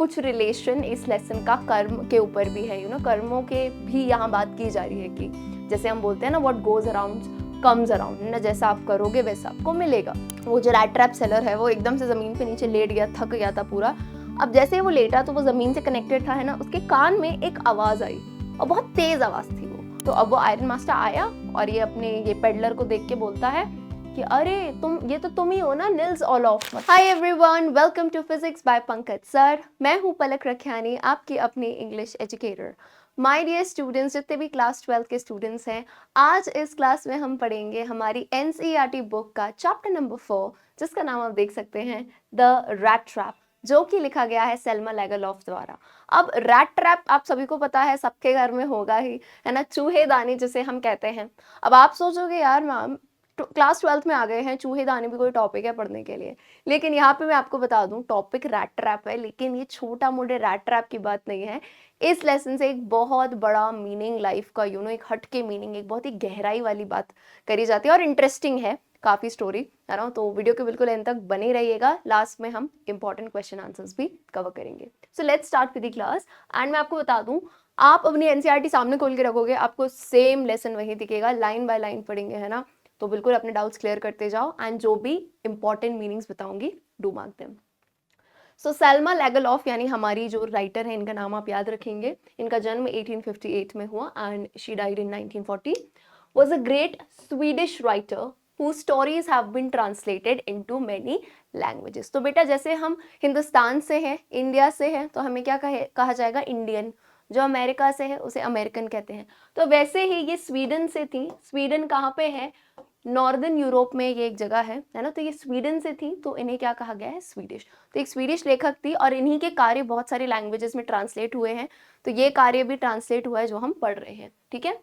कुछ रिलेशन इस लेसन का कर्म के ऊपर भी है, कर्मों के भी यहाँ बात की जा रही है कि जैसे हम बोलते हैं ना, what goes around comes around, ना जैसा आप करोगे वैसा आपको मिलेगा। वो जो रैट ट्रैप सेलर है वो एकदम से ज़मीन पे नीचे लेट गया, थक गया था पूरा। अब जैसे ही वो लेटा तो वो ज़मीन से कनेक्टेड था, है ना, उसके कान में एक आवाज़ आई और बहुत तेज़ आवाज़ थी वो। तो अब वो आयरन मास्टर आया और ये अपने ये पेडलर को देख के बोलता है कि अरे ये तो तुम ही हो ना, Nils Olof. Hi everyone, welcome to physics by Pankaj sir. मैं हूँ पलक रखियानी, आपकी अपनी English educator. My dear students, जितने भी क्लास 12 के स्टूडेंट्स हैं, आज इस क्लास में हम पढ़ेंगे हमारी एनसीईआरटी बुक का चैप्टर नंबर 4, जिसका नाम आप देख सकते हैं द रैट ट्रैप, जो कि लिखा गया है सेल्मा लेगरलॉफ द्वारा। अब रैट ट्रैप आप सभी को पता है, सबके घर में होगा ही, है ना, चूहेदानी जिसे हम कहते हैं। अब आप सोचोगे यार मैम क्लास 12th में आ गए हैं, चूहेदानी भी कोई टॉपिक है पढ़ने के लिए, लेकिन यहाँ पे मैं आपको बता दूं टॉपिक रैट ट्रैप है, लेकिन ये छोटा मोटे रैट ट्रैप की बात नहीं है। इस लेसन से एक बहुत बड़ा मीनिंग लाइफ का, एक हटके मीनिंग, एक बहुत ही गहराई वाली बात करी जाती है और इंटरेस्टिंग है काफ़ी स्टोरी, है ना। तो वीडियो के बिल्कुल एंड तक बने रहिएगा, लास्ट में हम इंपॉर्टेंट क्वेश्चन आंसर्स भी कवर करेंगे। So let's start with the class. And मैं आपको बता दूं, आप अपनी एनसीईआरटी सामने खोल के रखोगे, आपको सेम लेसन वही दिखेगा, लाइन बाय लाइन पढ़ेंगे, है ना। तो बिल्कुल अपने डाउट्स क्लियर करते जाओ एंड जो भी इंपॉर्टेंट मीनिंग्स बताऊंगी do mark them. So Selma Lagerlof यानी हमारी जो राइटर है, इनका नाम आप याद रखेंगे। इनका जन्म 1858 में हुआ and she died in 1940। Was a great Swedish writer whose stories have been translated into many languages। तो बेटा जैसे हम हिंदुस्तान से हैं, इंडिया से हैं, तो हमें क्या कहा जाएगा, इंडियन। जो अमेरिका से है उसे अमेरिकन कहते हैं। तो वैसे ही ये स्वीडन से थी। स्वीडन कहाँ पे है, नॉर्दर्न यूरोप में ये एक जगह है ना। तो ये स्वीडन से थी तो इन्हें क्या कहा गया है, स्वीडिश। तो एक स्वीडिश लेखक थी और इन्हीं के कार्य बहुत सारे लैंग्वेजेस में ट्रांसलेट हुए हैं। तो ये कार्य भी ट्रांसलेट हुआ है जो हम पढ़ रहे हैं, ठीक है।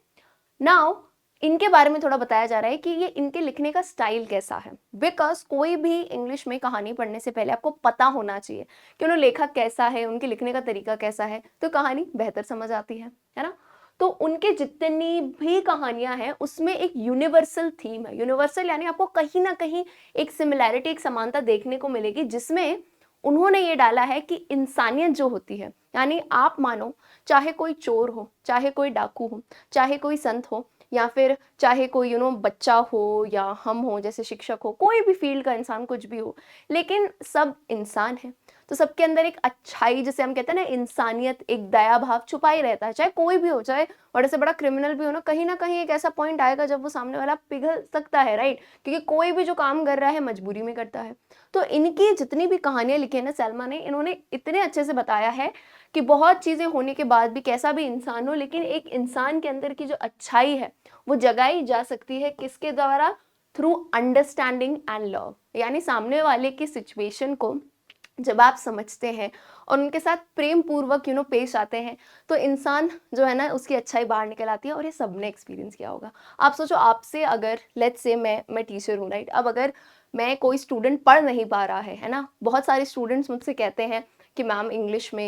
नाउ इनके बारे में थोड़ा बताया जा रहा है कि ये इनके लिखने का स्टाइल कैसा है, बिकॉज कोई भी इंग्लिश में कहानी पढ़ने से पहले आपको पता होना चाहिए कि उन्हें लेखक कैसा है, उनके लिखने का तरीका कैसा है, तो कहानी बेहतर समझ आती है ना। तो उनके जितनी भी कहानियां हैं उसमें एक यूनिवर्सल थीम है। यूनिवर्सल यानी आपको कहीं ना कहीं एक सिमिलैरिटी, एक समानता देखने को मिलेगी, जिसमें उन्होंने ये डाला है कि इंसानियत जो होती है, यानी आप मानो चाहे कोई चोर हो, चाहे कोई डाकू हो, चाहे कोई संत हो, या फिर चाहे कोई बच्चा हो या हम हो जैसे शिक्षक हो, कोई भी फील्ड का इंसान कुछ भी हो, लेकिन सब इंसान है। तो सबके अंदर एक अच्छाई, जिसे हम कहते हैं ना, इंसानियत, एक दया भाव छुपा ही रहता है। चाहे कोई भी हो, चाहे बड़े से बड़ा क्रिमिनल भी हो ना, कहीं ना कहीं एक ऐसा पॉइंट आएगा जब वो सामने वाला पिघल सकता है, राइट, क्योंकि कोई भी जो काम कर रहा है मजबूरी में करता है। तो इनकी जितनी भी कहानियां लिखी है ना सेल्मा ने, इन्होंने इतने अच्छे से बताया है कि बहुत चीजें होने के बाद भी, कैसा भी इंसान हो, लेकिन एक इंसान के अंदर की जो अच्छाई है वो जगाई जा सकती है किसके द्वारा, थ्रू अंडरस्टैंडिंग एंड लव। यानी सामने वाले की सिचुएशन को जब आप समझते हैं और उनके साथ प्रेम पूर्वक पेश आते हैं, तो इंसान जो है ना उसकी अच्छाई बाहर निकल आती है। और ये सबने एक्सपीरियंस किया होगा। आप सोचो, आपसे अगर लेट्स से मैं टीचर हूँ, राइट, अब अगर मैं कोई स्टूडेंट पढ़ नहीं पा रहा है ना, बहुत सारे स्टूडेंट्स मुझसे कहते हैं कि मैम इंग्लिश में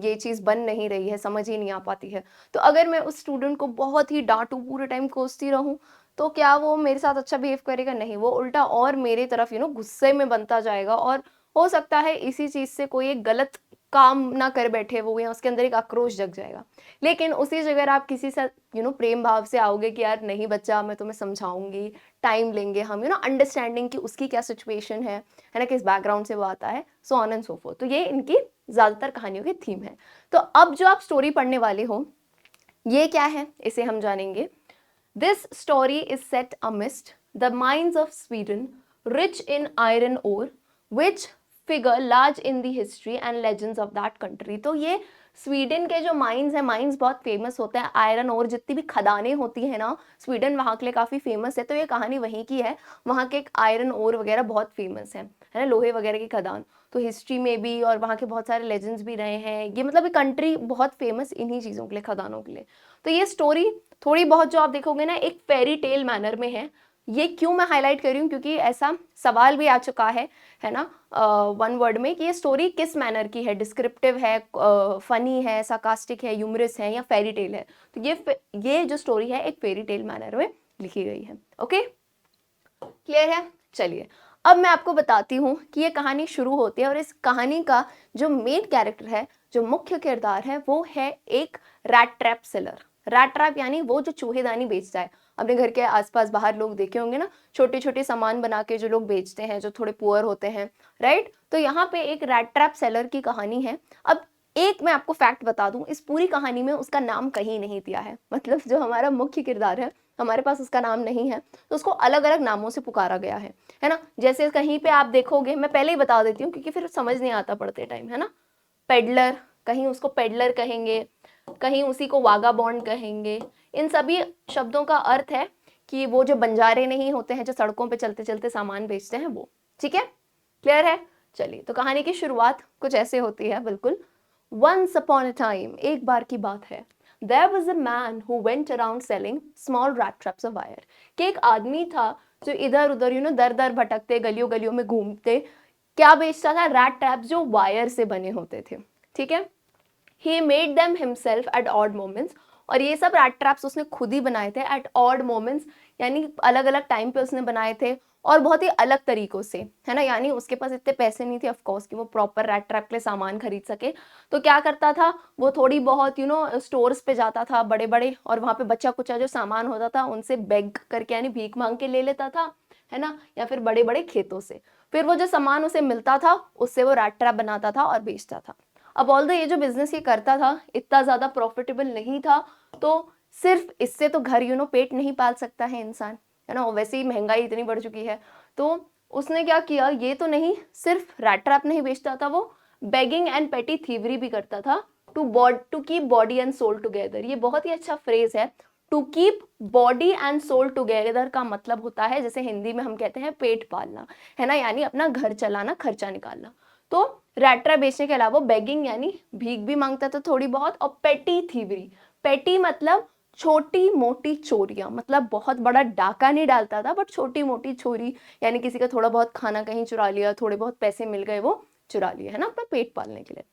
ये चीज़ बन नहीं रही है, समझ ही नहीं आ पाती है। तो अगर मैं उस स्टूडेंट को बहुत ही डांटूं, पूरे टाइम कोसती रहूं, तो क्या वो मेरे साथ अच्छा बिहेव करेगा? नहीं, वो उल्टा और मेरे तरफ गुस्से में बनता जाएगा। और हो सकता है इसी चीज़ से कोई एक गलत काम ना कर बैठे वो, या उसके अंदर एक आक्रोश जग जाएगा। लेकिन उसी जगह आप किसी से प्रेम भाव से आओगे कि यार नहीं बच्चा, मैं तुम्हें समझाऊंगी, टाइम लेंगे हम, अंडरस्टैंडिंग कि उसकी क्या सिचुएशन है ना, किस बैकग्राउंड से वो आता है, so on and so fourth. तो ये इनकी ज़्यादातर कहानियों की थीम है। तो अब जो आप स्टोरी पढ़ने वाले हो, ये क्या है इसे हम जानेंगे। This story is set amidst the mines of Sweden, rich in iron ore, which figure large in the history and legends of that country. तो ये स्वीडन के जो माइंस हैं, माइंस बहुत फेमस होते हैं, आयरन और जितनी भी खदानें होती हैं ना, स्वीडन वहाँ के लिए काफ़ी फेमस है। तो ये कहानी वहीं की है, वहाँ के एक आयरन और वगैरह बहुत फेमस है ना, लोहे वगैरह की खदान। तो हिस्ट्री में भी और वहाँ के बहुत सारे लेजेंड्स भी रहे हैं। ये मतलब ये कंट्री बहुत फेमस इन्हीं चीज़ों के लिए, खदानों के लिए। तो ये स्टोरी थोड़ी बहुत जो आप देखोगे ना, एक फेरी टेल मैनर में है। ये क्यों मैं हाईलाइट कर रही हूँ, क्योंकि ऐसा सवाल भी आ चुका है ना, वन वर्ड में, कि ये स्टोरी किस मैनर की है, डिस्क्रिप्टिव है, फनी है, साकास्टिक है, ह्यूमरस है, या फेरी टेल है। तो ये जो स्टोरी है एक फेरी टेल मैनर में लिखी गई है। ओके, क्लियर है? चलिए अब मैं आपको बताती हूँ कि ये कहानी शुरू होती है और इस कहानी का जो मेन कैरेक्टर है, जो मुख्य किरदार है, वो है एक rat trap seller. Rat trap यानी वो जो चूहेदानी बेचता है। अपने घर के आसपास बाहर लोग देखे होंगे ना, छोटे छोटे सामान बना के जो लोग बेचते हैं, जो थोड़े पुअर होते हैं, राइट। तो यहाँ पे एक रैट ट्रैप सेलर की कहानी है। अब एक मैं आपको फैक्ट बता दूं, इस पूरी कहानी में उसका नाम कहीं नहीं दिया है। मतलब जो हमारा मुख्य किरदार है, हमारे पास उसका नाम नहीं है, तो उसको अलग अलग नामों से पुकारा गया है ना। जैसे कहीं पे आप देखोगे, मैं पहले ही बता देती हूँ क्योंकि फिर समझ नहीं आता पढ़ते टाइम, है ना। पेडलर, कहीं उसको पेडलर कहेंगे, कहीं उसी को वागाबॉन्ड कहेंगे। इन सभी शब्दों का अर्थ है कि वो जो बंजारे नहीं होते हैं, जो सड़कों पे चलते चलते सामान बेचते हैं, वो। ठीक है, क्लियर है। चलिए, तो कहानी की शुरुआत कुछ ऐसे होती है, बिल्कुल। Once upon a time, एक बार की बात है, there was a man who went around selling small rat traps of wire। कि एक आदमी था जो इधर उधर दर दर भटकते, गलियों गलियों में घूमते, क्या बेचता था? रैट ट्रैप्स जो वायर से बने होते थे। ठीक है। He made them himself at odd moments। और ये सब रैट ट्रैप्स उसने खुद ही बनाए थे at odd moments, यानी अलग अलग टाइम पे उसने बनाए थे और बहुत ही अलग तरीकों से, है ना। यानी उसके पास इतने पैसे नहीं थे ऑफ कोर्स कि वो प्रॉपर रैट ट्रैप के लिए सामान खरीद सके। तो क्या करता था वो, थोड़ी बहुत स्टोर्स पे जाता था बड़े बड़े, और वहाँ पे बचा कुचा जो सामान होता था उनसे बेग करके यानी भीख मांग के ले लेता था, है ना, या फिर बड़े बड़े खेतों से। फिर वो जो सामान उसे मिलता था उससे वो रैट ट्रैप बनाता था और बेचता था। अब ऑल्दो ये जो बिजनेस ये करता था इतना ज्यादा प्रॉफिटेबल नहीं था, तो सिर्फ इससे तो घर पेट नहीं पाल सकता है इंसान, है ना। वैसे ही महंगाई इतनी बढ़ चुकी है, तो उसने क्या किया, ये तो नहीं सिर्फ रैट ट्रैप नहीं बेचता था, वो बेगिंग एंड पेटी थीवरी भी करता था। To keep body and soul together, ये बहुत ही अच्छा फ्रेज है। To keep body and soul together का मतलब होता है, जैसे हिंदी में हम कहते हैं पेट पालना, है ना, यानी अपना घर चलाना, खर्चा निकालना। तो रैट ट्रैप बेचने के अलावा बेगिंग यानी भीख भी मांगता था थोड़ी बहुत, और पेटी थीवरी, पेटी मतलब छोटी मोटी चोरियां, मतलब बहुत बड़ा डाका नहीं डालता था, बट छोटी मोटी चोरी, यानी किसी का थोड़ा बहुत खाना कहीं चुरा लिया, थोड़े बहुत पैसे मिल गए वो चुरा लिए, है ना, अपना पेट पालने के लिए।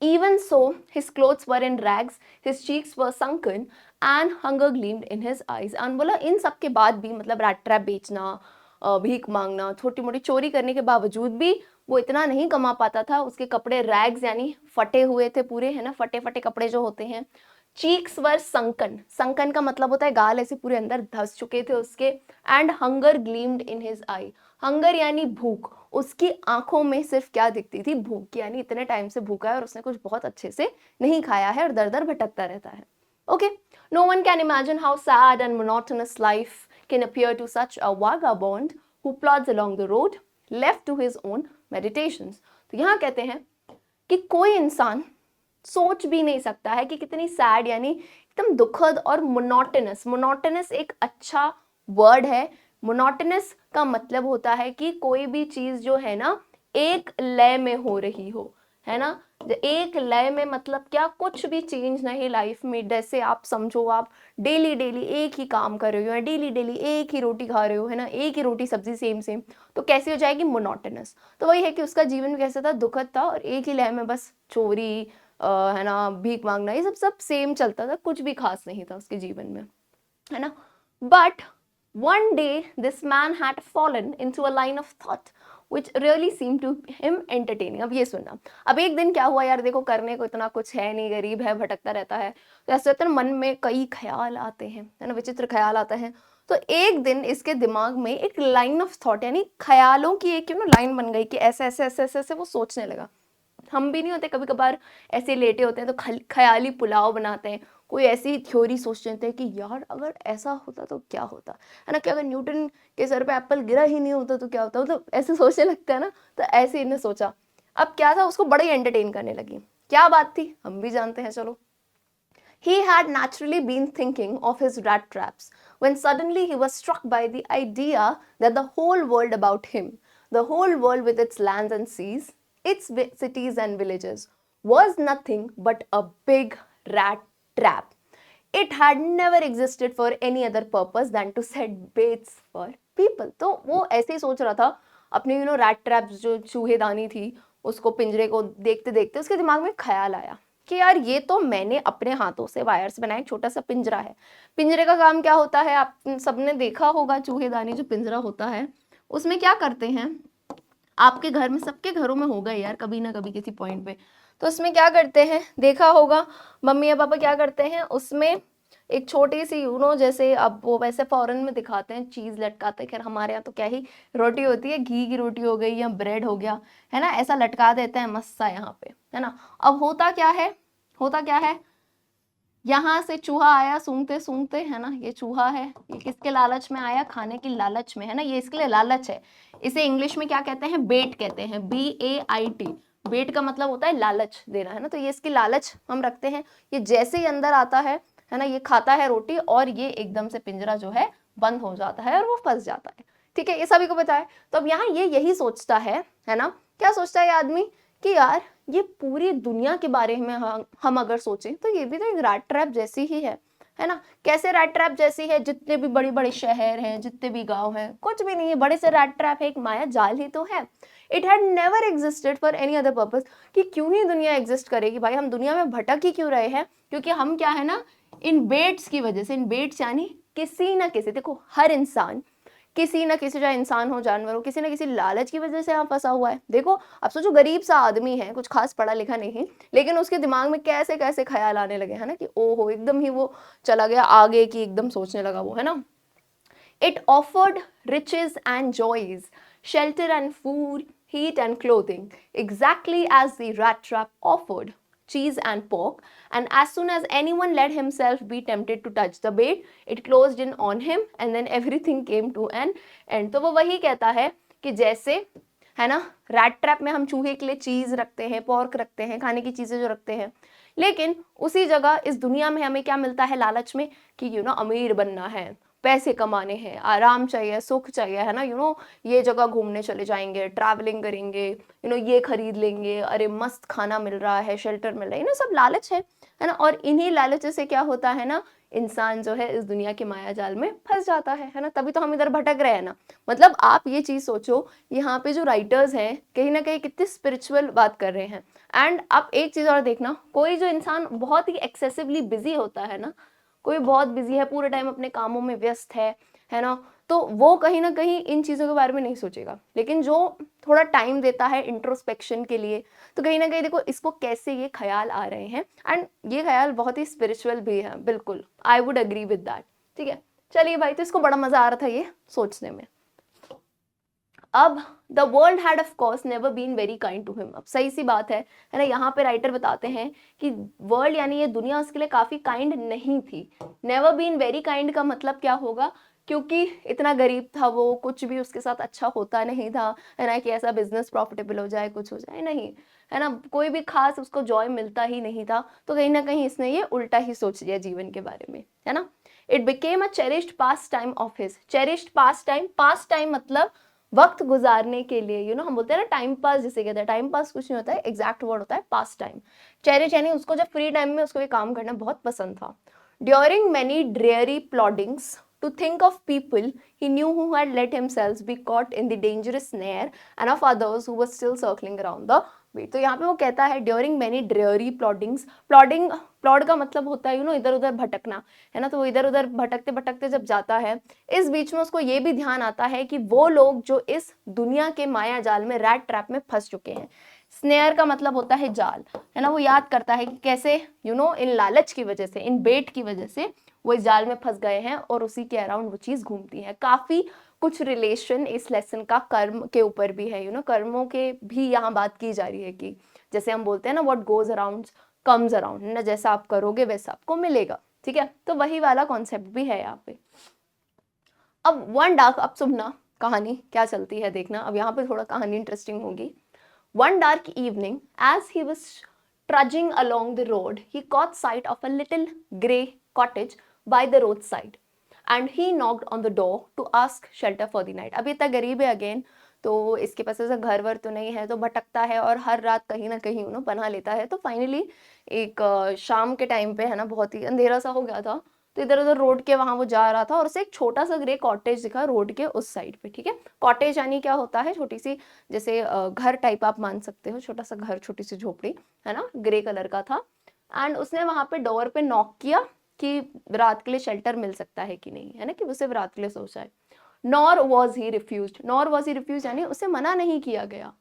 Even so, his clothes were in rags, his cheeks were sunken, and hunger gleamed in his eyes। and बोला इन सब के बाद भी, मतलब रैट ट्रैप बेचना, भीख मांगना, छोटी मोटी चोरी करने के बावजूद भी वो इतना नहीं कमा पाता था। उसके कपड़े रैग्स यानी फटे हुए थे पूरे, है ना, फटे फटे कपड़े जो होते हैं। चीक्स वर संकन, संकन का मतलब होता है गाल ऐसे पूरे अंदर धस चुके थे उसके। And hunger gleamed in his I, hunger यानी भूख, उसकी आंखों में सिर्फ क्या दिखती थी? भूख, यानी इतने टाइम से भूखा है और उसने कुछ बहुत अच्छे से नहीं खाया है और दर दर भटकता रहता है। Okay, no one can imagine how sad and monotonous life can appear to such a vagabond who plods along the road left to his own meditations. तो यहाँ कहते हैं कि कोई इंसान सोच भी नहीं सकता है कि कितनी सैड, यानी एकदम दुखद और मोनोटोनस, मोनोटोनस एक अच्छा वर्ड है। मोनोटोनस का मतलब होता है कि कोई भी चीज जो है ना एक लय में हो रही हो, है ना। एक लय में मतलब क्या, कुछ भी चेंज नहीं लाइफ में। जैसे आप समझो, आप डेली डेली एक ही काम कर रहे हो, या डेली एक ही रोटी खा रहे हो, है ना, एक ही रोटी सब्जी सेम सेम, तो कैसी हो जाएगी? मोनोटोनस। तो वही है कि उसका जीवन कैसा था? दुखद था, और एक ही लय में बस चोरी, है ना, भीख मांगना, ये सब सब सेम चलता था, कुछ भी खास नहीं था उसके जीवन में, है ना। But one day this man had fallen into a line of thought which really seemed to him entertaining। अब ये सुनना, अब एक दिन क्या हुआ यार, देखो करने को इतना कुछ है नहीं, गरीब है, भटकता रहता है, तो ऐसे होता है मन में कई ख्याल आते हैं, है ना, विचित्र ख्याल आते हैं। तो एक दिन इसके दिमाग में एक लाइन ऑफ थॉट यानी ख्यालों की एक लाइन बन गई कि ऐसे ऐसे ऐसे ऐसे ऐसे वो सोचने लगा। हम भी नहीं होते कभी कभार ऐसे लेटे होते हैं तो ख्याली पुलाव बनाते हैं, कोई ऐसी थ्योरी सोच लेते हैं कि यार अगर ऐसा होता तो क्या होता, है ना, कि अगर न्यूटन के सर पे एप्पल गिरा ही नहीं होता तो क्या होता, मतलब ऐसे सोचने लगता है ना। तो ऐसे इन्हें सोचा। अब क्या था, उसको बड़ा ही एंटरटेन करने लगी। क्या बात थी हम भी जानते हैं, चलो। He had naturally been thinking of his rat traps when suddenly he was struck by the idea that the whole world about him, the whole world with its lands and seas, its cities and villages, was nothing but a big rat trap. It had never existed for any other purpose than to set baits for people। तो वो ऐसे ही सोच रहा था अपने rat traps, जो चूहेदानी थी, उसको पिंजरे को देखते देखते उसके दिमाग में ख्याल आया कि यार ये तो मैंने अपने हाथों से वायर्स बनाए, छोटा सा पिंजरा है। पिंजरे का काम क्या होता है, आप सबने देखा होगा, चूहेदानी जो पिंजरा होता है उसमें क्या करते हैं, आपके घर में, सबके घरों में होगा यार कभी ना कभी किसी पॉइंट पे, तो उसमें क्या करते हैं, देखा होगा मम्मी या पापा क्या करते हैं, उसमें एक छोटी सी जैसे अब वो वैसे फॉरेन में दिखाते हैं चीज लटकाते हैं, खैर हमारे यहाँ तो क्या ही, रोटी होती है, घी की रोटी हो गई या ब्रेड हो गया, है ना, ऐसा लटका देते हैं मस्त सा यहाँ पे, है ना। अब होता क्या है, यहाँ से चूहा आया सूंघते सूंघते, है ना, ये चूहा है, ये किसके लालच में आया, खाने की लालच में, है ना, ये इसके लिए लालच है। इसे इंग्लिश में क्या कहते हैं, बेट कहते हैं, BAIT। बेट का मतलब होता है लालच देना, है ना, तो ये इसकी लालच हम रखते हैं, ये जैसे ही अंदर आता है ना, ये खाता है रोटी और ये एकदम से पिंजरा जो है बंद हो जाता है और वो फंस जाता है, ठीक है, ये सभी को पता है। तो अब यहाँ ये यही सोचता है ना, क्या सोचता है ये आदमी कि यार ये पूरी दुनिया के बारे में हम अगर सोचें तो ये भी तो एक रैट ट्रैप जैसी ही है ना। कैसे रैट ट्रैप जैसी है, जितने भी बड़े बड़े शहर हैं, जितने भी गांव हैं, कुछ भी नहीं है, बड़े से रैट ट्रैप है, एक माया जाल ही तो है। It had never existed for any other purpose, कि क्यों ही दुनिया एग्जिस्ट करेगी भाई, हम दुनिया में भटक ही क्यों रहे हैं, क्योंकि हम क्या है ना, इन बेट्स की वजह से, इन बेट्स यानी किसी ना किसी, देखो हर इंसान किसी ना किसी, चाहे इंसान हो जानवर हो, किसी ना किसी लालच की वजह से यहाँ फंसा हुआ है। देखो अब सोचो, गरीब सा आदमी है, कुछ खास पढ़ा लिखा नहीं, लेकिन उसके दिमाग में कैसे कैसे ख्याल आने लगे, है ना, कि ओहो एकदम ही वो चला गया आगे की, एकदम सोचने लगा वो, है ना। It offered riches and joys, shelter and food, heat and clothing, exactly as the rat trap offered cheese and pork, and as soon as anyone let himself be tempted to touch the bait, it closed in on him and then everything came to an end। तो वो वही कहता है कि जैसे, है ना, rat trap में हम चूहे के लिए चीज रखते हैं, पॉर्क रखते हैं, खाने की चीजें जो रखते हैं, लेकिन उसी जगह इस दुनिया में हमें क्या मिलता है लालच में, कि अमीर बनना है, पैसे कमाने हैं, आराम चाहिए, सुख चाहिए, है ना, ये जगह घूमने चले जाएंगे, ट्रैवलिंग करेंगे, ये खरीद लेंगे, अरे मस्त खाना मिल रहा है, शेल्टर मिल रहा है, सब लालच है ना। और इन्हीं लालच से क्या होता है ना, इंसान जो है इस दुनिया के माया जाल में फंस जाता है ना, तभी तो हम इधर भटक रहे हैं ना। मतलब आप ये चीज सोचो, यहाँ पे जो राइटर्स हैं कहीं ना कहीं कितनी स्पिरिचुअल बात कर रहे हैं। एंड आप एक चीज और देखना, कोई जो इंसान बहुत ही एक्सेसिवली बिजी होता है ना, कोई बहुत बिजी है, पूरे टाइम अपने कामों में व्यस्त है ना, तो वो कहीं ना कहीं इन चीज़ों के बारे में नहीं सोचेगा। लेकिन जो थोड़ा टाइम देता है इंट्रोस्पेक्शन के लिए, तो कहीं ना कहीं देखो इसको कैसे ये ख्याल आ रहे हैं, एंड ये ख्याल बहुत ही स्पिरिचुअल भी है, बिल्कुल I would agree with that. ठीक है, चलिए भाई, तो इसको बड़ा मजा आ रहा था ये सोचने में। अब the world had of course never been very kind to him. अब सही सी बात है ना, यहाँ पे राइटर बताते हैं कि वर्ल्ड यानी ये दुनिया उसके लिए काफी काइंड नहीं थी। नेवर बीन वेरी काइंड का मतलब क्या होगा, क्योंकि इतना गरीब था वो, कुछ भी उसके साथ अच्छा होता नहीं था, है ना, कि ऐसा बिजनेस प्रॉफिटेबल हो जाए, कुछ हो जाए, नहीं, है ना, कोई भी खास उसको जॉय मिलता ही नहीं था। तो कहीं ना कहीं इसने ये उल्टा ही सोच लिया जीवन के बारे में, है ना। It became a cherished pass time of his. Cherished pass time मतलब वक्त गुजारने के लिए, हम बोलते हैं ना टाइम पास जिसे कहते हैं, टाइम पास कुछ नहीं होता है, एग्जैक्ट वर्ड होता है पास टाइम। चेरिश यानी उसको जब फ्री टाइम में उसको ये काम करना बहुत पसंद था। During many dreary ploddings to think of people he knew who had let themselves be caught in the dangerous snare and of others who were still circling around the bait। तो यहाँ पे वो कहता है ड्यूरिंग मैनी ड्रेयरी प्लॉडिंग्स, प्लॉड का मतलब होता है इधर उधर भटकना, है ना, तो वो इधर उधर भटकते भटकते जब जाता है, इस बीच में उसको ये भी ध्यान आता है कि वो लोग जो इस दुनिया के माया जाल में, रैट ट्रैप में फंस चुके हैं। स्नेयर का मतलब होता है जाल, है ना, वो याद करता है कि कैसे इन लालच की वजह से, इन बेट की वजह से वो इस जाल में फंस गए हैं और उसी के अराउंड वो चीज घूमती है। काफी कुछ रिलेशन इस लेसन का कर्म के ऊपर भी है, कर्मों के भी यहाँ बात की जा रही है कि जैसे हम बोलते हैं ना, what goes around comes around, ना, जैसा आप करोगे वैसा आपको मिलेगा। ठीक है, तो वही वाला कॉन्सेप्ट भी है यहाँ पे। अब वन डार्क, अब सुनना कहानी क्या चलती है, देखना, अब यहाँ पे थोड़ा कहानी इंटरेस्टिंग होगी। One dark evening, as he was trudging along the road, he caught sight of a little grey cottage by the roadside, and he knocked on the door to ask shelter for the night। अब इतना गरीब है again, तो इसके पास ऐसा घर वर तो नहीं है, तो भटकता है और हर रात कहीं ना कहीं बना लेता है। तो फाइनली एक शाम के टाइम पे, है ना, बहुत ही अंधेरा सा हो गया था, तो इधर उधर रोड के वहां वो जा रहा था और उसे एक छोटा सा ग्रे कॉटेज दिखा रोड के उस साइड पे। ठीक है, कॉटेज यानी क्या होता है, छोटी सी जैसे घर टाइप आप मान सकते हो, छोटा सा घर, छोटी सी झोपड़ी, है ना, ग्रे कलर का था। एंड उसने वहां पे डोर पे नॉक किया कि रात के लिए शेल्टर मिल सकता है कि नहीं, है ना, कि वो सिर्फ रात के लिए सोचा है। Nor was he refused, nor was he refuse यानी उसे मना नहीं किया गया.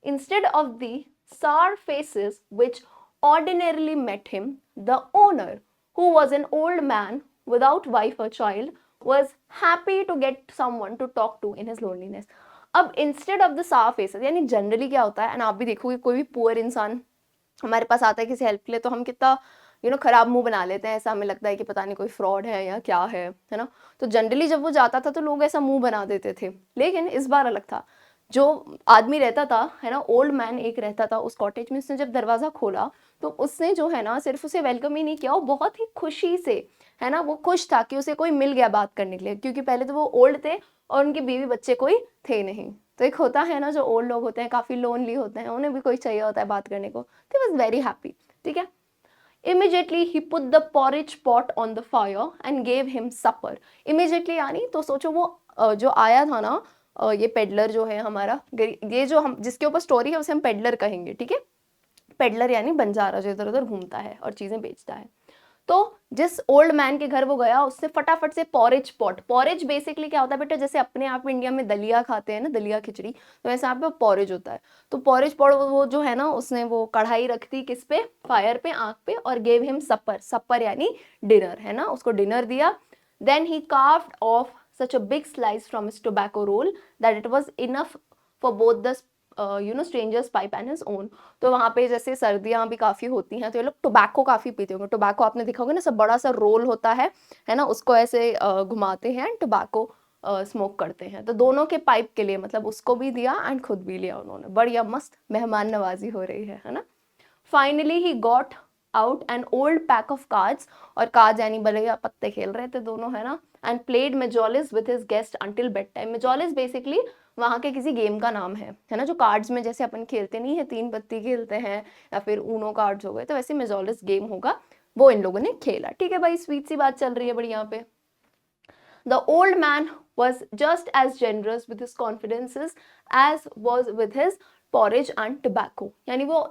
Instead of the sour faces which ordinarily met him, the owner, who was an old man without wife or child, was happy to get someone to talk to in his loneliness. अब instead of the sour faces यानी generally क्या होता है, and आप भी देखोगे कोई भी पुअर इंसान हमारे पास आता है किसी हेल्प के लिए तो हम कितना खराब मुंह बना लेते हैं, ऐसा हमें लगता है कि पता नहीं कोई फ्रॉड है या क्या है ना. तो जनरली जब वो जाता था तो लोग ऐसा मुंह बना देते थे, लेकिन इस बार अलग था. जो आदमी रहता था है ना, ओल्ड मैन एक रहता था उस कॉटेज में, उसने जब दरवाज़ा खोला तो उसने जो है ना सिर्फ उसे वेलकम ही नहीं किया, वो बहुत ही खुशी से है ना, वो खुश था कि उसे कोई मिल गया बात करने के लिए, क्योंकि पहले तो वो ओल्ड थे और उनके बीवी बच्चे कोई थे नहीं. तो एक होता है ना जो ओल्ड लोग होते हैं काफ़ी लोनली होते हैं, उन्हें भी कोई चाहिए होता है बात करने को. तो ही वॉज वेरी हैप्पी. ठीक है. Immediately he put the porridge pot on the fire and gave him supper. Immediately यानी तो सोचो वो जो आया था ना, ये पेडलर जो है हमारा, ये जो हम जिसके ऊपर स्टोरी है उसे हम पेडलर कहेंगे. ठीक है. पेडलर यानी बंजारा जो इधर उधर घूमता है और चीज़ें बेचता है. तो जिस ओल्ड मैन के घर वो गया उसने फटाफट से पॉरेज पॉट, पॉरेज बेसिकली क्या होता है बेटा, जैसे अपने आप इंडिया में दलिया खाते हैं ना, दलिया खिचड़ी, तो वैसे यहाँ पे पॉरेज होता है. तो पॉरेज पॉट वो जो है ना, उसने वो कढ़ाई रख दी किस पे, फायर पे, आग पे, और गेव हिम सपर, सपर यानी डिनर है ना, उसको डिनर दिया. Then he carved off such a big slice from his tobacco roll that it was enough for both the strangers pipe and his own. तो वहाँ पे जैसे सर्दियाँ भी काफ़ी होती हैं तो ये लोग टोबैको काफ़ी पीते होंगे. टोबैको आपने देखा होगा ना, सब बड़ा सा रोल होता है ना, उसको ऐसे घुमाते हैं, टोबैको स्मोक करते हैं. तो दोनों के पाइप के लिए मतलब उसको भी दिया एंड खुद भी लिया उन्होंने. बढ़िया मस्त मेहमान नवाजी हो रही है ना. Finally he got out an old pack of cards, और कार्ड्स यानी बल्ले पत्ते खेल रहे थे दोनों है ना, and played mjolis with his guest until bedtime. Mjolis basically वहाँ के किसी गेम का नाम है ना, जो कार्ड्स में जैसे अपन खेलते नहीं है, 3 पत्ती खेलते हैं या फिर ऊनो कार्ड्स हो गए, तो वैसे मेजोलिस गेम होगा, वो इन लोगों ने खेला. ठीक है भाई, स्वीट सी बात चल रही है बड़ी यहाँ पे. The old man was just as generous with his confidences as was with his porridge and tobacco. यानी वो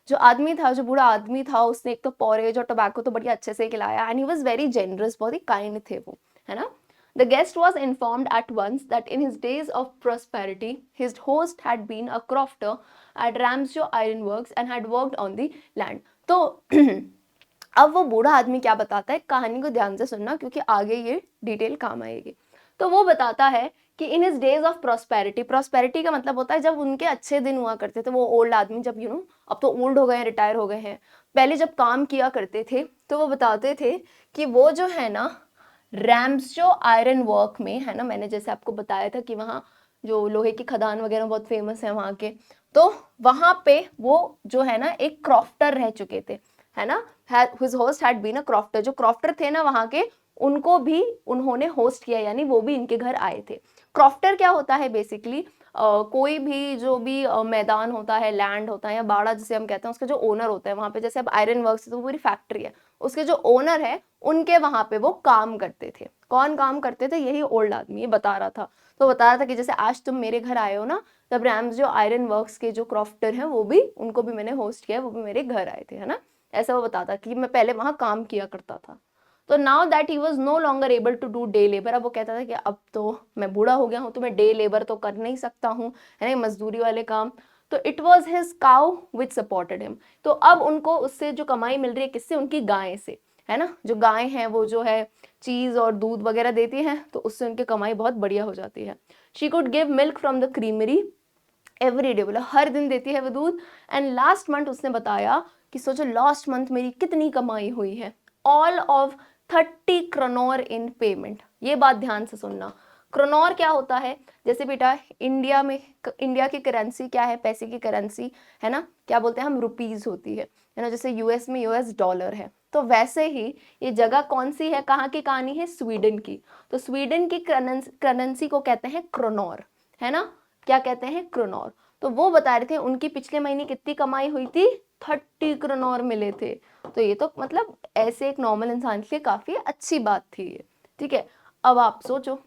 जो आदमी था, जो बूढ़ा आदमी था, उसने एक तो पॉरेज और टोबैको तो बढ़िया अच्छे से खिलाया, and he was very generous, बहुत ही काइंड थे वो है ना. The guest was informed at once that in his days of prosperity, his host had been a crofter at Ramsjo Iron Works and had worked on the land. तो अब वो बूढ़ा आदमी क्या बताता है, कहानी को ध्यान से सुनना क्योंकि आगे ये डिटेल काम आएगी. तो वो बताता है कि in his days of prosperity, prosperity का मतलब होता है जब उनके अच्छे दिन हुआ करते थे. वो ओल्ड आदमी जब अब तो ओल्ड हो गए हैं, रिटायर हो गए हैं, पहले जब काम किया करते थे तो वो बताते थे कि वो जो है ना रैम्सजो आयरन वर्क में है ना, मैंने जैसे आपको बताया था कि वहाँ जो लोहे की खदान वगैरह बहुत फेमस है वहाँ के, तो वहाँ पे वो जो है ना एक क्रॉफ्टर रह चुके थे है ना. His host had been a crofter. जो क्रॉफ्टर थे ना वहाँ के, उनको भी उन्होंने होस्ट किया, यानी वो भी इनके घर आए थे. क्रॉफ्टर क्या होता है बेसिकली, कोई भी जो भी मैदान होता है, लैंड होता है या बाड़ा जिसे हम कहते हैं, उसका जो ओनर होता है वहाँ पे, जैसे अब आयरन वर्क्स तो पूरी फैक्ट्री है, उसके जो ओनर है उनके वहाँ पे वो काम करते थे. कौन काम करते थे, यही ओल्ड आदमी ये बता रहा था. तो बता रहा था कि जैसे आज तुम मेरे घर आए हो ना, तब रैम्सजो आयरन वर्क्स के जो क्रॉफ्टर हैं वो भी, उनको भी मैंने होस्ट किया, वो भी मेरे घर आए थे है ना. ऐसा वो बताता कि मैं पहले वहाँ काम किया करता था. तो now that he was no longer able to do day labour, अब वो कहता था कि अब तो मैं बूढ़ा हो गया हूँ तो मैं डे लेबर तो कर नहीं सकता हूँ है ना, मजदूरी वाले काम. तो it was his cow which supported him. तो अब उनको उससे जो कमाई मिल रही है किससे, उनकी गाय से है ना. जो गाय हैं वो जो है चीज़ और दूध वगैरह देती हैं, तो उससे उनकी कमाई बहुत बढ़िया हो जाती है. She could give milk from the creamery every day, बोला हर दिन देती है वो दूध. एंड लास्ट मंथ उसने बताया कि सोचो लास्ट मंथ मेरी कितनी कमाई हुई है, all of 30 kronor in payment. ये बात ध्यान से सुनना. क्रोनोर क्या होता है, जैसे बेटा इंडिया में, इंडिया की करेंसी क्या है, पैसे की करेंसी है ना, क्या बोलते हैं हम, रुपीज होती है ना. जैसे यूएस में यूएस डॉलर है, तो वैसे ही ये जगह कौन सी है, कहाँ की कहानी है, स्वीडन की. तो स्वीडन की करेंसी को कहते हैं क्रोनोर है ना. क्या कहते हैं, क्रोनोर. तो वो बता रहे थे उनकी पिछले महीने कितनी कमाई हुई थी, 30 क्रोनोर मिले थे. तो ये तो मतलब ऐसे एक नॉर्मल इंसान के लिए काफी अच्छी बात थी ये. ठीक है. अब आप सोचो,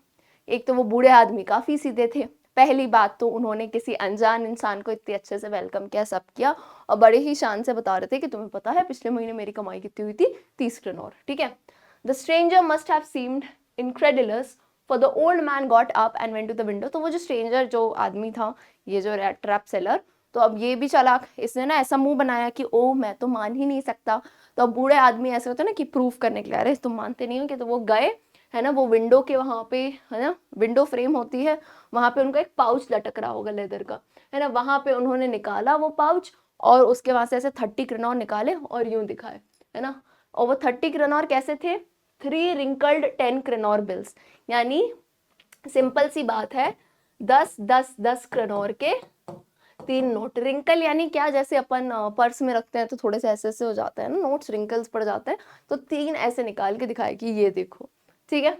एक तो वो बूढ़े आदमी काफी सीधे थे, पहली बात तो उन्होंने किसी अनजान इंसान को इतने अच्छे से वेलकम किया, सब किया, और बड़े ही शान से बता रहे थे कि तुम्हें पता है पिछले महीने मेरी कमाई कितनी हुई थी, 30 क्रोनोर. ठीक है. The stranger must have seemed incredulous, For the old man got up and went to the window. तो वो जो स्ट्रेंजर जो आदमी था, ये जो रैट ट्रैप सेलर, तो अब ये भी चालाक, इसने ना ऐसा मुंह बनाया कि ओ मैं तो मान ही नहीं सकता। तो अब बूढ़े आदमी ऐसे होते हैं ना कि प्रूफ करने के लिए, अरे तुम मानते नहीं हो कि, तो वो गए, है ना, वो विंडो के वहाँ पे, है ना, विंडो फ्रेम होती है, वहाँ पे उनका एक पाउच लटक रहा होगा लेदर का, है ना, वहाँ पे उन्होंने निकाला वो पाउच और उसके वहाँ से ऐसे 30 क्रेनॉर निकाले और यूं दिखाए, है ना। और वो 30 क्रेनॉर कैसे थे? 3 रिंकल्ड 10 क्रेनॉर बिल्स, यानी सिंपल सी बात है, 10 क्रेनॉर के 3 नोट। रिंकल यानी क्या, जैसे अपन पर्स में रखते हैं तो थोड़े से ऐसे हो जाते हैं ना नोट्स, रिंकल्स पड़ जाते हैं, तो 3 ऐसे निकाल के दिखाए कि ये देखो, ठीक है।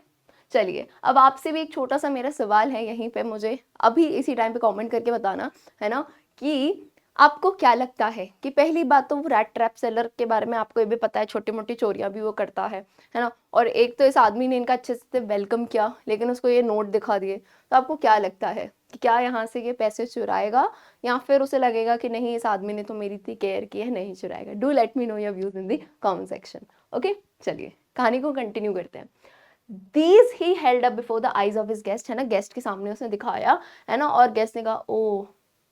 चलिए अब आपसे भी एक छोटा सा मेरा सवाल है, यहीं पे मुझे अभी इसी टाइम पे कमेंट करके बताना, है ना, कि आपको क्या लगता है कि पहली बात तो वो रैट ट्रैप सेलर के बारे में आपको ये भी पता है, छोटी मोटी चोरियां भी वो करता है ना, और एक तो इस आदमी ने इनका अच्छे से वेलकम किया लेकिन उसको ये नोट दिखा दिए, तो आपको क्या लगता है कि क्या यहाँ से ये पैसे चुराएगा या फिर उसे लगेगा कि नहीं इस आदमी ने तो मेरी इतनी केयर की है, नहीं चुराएगा? Do let me know your views in the comment section. Okay, चलिए कहानी को कंटिन्यू करते हैं। These he held up before the eyes of his guest, है ना, गेस्ट के सामने उसने दिखाया, है ना, और गेस्ट ने कहा ओ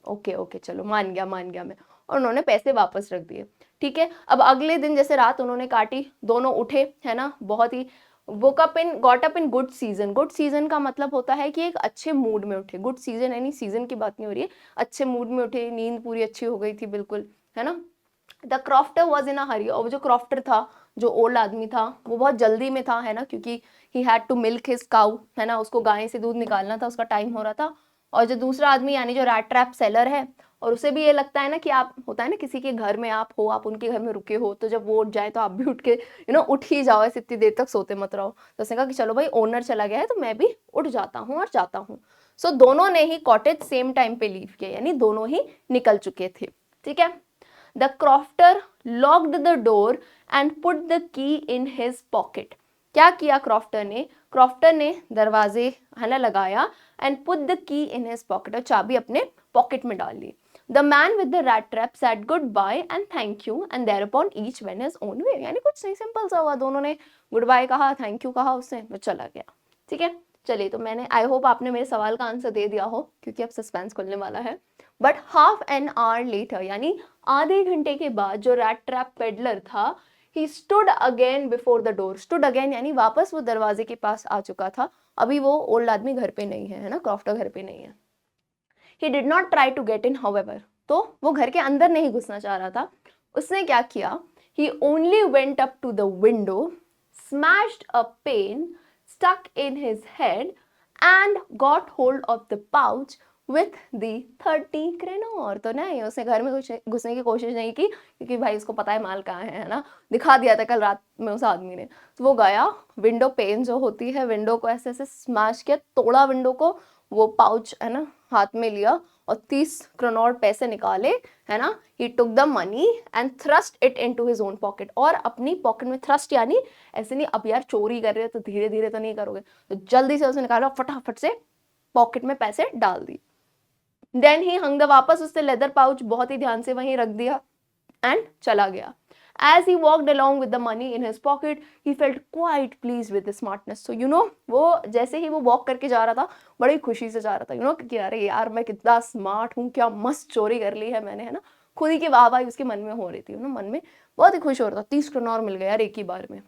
ओके ओके चलो मान गया मैं, और उन्होंने पैसे वापस रख दिए, ठीक है। अब अगले दिन जैसे रात उन्होंने काटी, दोनों उठे, है ना, बहुत he got up in good season. Good season का मतलब होता है कि एक अच्छे मूड में उठे, गुड सीजन यानी सीजन की बात नहीं हो रही है, अच्छे मूड में उठे, नींद पूरी अच्छी हो गई थी बिल्कुल, है ना। द क्रॉफ्टर वॉज इन अ हरी, और वो जो क्रॉफ्टर था, जो ओल्ड आदमी था, वो बहुत जल्दी में था, है ना, क्योंकि he had to milk his cow, है ना, उसको गाय से दूध निकालना था, उसका टाइम हो रहा था। और जो दूसरा आदमी यानी जो रैट ट्रैप सेलर है, और उसे भी ये लगता है ना कि आप, होता है ना किसी के घर में आप हो, आप उनके घर में रुके हो, तो जब वो उठ जाए तो आप भी उठ के उठ ही जाओ, ऐसे इतनी देर तक सोते मत रहो। तो उसने कहा कि चलो भाई ओनर चला गया है तो मैं भी उठ जाता हूँ और जाता हूँ। सो दोनों ने ही कॉटेज सेम टाइम पे लीव किया, यानी दोनों ही निकल चुके थे, ठीक है। The crofter locked the door and put the key in his pocket. क्या किया क्रॉफ्टर ने दरवाजे, है ना, लगाया, and put the key in his pocket, और चाबी अपने पॉकेट में डाल ली। The man with the rat trap said goodbye and thank you and thereupon each went his own way, यानी कुछ नहीं, सिंपल सा हुआ, दोनों ने गुड बाय कहा, थैंक यू कहा, उसने वो चला गया, ठीक है। चलिए, तो मैंने, आई होप आपने मेरे सवाल का आंसर दे दिया हो, क्योंकि अब सस्पेंस खुलने वाला है। But half an hour later, यानी आधे घंटे के बाद, जो रैट ट्रैप पेडलर था, he stood again before the door. Stood again यानी वापस वो दरवाजे के पास आ चुका था, अभी वो ओल्ड आदमी घर पे नहीं है ना, क्रॉफ्टर घर पे नहीं है। He did not try to get in however, तो वो घर के अंदर नहीं घुसना चाह रहा था। उसने क्या किया? He only went up to the window, smashed a pane stuck in his head and got hold of the pouch with the 30 क्रेनोर। तो नहीं, उसने घर में घुसने की कोशिश नहीं की, क्योंकि भाई उसको पता है माल कहाँ है ना, दिखा दिया था कल रात में उस आदमी ने। तो वो गया, विंडो पेन जो होती है, विंडो को ऐसे ऐसे स्मैश किया, तोड़ा विंडो को, वो पाउच, है ना, हाथ में लिया और 30 क्रेनोर पैसे निकाले, है ना। He took the money and thrust it into his own pocket, और अपनी पॉकेट में थ्रस्ट, यानी ऐसे नहीं, अब यार चोरी कर रहे हो तो धीरे धीरे तो नहीं करोगे, तो जल्दी से उसे निकाला, फटाफट से पॉकेट में पैसे डाल दी। देन ही हंग द, वापस उसने लेदर पाउच बहुत ही ध्यान से वहीं रख दिया एंड चला गया। As he walked along with the money in his pocket, he felt quite pleased with his smartness. So वो जैसे ही वो वॉक करके जा रहा था, बड़ी खुशी से जा रहा था, कि अरे यार मैं कितना स्मार्ट हूँ, क्या मस्त चोरी कर ली है मैंने, है ना। खुद ही की वाहवाही उसके मन में हो रही थी, मन में बहुत ही खुश हो रहा था, 30 क्रेनोर मिल गया यार एक ही बार में।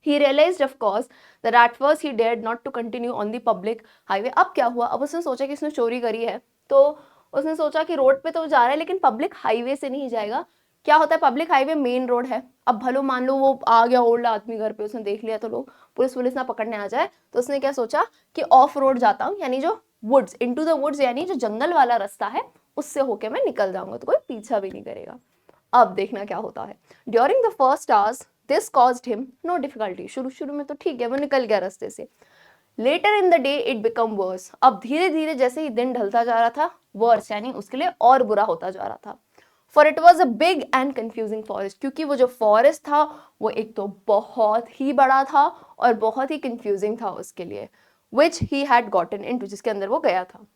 He realized of course that at first he dared not to continue on the public highway. अब क्या हुआ? अब उसने सोचा कि इसने चोरी करी है, तो उसने सोचा कि रोड पे तो जा रहा है लेकिन पब्लिक हाईवे से नहीं जाएगा। क्या होता है, पब्लिक हाईवे मेन रोड है। अब भलो मान लो वो आ गया ओल्ड आदमी घर पे, उसने देख लिया तो लोग पुलिस ना पकड़ने आ जाए, तो उसने क्या सोचा कि ऑफ रोड जाता हूँ, यानी जो वुड्स, इनटू द वुड्स, यानी जो जंगल वाला रास्ता है उससे होके मैं निकल जाऊंगा, तो कोई पीछा भी नहीं करेगा। अब देखना क्या होता है। During the first hours this caused him no difficulty. शुरू में तो ठीक है, वो निकल गया रास्ते से। Later in the day it become worse. अब धीरे धीरे जैसे ही दिन ढलता जा रहा था, वर्स यानी उसके लिए और बुरा होता जा रहा था। For it was a big and confusing forest, क्योंकि वो जो फॉरेस्ट था वो एक तो बहुत ही बड़ा था और बहुत ही कंफ्यूजिंग था उसके लिए, which he had gotten into, जिसके अंदर वो गया था।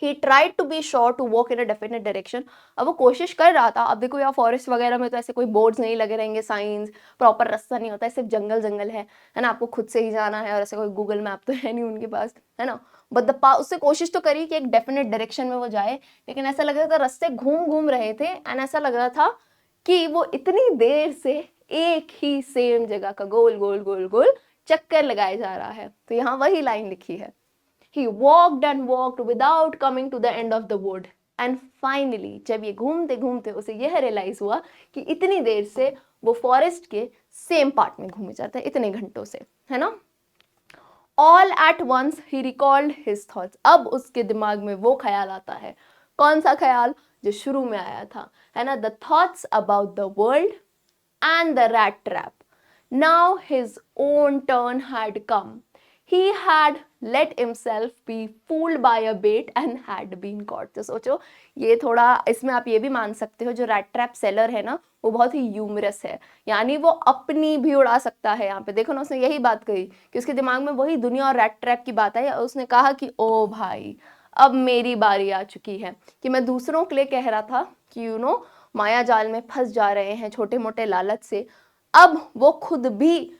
He tried to be sure to walk in a definite direction. अब वो कोशिश कर रहा था। अब देखो यहाँ फॉरेस्ट वगैरह में तो ऐसे कोई बोर्ड्स नहीं लगे रहेंगे, साइंस प्रॉपर रास्ता नहीं होता है, सिर्फ जंगल जंगल है ना, आपको खुद से ही जाना है, और ऐसे कोई गूगल मैप तो है नहीं उनके पास, है ना। बट उससे कोशिश तो करी कि एक डेफिनेट डायरेक्शन में वो जाए, लेकिन ऐसा लग रहा था रास्ते घूम घूम रहे थे, एंड ऐसा लग रहा था कि वो इतनी देर से एक ही सेम जगह का गोल गोल गोल गोल चक्कर लगाया जा रहा है। तो यहाँ वही लाइन लिखी है, he walked and walked without coming to the end of the wood and finally जब ये घूमते घूमते उसे यह रियलाइज हुआ कि इतनी देर से वो फॉरेस्ट के सेम पार्ट में घूमे जाते हैं इतने घंटों से, है ना। All at once he recalled his thoughts। अब उसके दिमाग में वो ख्याल आता है, कौन सा ख्याल, जो शुरू में आया था, है ना, the thoughts about the world and the rat trap। Now his own turn had come। He had let himself be fooled by a bait and had been caught। तो सोचो, ये थोड़ा इसमें आप ये भी मान सकते हो, जो रैट ट्रैप सेलर है ना, वो बहुत ही ह्यूमरस है, यानी वो अपनी भी उड़ा सकता है। यहाँ पे देखो ना, उसने यही बात कही कि उसके दिमाग में वही दुनिया और रैट ट्रैप की बात आई, और उसने कहा कि ओ भाई, अब मेरी बारी आ चुकी है कि मैं दूसरों के लिए कह रहा था कि यू नो माया जाल में फंस जा रहे हैं छोटे मोटे लालच से, अब वो खुद भी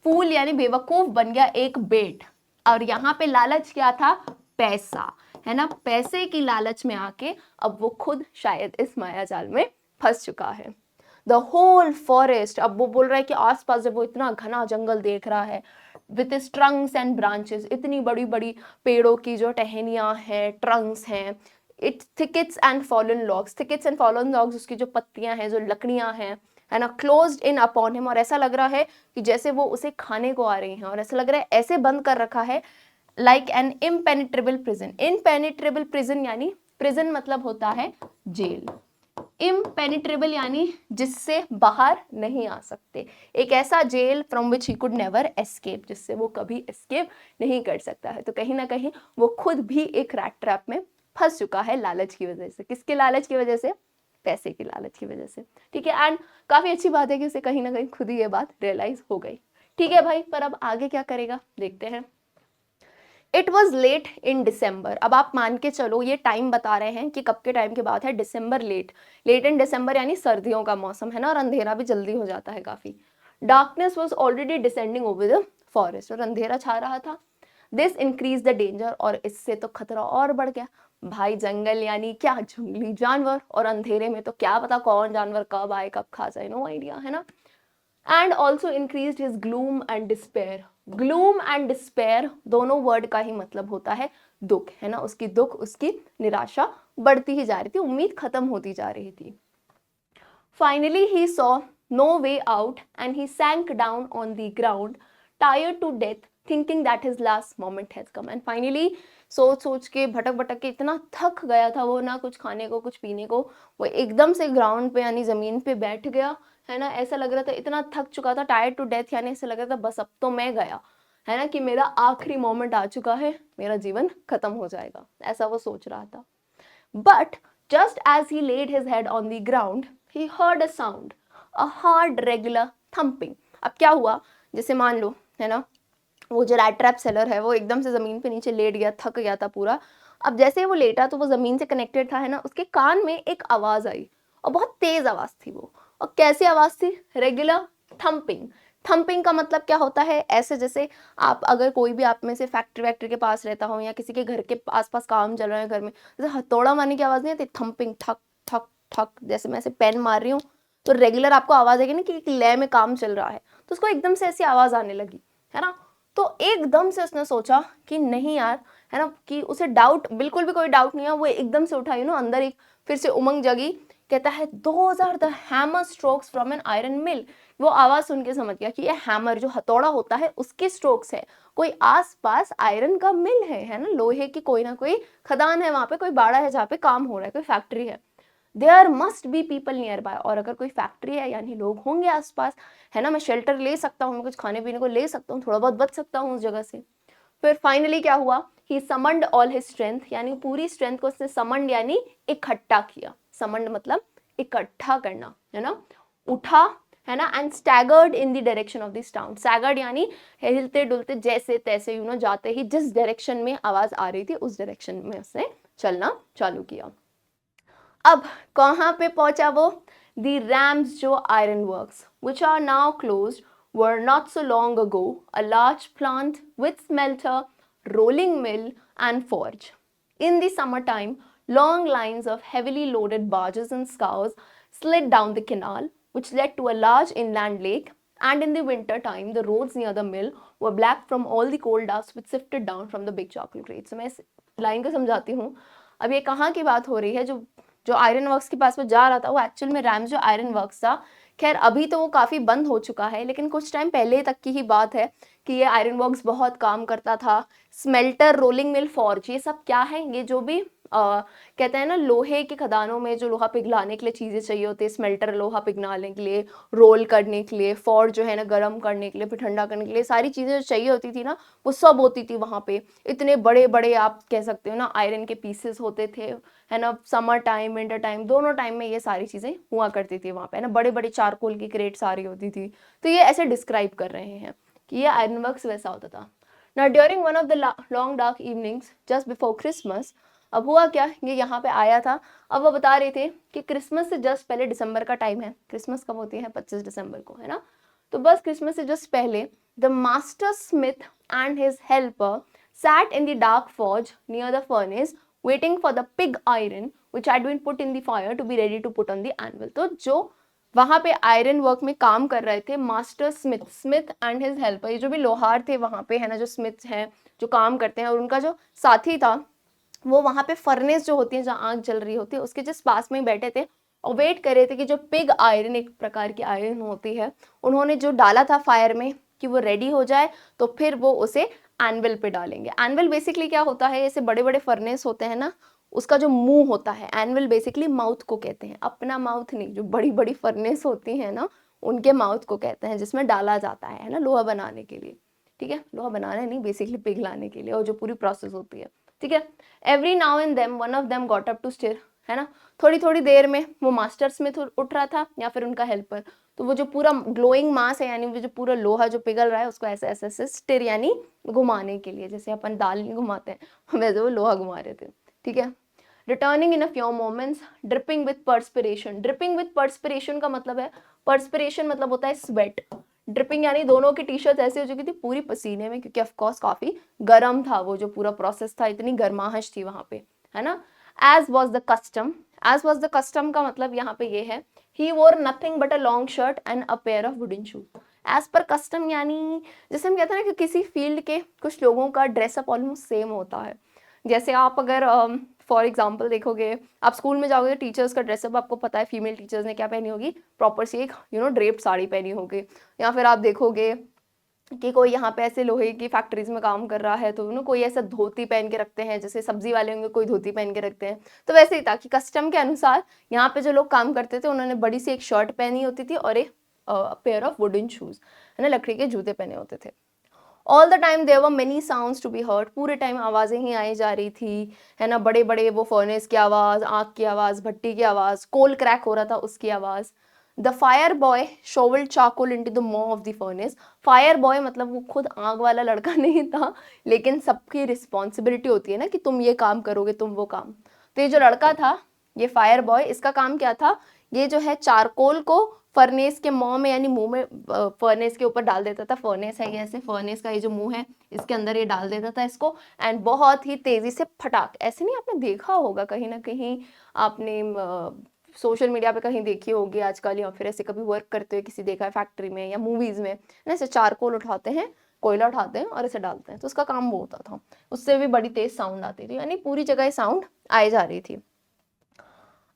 फूल यानी बेवकूफ बन गया, एक बेट। और यहाँ पे लालच क्या था, पैसा, है ना, पैसे की लालच में आके अब वो खुद शायद इस माया जाल में फंस चुका है। द होल फॉरेस्ट, अब वो बोल रहा है कि आसपास जब वो इतना घना जंगल देख रहा है, with is Trunks and branches, इतनी बड़ी बड़ी पेड़ों की जो टहनियां हैं, ट्रंक्स हैं, it thickets and fallen logs, thickets and fallen logs, उसकी जो पत्तियां हैं, जो लकड़ियां हैं, है ना, क्लोज्ड इन अपॉन हिम, और ऐसा लग रहा है कि जैसे वो उसे खाने को आ रही हैं, और ऐसा लग रहा है ऐसे बंद कर रखा है like an impenetrable prison. Impenetrable prison यानी प्रिजन मतलब होता है जेल, इम्पेनिट्रेबल यानी जिससे बाहर नहीं आ सकते, एक ऐसा jail from which he could never escape, जिससे वो कभी एस्केप नहीं कर सकता है। तो कहीं ना कहीं वो खुद भी एक रैट ट्रैप में फंस चुका है लालच की वजह से। किसके लालच की वजह से, पैसे की लालच की वजह से, ठीक है। एंड काफी अच्छी बात है कि उसे कहीं ना कहीं खुद ही ये बात रियलाइज हो गई, ठीक है भाई। पर अब आगे क्या करेगा देखते हैं। It was late in December, अब आप मान के चलो ये टाइम बता रहे हैं कि कब के टाइम की बात है, डिसम्बर, लेट इन डिसम्बर यानी सर्दियों का मौसम है ना, और अंधेरा भी जल्दी हो जाता है काफी। Darkness was already descending over the forest, और अंधेरा छा रहा था। दिस इंक्रीज द डेंजर, और इससे तो खतरा और बढ़ गया भाई। जंगल यानी क्या, जंगली जानवर, और अंधेरे में तो क्या पता कौन जानवर कब आए कब खा जाए, नो आइडिया, है ना। And also increase his gloom and despair. Gloom and despair दोनों वर्ड का ही मतलब होता है दुख, है ना, उसकी दुख, उसकी निराशा बढ़ती ही जा रही थी, उम्मीद खत्म होती जा रही थी। Finally he saw no way out and he sank down on the ground tired to death thinking that his last moment has come. And finally सोच सोच के भटक भटक के इतना थक गया था वो, ना कुछ खाने को कुछ पीने को, वो एकदम से ग्राउंड पे यानी जमीन पे बैठ गया, है ना। ऐसा लग रहा था, इतना थक चुका था, टायर्ड टू डेथ यानी ऐसा लग रहा था बस अब तो मैं गया, है ना, कि मेरा आखिरी मोमेंट आ चुका है, मेरा जीवन खत्म हो जाएगा, ऐसा वो सोच रहा था। But just as he laid his head on the ground he heard a sound, a hard regular thumping. अब क्या हुआ, जैसे मान लो, है ना, वो जो रैट ट्रैप सेलर है वो एकदम से जमीन पे नीचे लेट गया, थक गया था पूरा। अब जैसे वो लेटा तो वो जमीन से कनेक्टेड था, है ना, उसके कान में एक आवाज आई, और बहुत तेज आवाज थी वो। और कैसी आवाज थी, रेगुलर थम्पिंग। थम्पिंग का मतलब क्या होता है, ऐसे जैसे आप अगर कोई भी आप में से फैक्ट्री वैक्ट्री के पास रहता हो, या किसी के घर के आसपास काम चल रहा है घर में, जैसे हथौड़ा मारने की आवाज नहीं आती, थम्पिंग, ठक ठक ठक, जैसे मैं ऐसे पेन मार रही हूँ तो रेगुलर आपको आवाज आएगी ना कि एक लय में काम चल रहा है, तो उसको एकदम से ऐसी आवाज आने लगी, है ना। तो एकदम से उसने सोचा कि नहीं यार, है ना, कि उसे डाउट, बिल्कुल भी कोई डाउट नहीं है, वो एकदम से उठा, अंदर एक फिर से उमंग जगी। कहता है those are the hammer strokes from an iron mill. वो आवाज सुन के समझ गया कि ये हैमर जो हथौड़ा होता है उसके स्ट्रोक्स है, कोई आसपास आयरन का मिल है ना, लोहे की कोई ना कोई खदान है, वहां पे कोई बाड़ा है जहाँ पे काम हो रहा है, कोई फैक्ट्री है। There must be people nearby, और अगर कोई फैक्ट्री है यानी लोग होंगे आसपास, है ना, मैं शेल्टर ले सकता हूँ, मैं कुछ खाने पीने को ले सकता हूँ, थोड़ा बहुत बच सकता हूँ उस जगह से। फिर फाइनली क्या हुआ, ही समंड ऑल हिज स्ट्रेंथ, यानी पूरी स्ट्रेंथ को उसने समंड यानी इकट्ठा किया। समंड मतलब इकट्ठा करना, है ना, उठा, है ना, and staggered in the direction of this town. Staggered यानी हिलते डुलते, जैसे तैसे जाते ही जिस डायरेक्शन में आवाज आ रही थी उस डायरेक्शन में उसने चलना चालू किया। अब कहाँ पे पहुंचा वो? The Ramsjo Ironworks, which are now closed, were not so long ago a large plant with smelter, rolling mill, and forge. In the summertime, long lines of heavily loaded barges and scows slid down the canal, which led to a large inland lake. And in the winter time, the roads near the mill were black from all the coal dust which sifted down from the big charcoal grates. So मैं इस line को समझाती हूँ। अब ये कहाँ की बात हो रही है? जो आयरन वर्क्स के पास वो जा रहा था वो एक्चुअल में रैम्सजो आयरन वर्क्स था। खैर अभी तो वो काफ़ी बंद हो चुका है, लेकिन कुछ टाइम पहले तक की ही बात है कि ये आयरन वर्क्स बहुत काम करता था। स्मेल्टर, रोलिंग मिल, फॉर्ज, ये सब क्या है? ये जो भी कहते हैं ना, लोहे की खदानों में जो लोहा पिघलाने के लिए चीज़ें चाहिए होती है, स्मेल्टर लोहा पिघलाने के लिए, रोल करने के लिए, फॉर्ज जो है ना गर्म करने के लिए, फिर ठंडा करने के लिए, सारी चीज़ें जो चाहिए होती थी ना वो सब होती थी वहाँ पे। इतने बड़े बड़े आप कह सकते हो ना आयरन के पीसेस होते थे, है ना। समर टाइम, विंटर टाइम, दोनों टाइम में ये सारी चीज़ें हुआ करती थी वहाँ पे, है ना। बड़े बड़े चारकोल की क्रेट सारी होती थी। तो ये ऐसे डिस्क्राइब कर रहे हैं कि ये आयरन वर्क्स वैसा होता था। Now during one of the long dark evenings just before Christmas, अब हुआ क्या, ये यहाँ पे आया था। अब वो बता रहे थे कि क्रिसमस से जस्ट पहले, दिसंबर का टाइम है, क्रिसमस कब होती है? 25 दिसंबर को, है ना। तो बस क्रिसमस से जस्ट पहले the master Smith and his helper sat in the dark forge near the furnace waiting for the pig iron which had been put in the fire to be ready to put on the anvil. तो जो वहाँ पे iron work में काम कर रहे थे master Smith, Smith and his helper, ये जो भी लोहार थे वहाँ पे, है ना, जो स्मिथ हैं जो काम करते हैं, और उनका जो साथी था वो वहाँ पे फर्नेस जो होती है जहाँ आग जल रही होती है उसके जस्ट पास में ही बैठे थे और वेट कर रहे थे कि जो पिग आयरन, एक प्रकार की आयरन होती है, उन्होंने जो डाला था फायर में कि वो रेडी हो जाए तो फिर वो उसे एनविल पे डालेंगे। एनविल बेसिकली क्या होता है? ऐसे बड़े बड़े फर्नेस होते हैं ना, उसका जो मुंह होता है, एनविल बेसिकली माउथ को कहते हैं, अपना माउथ नहीं, जो बड़ी बड़ी फर्नेस होती है ना उनके माउथ को कहते हैं, जिसमें डाला जाता है ना, लोहा बनाने के लिए। ठीक है, लोहा बनाने नहीं, बेसिकली पिघलाने के लिए, और जो पूरी प्रोसेस होती है। ठीक है, every now and then one of them got up to stir, है ना। थोड़ी थोड़ी देर में वो मास्टर स्मिथ उठ रहा था या फिर उनका हेल्पर, तो वो जो पूरा ग्लोइंग मास है, यानी वो जो पूरा लोहा जो पिघल रहा है उसको ऐसे ऐसे ऐसे स्टिर यानी घुमाने के लिए, जैसे अपन दाल नहीं घुमाते हैं वैसे वो लोहा घुमा रहे थे। ठीक है, returning in a few moments dripping with perspiration. Dripping with perspiration का मतलब है, पर्सपिरेशन मतलब होता है स्वेट, ड्रिपिंग यानी दोनों की टी शर्ट ऐसी हो चुकी थी पूरी पसीने में, क्योंकि ऑफ कोर्स काफी गर्म था वो जो पूरा प्रोसेस था, इतनी गर्माहट थी वहां पे, है ना। As was the custom, as was the custom का मतलब यहाँ पे ये है, he wore nothing but a long shirt and a pair of wooden shoes. As per custom यानी जैसे हम कहते हैं ना कि किसी फील्ड के कुछ लोगों का ड्रेसअप ऑलमोस्ट सेम होता है। जैसे आप अगर फॉर एग्जाम्पल देखोगे, आप स्कूल में जाओगे टीचर्स का ड्रेसअप आपको पता है, फीमेल टीचर्स ने क्या पहनी होगी, प्रॉपर सी एक ड्रेप्ड साड़ी पहनी होगी। या फिर आप देखोगे कि कोई यहाँ पे ऐसे लोहे की फैक्ट्रीज में काम कर रहा है तो कोई ऐसा धोती पहन के रखते हैं, जैसे सब्जी वाले होंगे कोई धोती पहन के रखते हैं। तो वैसे ही था कि कस्टम के अनुसार यहाँ पे जो लोग काम करते थे उन्होंने बड़ी सी एक शर्ट पहनी होती थी और एक पेयर ऑफ वुडन शूज, है ना, लकड़ी के जूते पहने होते थे। All the time there were many sounds to be heard, पूरे टाइम आवाज़ें ही आई जा रही थी, है ना। बड़े बड़े वो फर्नेस की आवाज़, आग की आवाज़, भट्टी की आवाज़, कोल क्रैक हो रहा था उसकी आवाज़। The fire boy shovelled charcoal into the maw of the furnace. Fire boy मतलब वो खुद आग वाला लड़का नहीं था, लेकिन सबकी रिस्पॉन्सिबिलिटी होती है ना कि तुम ये काम करोगे, तुम वो काम। तो ये जो लड़का था, ये फायर बॉय, इसका काम क्या था, ये जो है चारकोल को फर्नेस के मुंह में यानी मुंह में, फर्नेस के ऊपर डाल देता था। फर्नेस है ये, ऐसे फर्नेस का ये जो मुंह है इसके अंदर ये डाल देता था इसको, एंड बहुत ही तेजी से फटाक, ऐसे नहीं, आपने देखा होगा कहीं ना कहीं, आपने सोशल मीडिया पे कहीं देखी होगी आजकल, या फिर ऐसे कभी वर्क करते हुए किसी देखा है फैक्ट्री में या मूवीज में ना, ऐसे चारकोल उठाते हैं, कोयला उठाते हैं और ऐसे डालते हैं, तो उसका काम वो होता था। उससे भी बड़ी तेज साउंड आती थी, यानी पूरी जगह साउंड आई जा रही थी।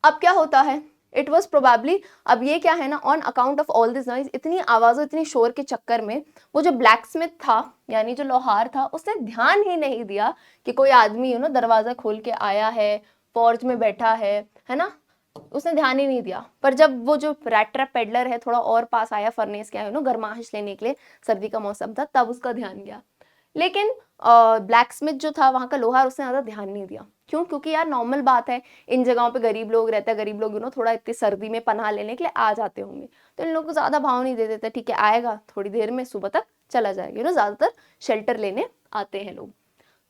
अब क्या होता है, इट वॉज प्रोबेबली, अब ये क्या है ना, on account of all this noise, इतनी आवाज़ों इतनी शोर के चक्कर में वो जो ब्लैक स्मिथ था यानी जो लोहार था उसने ध्यान ही नहीं दिया कि कोई आदमी दरवाज़ा खोल के आया है, फॉर्ज में बैठा है ना, उसने ध्यान ही नहीं दिया। पर जब वो जो रैट ट्रैप पेडलर है थोड़ा और पास आया फर्नेस के, गर्माहट लेने के लिए, सर्दी का मौसम था, तब उसका ध्यान गया। लेकिन ब्लैक स्मिथ जो था वहाँ का लोहार, उसने ज़्यादा ध्यान नहीं दिया। क्यों? क्योंकि यार नॉर्मल बात है, इन जगहों पे गरीब लोग रहते हैं, गरीब लोग थोड़ा इतनी सर्दी में पनाह लेने के लिए आ जाते होंगे, तो इन लोगों को ज़्यादा भाव नहीं दे देते, ठीक है आएगा थोड़ी देर में, सुबह तक चला जाएगा, ज़्यादातर शेल्टर लेने आते हैं लोग।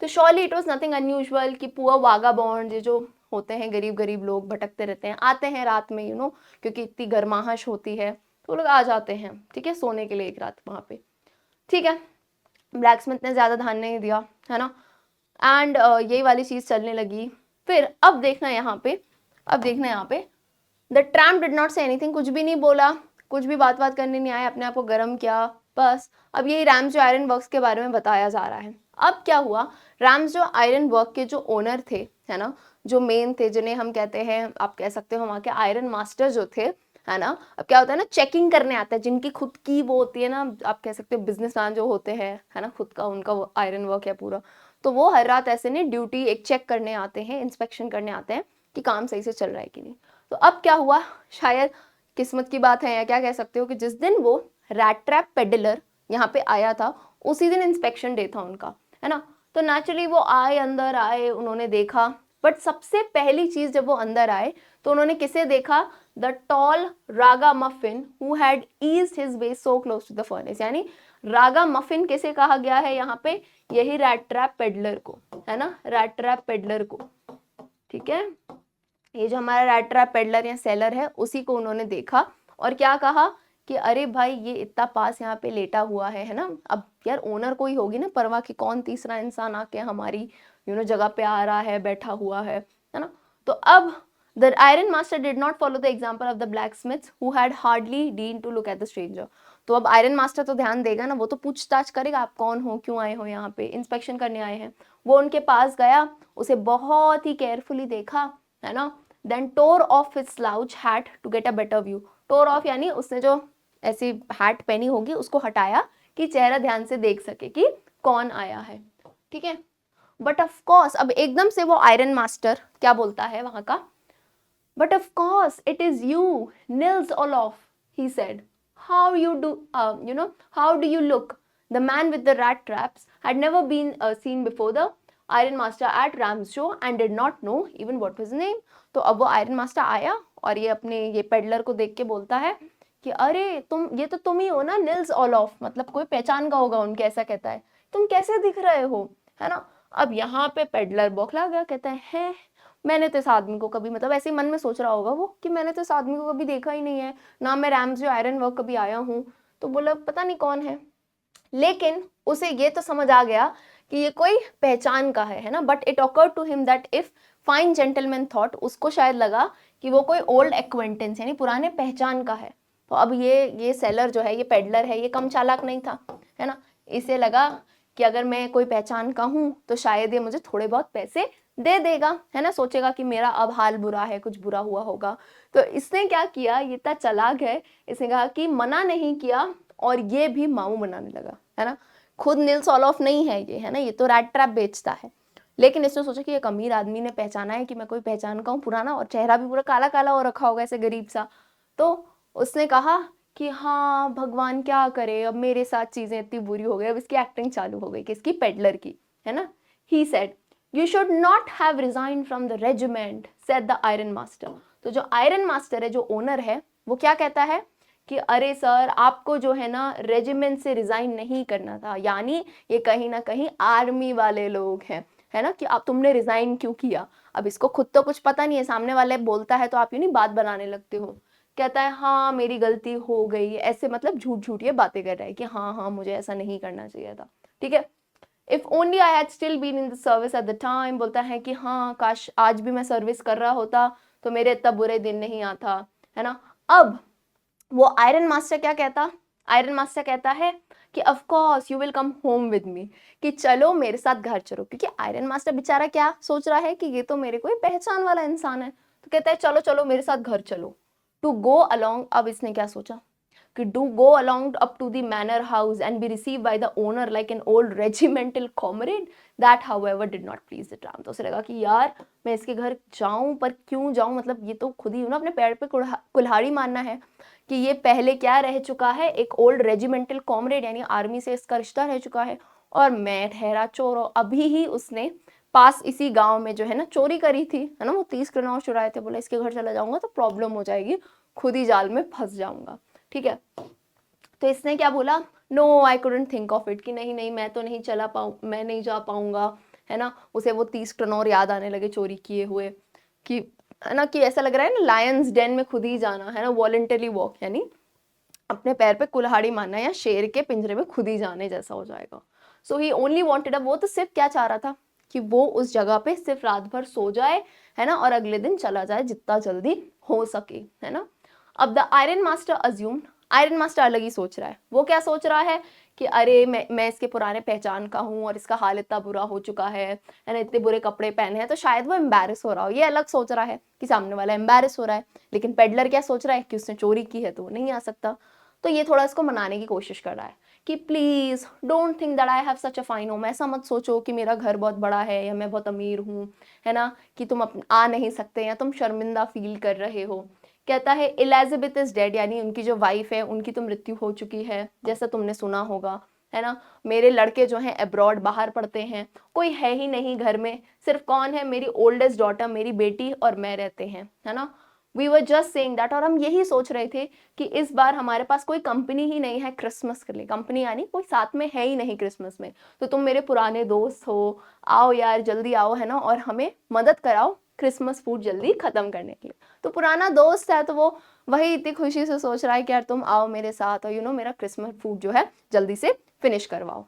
तो surely it was nothing unusual कि पुअर वागाबॉन्ड जो होते हैं, गरीब गरीब लोग भटकते रहते हैं, आते हैं रात में क्योंकि इतनी गर्माहट होती है तो लोग आ जाते हैं, ठीक है, सोने के लिए एक रात वहाँ पे, ठीक है। ब्लैकस्मिथ ने ज़्यादा ध्यान नहीं दिया, है ना, एंड यही वाली चीज़ चलने लगी। फिर अब देखना यहाँ पे the tramp did not say anything, कुछ भी नहीं बोला, कुछ भी बात करने नहीं आया, अपने आप को गर्म किया, बस। अब यही रैम्सजो आयरन वर्क्स के बारे में बताया जा रहा है। अब क्या हुआ, रैम्सजो आयरन वर्क के जो ओनर थे, है ना, जो मेन थे, जिन्हें हम कहते हैं, आप कह सकते हो वहाँ के आयरन मास्टर जो थे, है ना। अब क्या होता है ना, चेकिंग करने आता है, जिनकी खुद की वो होती है ना, आप कह सकते हो बिजनेसमैन जो होते हैं, है ना, खुद का उनका आयरन वर्क है पूरा, तो वो हर रात ऐसे नहीं ड्यूटी एक चेक करने आते हैं, इंस्पेक्शन करने आते हैं कि काम सही से चल रहा है कि नहीं। तो अब क्या हुआ, शायद किस्मत की बात है या क्या कह सकते हो, कि जिस दिन वो रैट ट्रैप पेडलर यहाँ पे आया था उसी दिन इंस्पेक्शन डे था उनका, है ना। तो नेचुरली वो आए, अंदर आए, उन्होंने देखा, बट सबसे पहली चीज जब वो अंदर आए तो उन्होंने किसे देखा, the tall ragamuffin who had eased his way so close to the furnace. यानी रागा मफिन किसे कहा गया है यहाँ पे, यही रैट ट्रैप पेडलर को, है ना, रैट ट्रैप पेडलर को, ठीक है। ये जो हमारा रैट ट्रैप पेडलर या सेलर है उसी को उन्होंने देखा और क्या कहा कि अरे भाई ये इतना पास यहाँ पे लेटा हुआ है ना। अब यार ओनर कोई होगी ना परवाह की, कौन तीसरा इंसान आके हमारी जगह पे आ रहा है, बैठा हुआ है ना। तो अब the iron master did not follow the example of the blacksmith who had hardly deigned to look at the stranger. तो अब आयरन मास्टर तो ध्यान देगा ना, वो तो पूछताछ करेगा, आप कौन हो, क्यों आए हो यहाँ पे, इंस्पेक्शन करने आए हैं। वो उनके पास गया, उसे बहुत ही केयरफुली देखा, है ना। Then tore off his slouch hat to get a better view. Tore off यानी उसने जो ऐसी हैट पहनी होगी उसको हटाया कि चेहरा ध्यान से देख सके कि कौन आया है, ठीक है। बट ऑफ कोर्स अब एकदम से वो आयरन मास्टर क्या बोलता है वहां का, but of course it is you Nils Olof, he said. How you do, how do you look? The man with the rat traps had never been seen before the iron master at Ramsjo and did not know even what was his name. तो अब वो iron master आया और ये अपने ये peddler को देख के बोलता है कि अरे ये तो तुम ही हो ना, निल्स ओलॉफ, मतलब कोई पहचान का होगा उनके, ऐसा कहता है, तुम कैसे दिख रहे हो, है ना। अब यहाँ पे पेडलर बौखला गया, कहता है मैंने तो इस आदमी को कभी, मतलब ऐसे मन में सोच रहा होगा वो कि मैंने तो इस आदमी को कभी देखा ही नहीं है ना, मैं रैम्सजो आयरन वर्क कभी आया हूँ, तो बोला पता नहीं कौन है। लेकिन उसे ये तो समझ आ गया कि ये कोई पहचान का है ना। But it awkward to him that if fine gentleman thought, उसको शायद लगा कि वो कोई ओल्ड एक्वेंटेंस यानी पुराने पहचान का है। तो अब ये सेलर जो है, ये पेडलर है, ये कम चालाक नहीं था, है ना। इसे लगा कि अगर मैं कोई पहचान का हूँ तो शायद ये मुझे थोड़े बहुत पैसे दे देगा, है ना, सोचेगा कि मेरा अब हाल बुरा है, कुछ बुरा हुआ होगा। तो इसने क्या किया, ये इतना चालाक है, इसने कहा कि मना नहीं किया और ये भी मामू बनाने लगा, है ना। खुद निल्स ओलॉफ नहीं है ये, है ना, ये तो रैट ट्रैप बेचता है। लेकिन इसने सोचा कि एक अमीर आदमी ने पहचाना है कि मैं कोई पहचान का हूँ पुराना, और चेहरा भी पूरा काला काला हो रखा होगा ऐसे गरीब सा। तो उसने कहा कि हाँ भगवान क्या करे, अब मेरे साथ चीजें इतनी बुरी हो गई। अब इसकी एक्टिंग चालू हो गई, किसकी, पेडलर की, है ना। He said you should not have resign from the regiment said the iron master. तो जो आयरन मास्टर है, जो ओनर है, वो क्या कहता है कि अरे सर आपको जो है ना रेजिमेंट से रिजाइन नहीं करना था। यानी ये कहीं ना कहीं आर्मी वाले लोग हैं, है ना, कि आप तुमने रिजाइन क्यों किया। अब इसको खुद तो कुछ पता नहीं है, सामने वाले बोलता है तो आप यूं नहीं बात बनाने लगते हो। कहता है हाँ मेरी गलती हो गई, ऐसे मतलब झूठ झूठ ये बातें कर रहा है कि हाँ हाँ मुझे ऐसा नहीं करना चाहिए था, ठीक है। If only I had still been in the service at the time, बोलता है कि हाँ काश आज भी मैं सर्विस कर रहा होता तो मेरे इतना बुरे दिन नहीं आता, है ना। अब वो आयरन मास्टर क्या कहता, आयरन मास्टर कहता है कि of course you will come home with me, कि चलो मेरे साथ घर चलो। क्योंकि आयरन मास्टर बेचारा क्या सोच रहा है कि ये तो मेरे कोई पहचान वाला इंसान है, तो कहता है चलो चलो मेरे साथ घर चलो, टू गो अलॉन्ग। अब इसने क्या सोचा कि do go along up to the manor house and be receive by the owner like an old regimental comrade, that however did not please the tramp. तो उसे लगा कि यार मैं इसके घर जाऊं, पर क्यों जाऊं, मतलब ये तो खुद ही ना अपने पैर पे कुल्हाड़ी मारना है कि ये पहले क्या रह चुका है, एक ओल्ड रेजिमेंटल कॉमरेड, यानी आर्मी से इसका रिश्ता रह चुका है, और मैं ठहरा चोर। अभी ही उसने पास इसी गांव में जो है ना चोरी करी थी, है ना, वो 30 किलो चुराए थे। बोला इसके घर चला जाऊंगा तो प्रॉब्लम हो जाएगी, खुद ही जाल में फंस जाऊंगा, ठीक है। तो इसने क्या बोला, no I couldn't think of it, कि नहीं नहीं मैं तो नहीं चला पाऊँ, मैं नहीं जा पाऊंगा, है ना, उसे वो 30 टन और याद आने लगे चोरी किए हुए, कि है ना, कि ऐसा लग रहा है ना लायंस डेन में खुद ही जाना, है ना, वॉलंटरी वॉक, यानी अपने पैर पे कुल्हाड़ी मारना या शेर के पिंजरे में खुद ही जाने जैसा हो जाएगा। सो ही ओनली वांटेड अ, वो तो सिर्फ क्या चाह रहा था कि वो उस जगह पे सिर्फ रात भर सो जाए, है ना, और अगले दिन चला जाए जितना जल्दी हो सके, है ना। अब the iron master assume, iron master अलग ही सोच रहा है। वो क्या सोच रहा है कि अरे मैं इसके पुराने पहचान का हूँ और इसका हाल इतना बुरा हो चुका है ना, इतने बुरे कपड़े पहने हैं, तो शायद वो एम्बैरेस हो रहा हो। ये अलग सोच रहा है कि सामने वाला एम्बैरेस हो रहा है, लेकिन पेडलर क्या सोच रहा है कि उसने चोरी की है तो वो नहीं आ सकता। तो ये थोड़ा इसको मनाने की कोशिश कर रहा है कि please don't think that I have such a fine home, ऐसा मत सोचो कि मेरा घर बहुत बड़ा है या मैं बहुत अमीर हूँ, है ना, कि तुम आ नहीं सकते या तुम शर्मिंदा फील कर रहे हो। कहता है इलिजाबेथ इज डेड, यानी उनकी जो वाइफ है उनकी तो मृत्यु हो चुकी है, जैसा तुमने सुना होगा, है ना। मेरे लड़के जो हैं अब्रॉड बाहर पढ़ते हैं, कोई है ही नहीं घर में, सिर्फ कौन है, मेरी ओल्डेस्ट डॉटर, मेरी बेटी और मैं रहते हैं, है ना। We were just saying that, और हम यही सोच रहे थे कि इस बार हमारे पास कोई कंपनी ही नहीं है क्रिसमस के लिए, कंपनी यानी कोई साथ में है ही नहीं क्रिसमस में, तो तुम मेरे पुराने दोस्त हो, आओ यार जल्दी आओ, है ना, और हमें मदद कराओ क्रिसमस फूड जल्दी खत्म करने के लिए। तो पुराना दोस्त है तो वो वही इतनी खुशी से सोच रहा है कि यार तुम आओ मेरे साथ और यू नो मेरा क्रिसमस फूड जो है जल्दी से फिनिश करवाओ।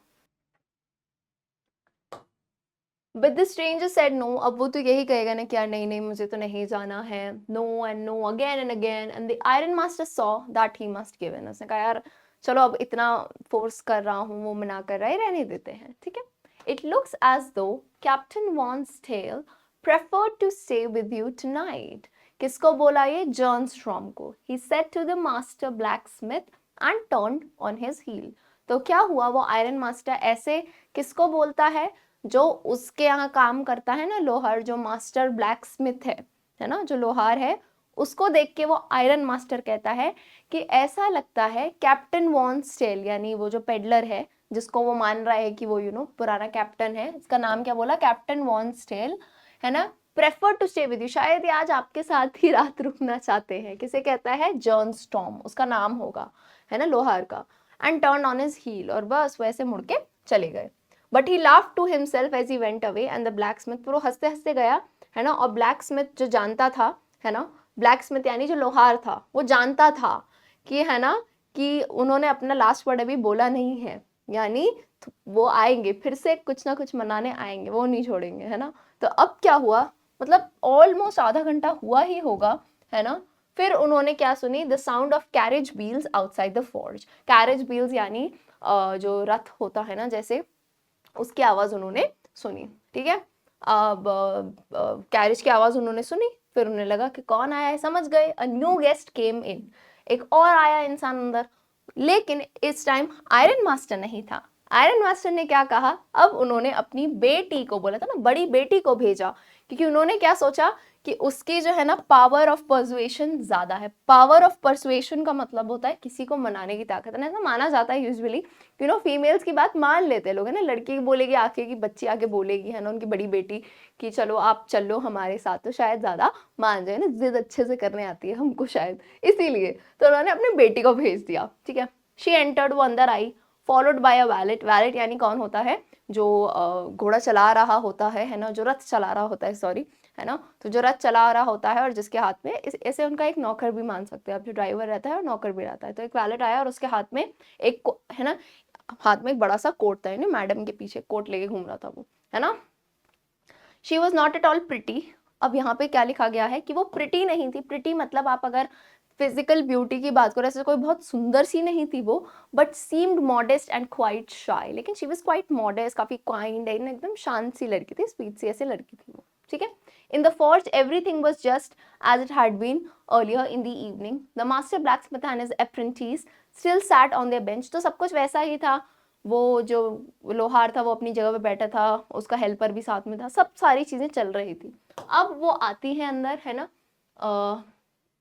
But the stranger said no, अब वो तो यही कहेगा ना कि यार नहीं नहीं मुझे तो नहीं जाना है, no and no again and again, and the iron master saw that he must give in, उसने कहा यार चलो अब इतना फोर्स कर रहा हूँ, वो मना कर रहा है, रहने देते हैं, ठीक है। It looks as though captain Von Stahle preferred to stay with you tonight, किसको बोला ये, जॉन स्ट्रॉम को। He said to the master blacksmith and turned on his heel, तो क्या हुआ, वो आयरन मास्टर ऐसे किसको बोलता है, जो उसके यहाँ काम करता है ना लोहार, जो मास्टर ब्लैक स्मिथ है ना, जो लोहार है, उसको देख के वो आयरन मास्टर कहता है कि ऐसा लगता है कैप्टन वॉन स्टेल, यानी वो जो पेडलर है जिसको वो मान रहा है कि वो यू नो पुराना कैप्टन है, इसका नाम क्या बोला, कैप्टन वॉन स्टेल, है ना, prefer to stay with you, शायद ये आज आपके साथ ही रात रुकना चाहते हैं, किसे कहता है, जॉन स्टॉर्म उसका नाम होगा, है ना, लोहार का। And turn on his heel, और बस वैसे मुड़ के चले गए। But he laughed to himself as he went away, and the blacksmith, वो हंसते हंसते गया, है ना, और ब्लैक स्मिथ जो जानता था, है ना, ब्लैक स्मिथ यानी जो लोहार था, वो जानता था कि, है ना, कि उन्होंने अपना लास्ट वर्ड अभी बोला नहीं है, यानी वो आएंगे फिर से कुछ ना कुछ मनाने आएंगे, वो नहीं छोड़ेंगे, है ना। तो अब क्या हुआ, मतलब ऑलमोस्ट आधा घंटा हुआ ही होगा, है ना, फिर उन्होंने क्या सुनी, the sound of carriage wheels outside the forge, carriage wheels यानी जो रथ होता है ना जैसे, उसकी आवाज उन्होंने सुनी, ठीक है। अब कैरिज की आवाज उन्होंने सुनी, फिर उन्हें लगा कि कौन आया है, समझ गए, अ न्यू गेस्ट केम इन, एक और आया इंसान अंदर। लेकिन इस टाइम आयरन मास्टर नहीं था। आयरन मास्टर ने क्या कहा, अब उन्होंने अपनी बेटी को बोला था ना, बड़ी बेटी को भेजा, क्योंकि उन्होंने क्या सोचा कि उसकी जो है ना पावर ऑफ परसुएशन ज्यादा है। पावर ऑफ परसुएशन का मतलब होता है किसी को मनाने की ताकत, है ना, ऐसा माना जाता है यूजुअली, यू नो फीमेल्स की बात मान लेते हैं लोग, है ना, लड़की बोलेगी आके की बच्ची आके बोलेगी, है ना, उनकी बड़ी बेटी कि चलो आप चलो हमारे साथ, तो शायद ज्यादा मान जाए ना, जिद अच्छे से करने आती है हमको शायद, इसीलिए तो उन्होंने अपनी बेटी को भेज दिया, ठीक है। शी एंटर्ड, वो अंदर आई, followed by a valet, valet यानी कौन होता है, जो घोड़ा चला रहा होता है ना, जो रथ चला रहा होता है, सॉरी, है ना, तो जो रथ चला रहा होता है और जिसके हाथ में ऐसे उनका एक नौकर भी मान सकते हैं आप, जो ड्राइवर रहता है और नौकर भी रहता है, तो एक वैलेट आया और उसके हाथ में एक, है ना, हाथ में एक बड़ा सा कोट था, यानी मैडम के पीछे कोट लेके घूम रहा था वो, है ना। She was not at all pretty, अब यहाँ पे क्या लिखा गया है कि वो प्रिटी नहीं थी, प्रिटी मतलब आप अगर फिजिकल ब्यूटी की बात करो, ऐसे कोई बहुत सुंदर सी नहीं थी वो, but seemed modest and quite शाई, लेकिन शी वॉज क्वाइट मॉडेस्ट, काफी काइंड है, एकदम शांत सी लड़की थी, स्वीट सी ऐसी लड़की थी वो, ठीक है। In the forge, everything was just as it had been earlier in the evening. The master blacksmith and his apprentice still sat on their bench. तो सब कुछ वैसा ही था, वो जो लोहार था वो अपनी जगह पे बैठा था, उसका हेल्पर भी साथ में था, सब सारी चीजें चल रही थी। अब वो आती है अंदर, है ना,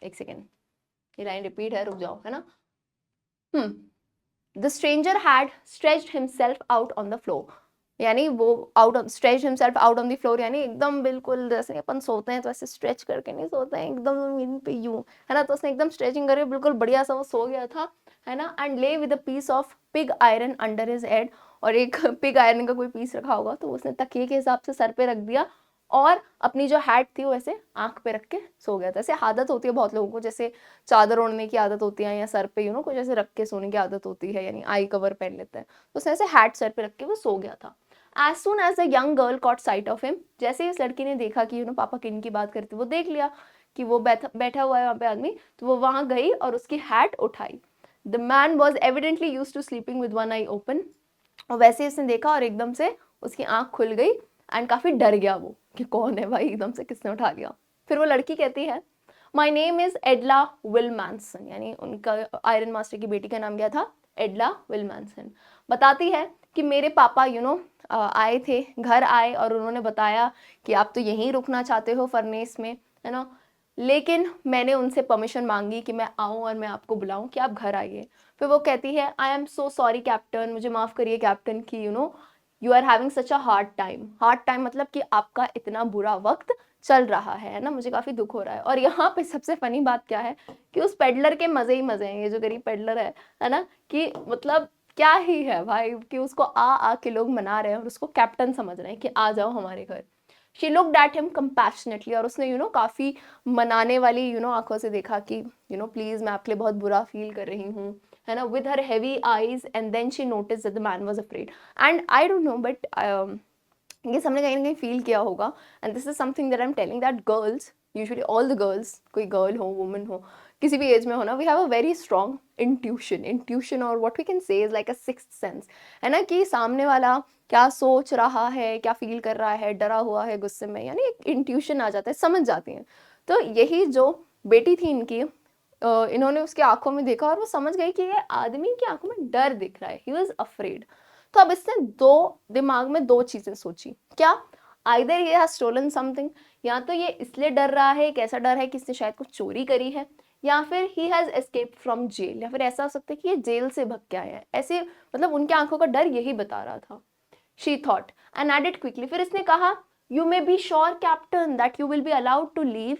एक सेकेंड, ये लाइन रिपीट है, रुक जाओ, है ना। The stranger had stretched himself out on the floor, यानी वो stretched himself out on the floor, यानी एकदम बिल्कुल जैसे अपन सोते हैं तो ऐसे स्ट्रेच करके नहीं सोते हैं, एकदम जमीन पे यूं, है ना, तो उसने एकदम स्ट्रेचिंग करके बिल्कुल बढ़िया सा वो सो गया था, है ना। And lay with a piece of pig iron under his head, और एक पिग आयरन का कोई पीस रखा होगा, तो उसने तकिए के हिसाब से सर पे रख दिया और अपनी जो हैट थी वो ऐसे आंख पे रख के सो गया था। ऐसे आदत होती है बहुत लोगों को, जैसे चादर ओढ़ने की आदत होती है या सर पे कुछ ऐसे रख के सोने की आदत होती है, यानी आई कवर पहन लेते हैं, तो उसने ऐसे हैट सर पे रख के वो सो गया था। As soon as the young girl caught sight of him, जैसे ही इस लड़की ने देखा कि पापा किन की बात करते, वो देख लिया कि वो बैठा हुआ है वहाँ पे आदमी, तो वो वहां गई और उसकी हैट उठाई। The man was evidently used to sleeping with one eye open, और वैसे ही उसने देखा और एकदम से उसकी आंख खुल गई एंड काफी डर गया वो कि कौन है भाई, एकदम से किसने उठा लिया। फिर वो लड़की कहती है माई नेम इज एडला विलमैनसन, यानी उनका आयरन मास्टर की बेटी का नाम क्या था, एडला विलमैनसन। बताती है कि मेरे पापा आए थे, घर आए और उन्होंने बताया कि आप तो यहीं रुकना चाहते हो फर्नेस में, है ना, लेकिन मैंने उनसे परमिशन मांगी कि मैं आऊँ और मैं आपको बुलाऊं कि आप घर आइए। फिर वो कहती है I am so sorry captain, मुझे माफ़ करिए कैप्टन कि you are having such a hard time. Hard time मतलब कि आपका इतना बुरा वक्त चल रहा है ना, मुझे काफ़ी दुख हो रहा है। और यहाँ पे सबसे फनी बात क्या है कि उस पेडलर के मज़े ही मज़े हैं, ये जो गरीब पेडलर है ना, कि मतलब क्या ही है भाई कि उसको आ के लोग मना रहे हैं और उसको कैप्टन समझ रहे हैं कि आ जाओ हमारे घर। She looked at him compassionately, और उसने काफ़ी मनाने वाली आंखों से देखा कि प्लीज़ मैं आपके लिए बहुत बुरा फील कर रही हूँ, है ना, with her heavy eyes, and then she noticed that the man was afraid. And I don't know, but ये सबने कहीं ना कहीं फील किया होगा, and this is something that I am telling, that girls, usually all the girls, कोई girl हो woman हो किसी भी एज में हो ना, we have a very strong intuition और what we can say is like a sixth sense, है ना, कि सामने वाला क्या सोच रहा है, क्या फील कर रहा है, डरा हुआ है, गुस्से में, यानी एक इंट्यूशन आ जाता है, समझ जाती हैं। तो यही जो बेटी थी इनकी, इन्होंने उसके आंखों में देखा और वो समझ गई कि ये आदमी की आंखों में डर दिख रहा है, ही वॉज अफ्रेड। तो अब इसने दिमाग में दो चीजें सोची, क्या आइदर ये हैज स्टोलन समथिंग, या तो ये इसलिए डर रहा है, एक ऐसा डर है कि इसने शायद कुछ चोरी करी है, या फिर he has escaped from jail, या फिर ऐसा हो सकता है कि ये जेल से भाग के आया है, ऐसे मतलब उनके आंखों का डर यही बता रहा था। She thought and added quickly, फिर इसने कहा you may be sure captain that you will be allowed to leave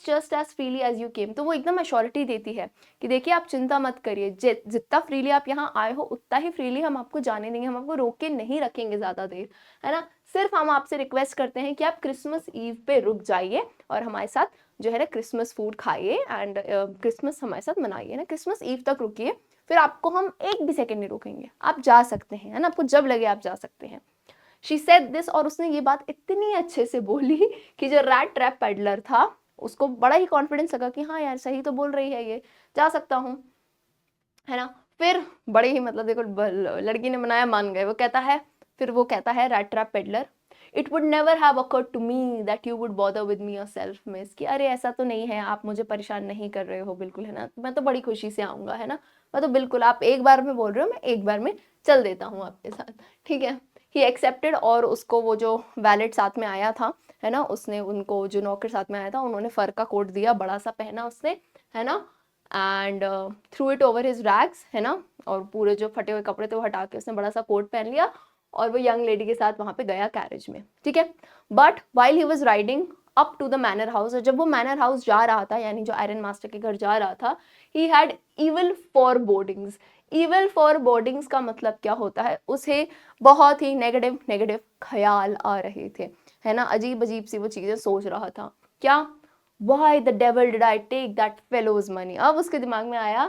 just as freely as you came. तो वो एकदम अश्योरिटी देती है कि देखिए आप चिंता मत करिए, जितना फ्रीली आप यहाँ आए हो उतना ही फ्रीली हम आपको जाने देंगे, हम आपको रोक के नहीं रखेंगे ज़्यादा देर, है ना। सिर्फ हम आपसे रिक्वेस्ट करते हैं कि आप क्रिसमस ईव पे रुक जाइए और हमारे साथ जो है ना क्रिसमस फूड खाइए एंड क्रिसमस हमारे साथ मनाइए ना, क्रिसमस ईव तक रुकिए, फिर आपको हम एक भी सेकेंड नहीं रोकेंगे, आप जा सकते हैं, है ना, आपको जब लगे आप जा सकते हैं। शी सेड दिस, और उसने ये बात इतनी अच्छे से बोली कि जो रैट ट्रैप पेडलर था उसको बड़ा ही कॉन्फिडेंस लगा कि हाँ यार सही तो बोल रही है, ये जा सकता हूँ, है ना। फिर बड़े ही मतलब देखो लड़की ने मनाया, मान गए। वो कहता है rat trap peddler, it would never have occurred to me that you would bother with me yourself miss, कि अरे ऐसा तो नहीं है, आप मुझे परेशान नहीं कर रहे हो बिल्कुल, है ना, मैं तो बड़ी खुशी से आऊँगा, है ना, मैं तो बिल्कुल, आप एक बार में बोल रहे हो, मैं एक बार में चल देता हूँ आपके साथ, ठीक है। ही एक्सेप्टेड, और उसको वो जो वैलेट साथ में आया था, है ना, उसने उनको जो नौकर साथ में आया था उन्होंने फर का कोट दिया, बड़ा सा पहना उसने, है ना, and through it over his rags, है ना, और पूरे जो फटे हुए कपड़े थे वो हटा के उसने बड़ा सा कोट पहन लिया और वो यंग लेडी के साथ वहां पे गया कैरेज में, ठीक है। But while he was riding up to the manor house, और जब वो मैनर हाउस जा रहा था, यानी जो आयरन मास्टर के घर जा रहा था, ही हैड इविल फॉरबोर्डिंग्स। इविल फॉरबोर्डिंग्स का मतलब क्या होता है, उसे बहुत ही नेगेटिव ख्याल आ रहे थे, है ना, अजीब अजीब सी वो चीजें सोच रहा था। क्या, Why the devil did I take that fellow's money? अब उसके दिमाग में आया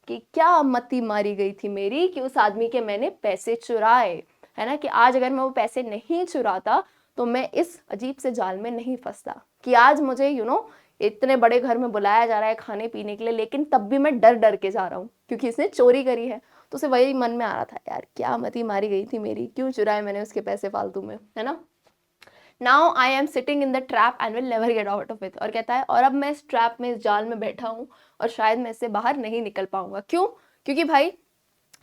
कि क्या मती मारी गई थी मेरी कि उस आदमी के मैंने पैसे चुराए, है ना, कि आज अगर मैं वो पैसे नहीं चुराता तो मैं इस अजीब से जाल में नहीं फंसता, कि आज मुझे इतने बड़े घर में बुलाया जा रहा है खाने पीने के लिए, लेकिन तब भी मैं डर डर के जा रहा हूँ क्योंकि इसने चोरी करी है। तो उसे वही मन में आ रहा था, यार क्या मती मारी गई थी मेरी, क्यों चुराए मैंने उसके पैसे फालतू में, है ना। Now I am sitting in the trap and will never get out of it, और कहता है और अब मैं इस ट्रैप में, इस जाल में बैठा हूँ और शायद मैं इससे बाहर नहीं निकल पाऊंगा। क्यों? क्योंकि भाई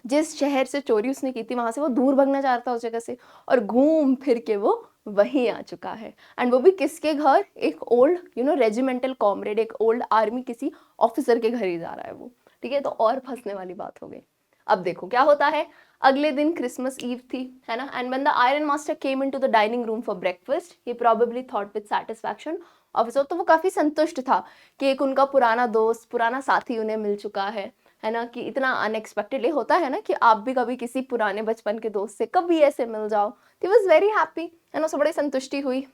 जिस शहर से चोरी उसने की थी वहां से वो दूर भागना चाह रहा था उस जगह से, और घूम फिर के वो वहीं आ चुका है, एंड वो भी किसके घर, एक ओल्ड रेजिमेंटल कॉमरेड, एक ओल्ड आर्मी किसी ऑफिसर के घर ही जा रहा है वो, ठीक है। तो और फंसने वाली बात हो गई। अब देखो क्या होता है, अगले दिन क्रिसमस ईव थी, है ना, and when the iron master came into the dining room for breakfast he probably thought with satisfaction officer, तो वो काफी संतुष्ट था कि एक उनका पुराना दोस्त, पुराना साथी उन्हें मिल चुका है है ना, कि इतना अनएक्सपेक्टेडली होता है ना कि आप भी कभी किसी पुराने बचपन के दोस्त से कभी ऐसे मिल जाओ। ही वॉज वेरी हैप्पी, है ना, उसे बड़ी संतुष्टि हुई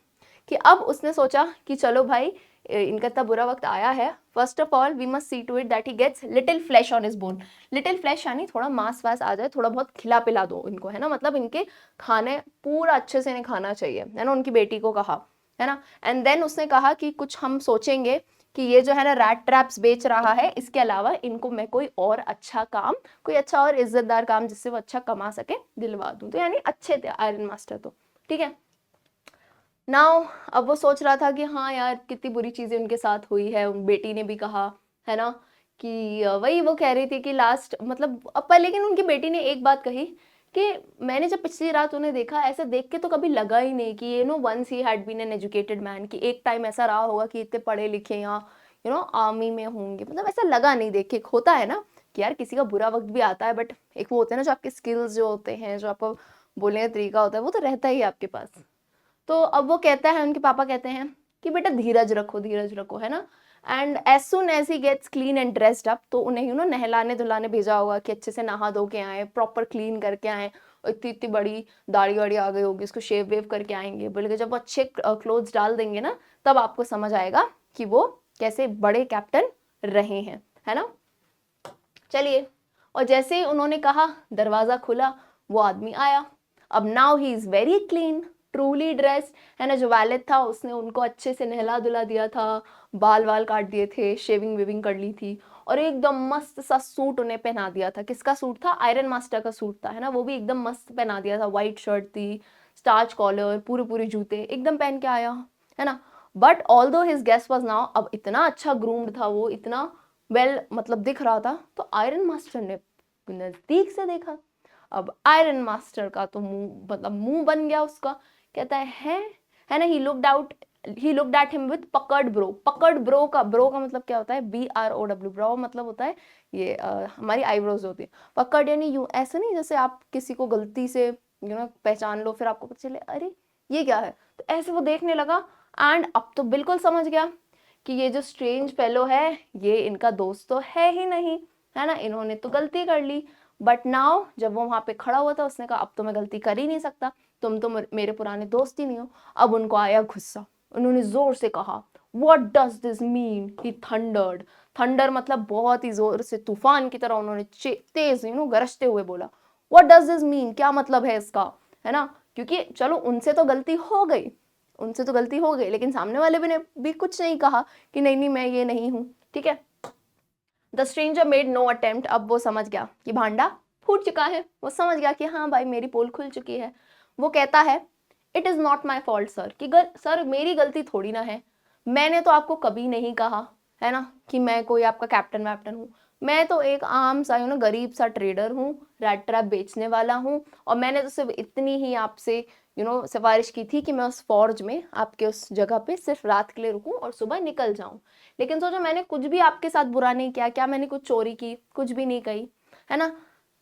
कि अब उसने सोचा कि चलो भाई इनका इतना बुरा वक्त आया है, first of all we must see to it that he gets little flesh on his bone. Little flesh यानी थोड़ा मांस वास आ जाए, थोड़ा बहुत खिला पिला दो इनको, है ना, मतलब इनके खाने पूरा अच्छे से इन्हें खाना चाहिए, है ना, उनकी बेटी को कहा, है ना। एंड देन उसने कहा कि कुछ हम सोचेंगे कि ये जो है ना रैट ट्रैप्स बेच रहा है, इसके अलावा इनको मैं कोई और अच्छा काम, कोई अच्छा और इज्जतदार काम जिससे वो अच्छा कमा सके दिलवा दूं। तो यानी अच्छे थे आयरन मास्टर तो, ठीक है। नाउ अब वो सोच रहा था कि हाँ यार कितनी बुरी चीजें उनके साथ हुई है, उन बेटी ने भी कहा, है ना, कि वही वो कह रही थी कि लास्ट मतलब अब पर, लेकिन उनकी बेटी ने एक बात कही कि मैंने जब पिछली रात उन्हें देखा, ऐसे देख के तो कभी लगा ही नहीं कि ये no once he had been an educated man, कि एक टाइम ऐसा रहा होगा कि इतने पढ़े लिखे या आर्मी में होंगे, मतलब ऐसा लगा नहीं देख के। होता है ना कि यार किसी का बुरा वक्त भी आता है, बट एक वो होते हैं ना जो आपके स्किल्स जो होते हैं, जो आपको बोलने का तरीका होता है, वो तो रहता ही है आपके पास। तो अब वो कहता है, उनके पापा कहते हैं कि बेटा धीरज रखो, है ना। And as soon as he gets clean and dressed up, तो उन्हें नहलाने धुलाने भेजा होगा कि अच्छे से नहा धो के आए, प्रॉपर क्लीन करके आए, इतनी इतनी बड़ी दाढ़ी वाड़ी आ गई होगी, उसको शेव वेव करके आएंगे, बल्कि जब वो अच्छे क्लोथ्स डाल देंगे ना, तब आपको समझ आएगा कि वो कैसे बड़े कैप्टन रहे हैं, है ना। चलिए, और जैसे ही उन्होंने कहा दरवाजा खुला, वो आदमी आया। अब now he is very clean, truly dressed, है ना। जो वैलेट था उसने उनको अच्छे से नहला धुला दिया था, बाल वाल काट दिए थे, शेविंग वेविंग कर ली थी, और एकदम मस्त सा सूट उन्हें पहना दिया था। किसका सूट था? आयरन मास्टर का सूट था, है ना। वो भी एकदम मस्त पहना दिया था, व्हाइट शर्ट थी, स्टार्च कॉलर, पूरे पूरे जूते एकदम पहन के आया, है ना। बट ऑल दो हिज गेस्ट वॉज नाउ, अब इतना अच्छा ग्रूम्ड था वो, इतना मतलब दिख रहा था, तो आयरन मास्टर ने नजदीक से देखा। अब आयरन मास्टर का तो मुंह मतलब मुंह बन गया उसका। कहता है ना, he looked at him with पकड़ ब्रो। पकड़ ब्रो का मतलब क्या होता है? BROW। ब्रो मतलब होता है ये हमारी आईब्रोज होती है। पकड़ यानी यूं, ऐसे नहीं जैसे आप किसी को गलती से पहचान लो, फिर आपको पता चले अरे ये क्या है, तो ऐसे वो देखने लगा। एंड अब तो बिल्कुल समझ गया कि ये जो स्ट्रेंज फेलो है, ये इनका दोस्त तो है ही नहीं, है ना, इन्होंने तो गलती कर ली। बट नाउ जब वो वहां पे खड़ा हुआ था, उसने कहा अब तो मैं गलती कर ही नहीं सकता, तुम तो मेरे पुराने दोस्त ही नहीं हो। अब उनको आया गुस्सा, उन्होंने जोर से कहा What does this mean? He thundered. Thunder मतलब बहुत ही जोर से, तूफान की तरह उन्होंने तेज गरजते हुए बोला, What does this mean? क्या मतलब है इसका, है ना। क्योंकि चलो उनसे तो गलती हो गई, लेकिन सामने वाले भी ने भी कुछ नहीं कहा कि नहीं नहीं मैं ये नहीं हूं, ठीक है। The stranger made no attempt. अब वो समझ गया कि भांडा फूट चुका है, वो समझ गया कि हाँ भाई मेरी पोल खुल चुकी है। वो कहता है it is not my fault sir, कि सर मेरी गलती थोड़ी ना है, मैंने तो आपको कभी नहीं कहा, है ना, कि मैं कोई आपका कैप्टन वैप्टन हूँ। मैं तो एक आम सा गरीब सा ट्रेडर हूँ, रैट ट्रैप बेचने वाला हूँ, और मैंने तो सिर्फ इतनी ही आपसे सिफारिश की थी कि मैं उस फॉर्ज में आपके उस जगह पे सिर्फ रात के लिए रुकूं और सुबह निकल जाऊं। लेकिन सोचो मैंने कुछ भी आपके साथ बुरा नहीं किया, क्या मैंने कुछ चोरी की? कुछ भी नहीं कही, है ना।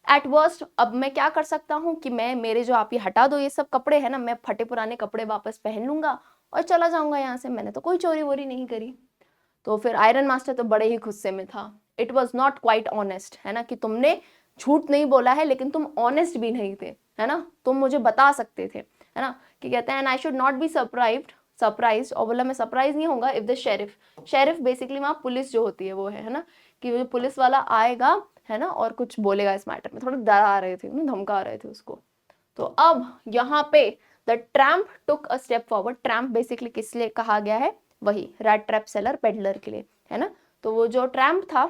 एट वर्स्ट अब मैं क्या कर सकता हूँ कि मैं मेरे जो आप ये हटा दो ये सब कपड़े है ना, मैं फटे पुराने कपड़े वापस पहन लूंगा और चला जाऊंगा यहाँ से, मैंने तो कोई चोरी वोरी नहीं करी। तो फिर आयरन मास्टर तो बड़े ही गुस्से में था। It was not quite honest, है ना, कि तुमने झूठ नहीं बोला है लेकिन तुम ऑनेस्ट भी नहीं थे, है ना, तुम मुझे बता सकते थे, है ना। कि कहते हैं I should not be surprised, और बोला मैं सरप्राइज नहीं होगा इफ द शेरिफ बेसिकली वहाँ पुलिस जो होती है वो है ना, कि वो पुलिस वाला आएगा, है ना, और कुछ बोलेगा इस मैटर में। थोड़ा डरा रहे थे, धमका रहे थे उसको। तो अब यहाँ पे the tramp took a step forward. Tramp basically किस लिए कहा गया है? वही रैट ट्रैप सेलर, पेडलर के लिए, है ना। तो वो जो ट्रैम्प था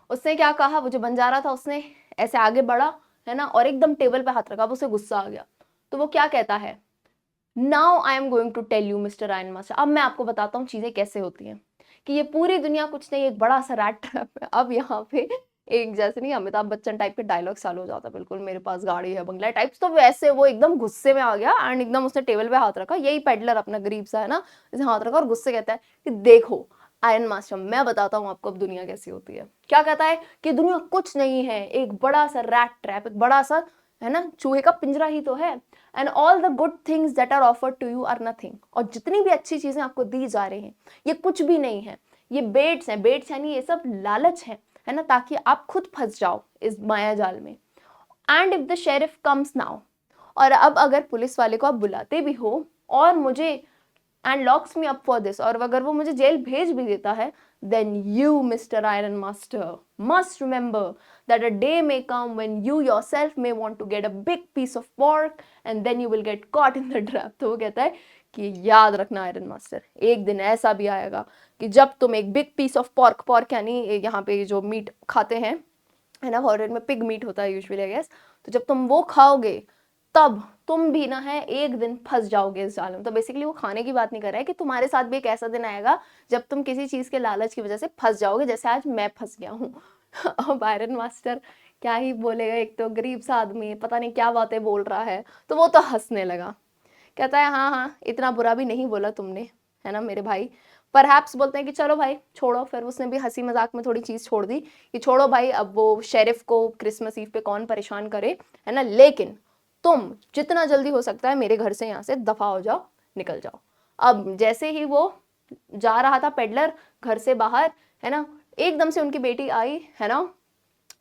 उसने क्या कहा, वो जो बंजारा था उसने ऐसे आगे बढ़ा, है ना, और एकदम टेबल पे हाथ रखा। अब उसे गुस्सा आ गया, तो वो क्या कहता है, now I am going to tell you mister iron master, अब मैं आपको बताता हूँ चीजें कैसे होती हैं, कि ये पूरी दुनिया कुछ नहीं, एक बड़ा सा रैट ट्रैप है। अब यहाँ पे एक जैसे नहीं अमिताभ बच्चन टाइप के डायलॉग चालू हो जाता है, बिल्कुल मेरे पास गाड़ी है बंगला टाइप्स, तो वैसे वो एकदम गुस्से में आ गया एंड एकदम उसने टेबल पे हाथ रखा, यही पेडलर अपना गरीब सा है ना, इसे हाथ रखा और गुस्से कहता है कि देखो आयरन मास्टर मैं बताता हूँ आपको अब दुनिया कैसी होती है। क्या कहता है कि दुनिया कुछ नहीं है, एक बड़ा सा रैट ट्रैप, एक बड़ा सा है ना चूहे का पिंजरा ही तो है। And all the good things that are offered to you are nothing, और जितनी भी अच्छी चीजें आपको दी जा रही हैं ये कुछ भी नहीं है, ये बेट्स हैं। बेट्स यानी ये सब लालच है है ना, ताकि आप खुद फंस जाओ इस माया जाल में। And if the sheriff comes now, और अब अगर पुलिस वाले को आप बुलाते भी हो और मुझे and locks me up for this, और अगर वो मुझे जेल भेज भी देता है, then you, Mr. Iron Master, must remember that a day may come when you yourself may want to get a big piece of pork and then you will get caught in the trap. तो वो कहता है कि याद रखना iron master, एक दिन ऐसा भी आएगा कि जब तुम एक big piece of pork, pork यानी यहाँ पे जो मीट खाते हैं, है ना, हॉरर में पिग मीट होता है यूजुअली आई गेस, तो जब तुम वो खाओगे तब तुम भी ना है एक दिन फंस जाओगे इस जाल में। तो बेसिकली वो खाने की बात नहीं कर रहा है कि तुम्हारे साथ भी एक ऐसा दिन आएगा जब तुम किसी चीज के लालच की वजह से फंस जाओगे, जैसे आज मैं फंस गया हूँ। अब आयरन मास्टर क्या ही बोलेगा, एक तो गरीब सा आदमी पता नहीं क्या बातें बोल रहा है, तो वो तो हंसने लगा, कहता है हाँ हाँ इतना बुरा भी नहीं बोला तुमने, है ना मेरे भाई। परहैप्स बोलते हैं कि चलो भाई छोड़ो, फिर उसने भी हंसी मजाक में थोड़ी चीज छोड़ दी कि छोड़ो भाई, अब वो शेरिफ को क्रिसमस ईव पे कौन परेशान करे, है ना, लेकिन तुम जितना जल्दी हो सकता है मेरे घर से यहाँ से दफा हो जाओ, निकल जाओ। अब जैसे ही वो जा रहा था पेडलर घर से बाहर, है ना, एकदम से उनकी बेटी आई, है ना,